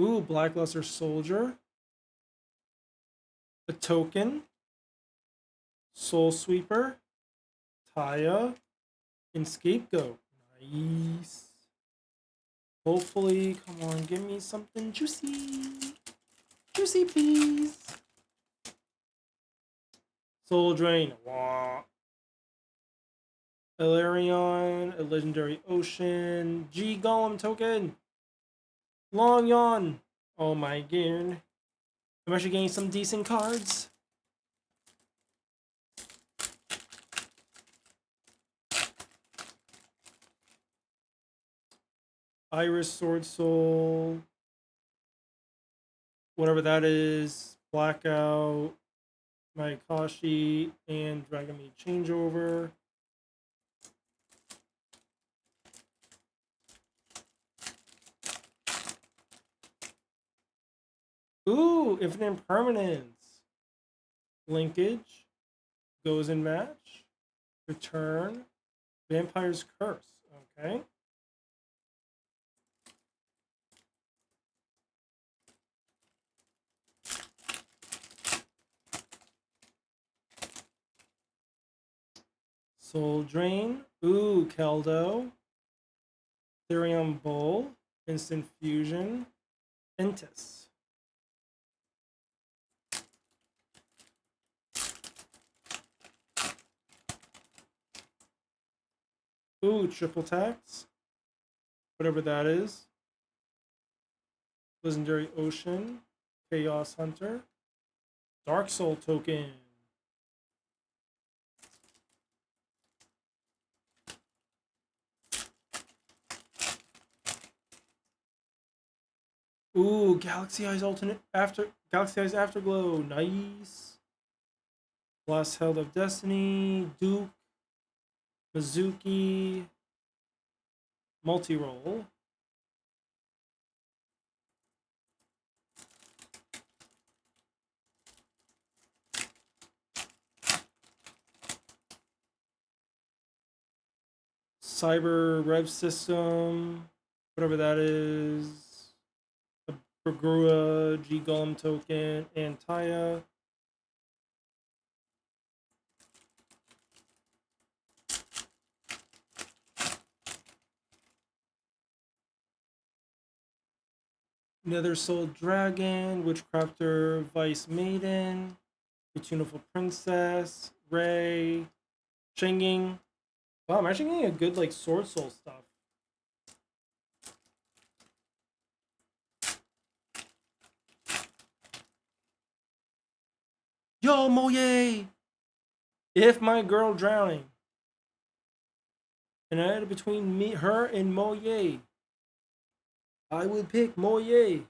A: Ooh, Blackluster Soldier. A Token. Soul Sweeper. Taya. And Scapegoat. Nice. Hopefully, come on, give me something juicy. Juicy, please. Soul Drain. Wah. Ilarion. A Legendary Ocean. G Golem Token. Long Yawn. Oh my god. I'm actually getting some decent cards. Iris Sword Soul. Whatever that is. Blackout. Maikashi. And Dragon Maid Changeover. Ooh, Infinite Permanence. Linkage. Goes in Match. Return. Vampire's Curse. Okay. Soul Drain. Ooh, Keldo. Therion Bull, Instant Fusion, Entis. Ooh, triple tax. Whatever that is. Legendary Ocean, Chaos Hunter, Dark Soul token. Ooh, Galaxy Eyes Galaxy Eyes Afterglow, nice. Last Held of Destiny, Duke, Mizuki, multi-roll. Cyber Rev System, whatever that is. A Bergura, G Golem token, and Taya. Nether Soul Dragon, Witchcrafter, Vice Maiden, Tuneful Princess, Ray, Shinging. Wow, I'm actually getting a good like Sword Soul stuff. Yo, Moye! If my girl drowning. And I had between her and Moye. I would pick Moye.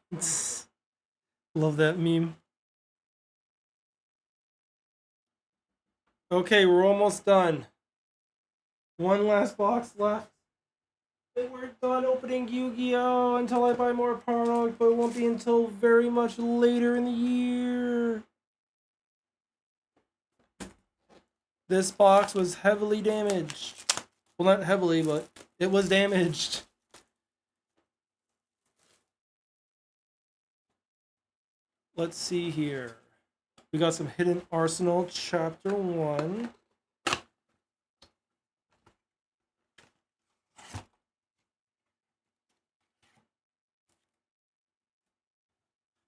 A: Love that meme. Okay, we're almost done. One last box left. And we're done opening Yu-Gi-Oh! Until I buy more product, but it won't be until very much later in the year. This box was heavily damaged. Well, not heavily, but it was damaged. Let's see here. We got some Hidden Arsenal Chapter 1.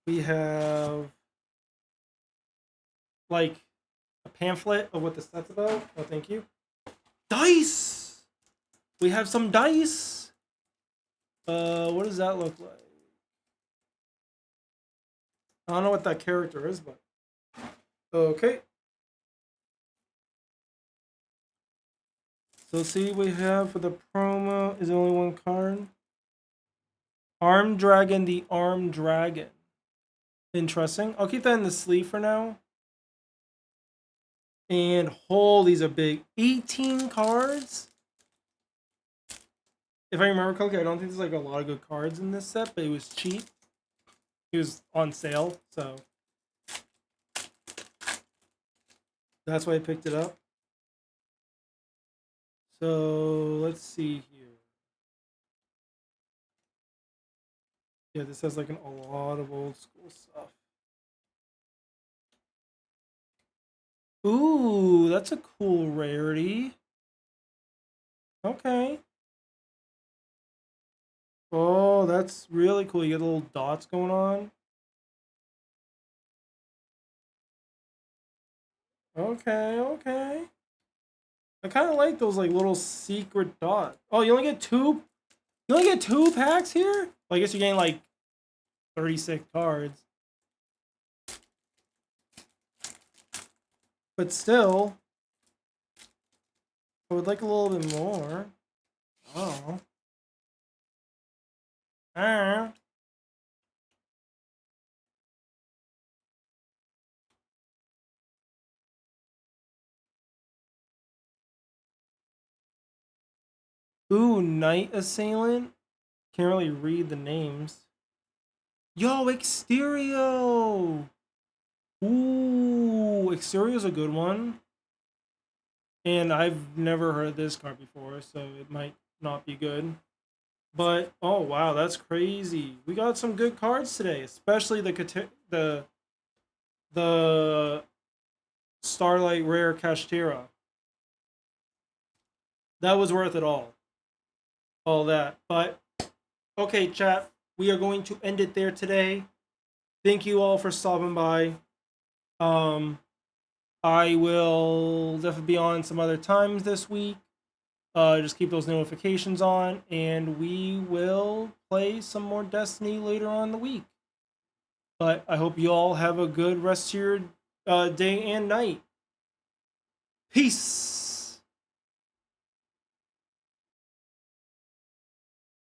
A: We have like a pamphlet of what the set's about. Oh, thank you. Dice! We have some dice. What does that look like? I don't know what that character is, but okay. So see what we have for the promo. Is only one card. Armed Dragon, the Armed Dragon. Interesting. I'll keep that in the sleeve for now. And holy, these are big. 18 cards? If I remember correctly, I don't think there's like a lot of good cards in this set, but it was cheap. It was on sale, so that's why I picked it up. So let's see here. Yeah, this has like a lot of old school stuff. Ooh, that's a cool rarity. Okay. Oh, that's really cool. You get little dots going on. Okay, okay. I kind of like those like little secret dots. Oh, you only get two. You only get 2 packs here. Well, I guess you're getting like 36 cards. But still, I would like a little bit more. Oh. Ah. Ooh, Night Assailant. Can't really read the names. Yo, Exterio! Ooh, Exterio's a good one. And I've never heard this card before, so it might not be good. But oh wow, that's crazy. We got some good cards today, especially the Starlight Rare Kashtira. That was worth it all. All that. But Okay, chat. We are going to end it there today. Thank you all for stopping by. I will definitely be on some other times this week. Just keep those notifications on, and we will play some more Destiny later on in the week. But I hope you all have a good rest of your day and night. Peace.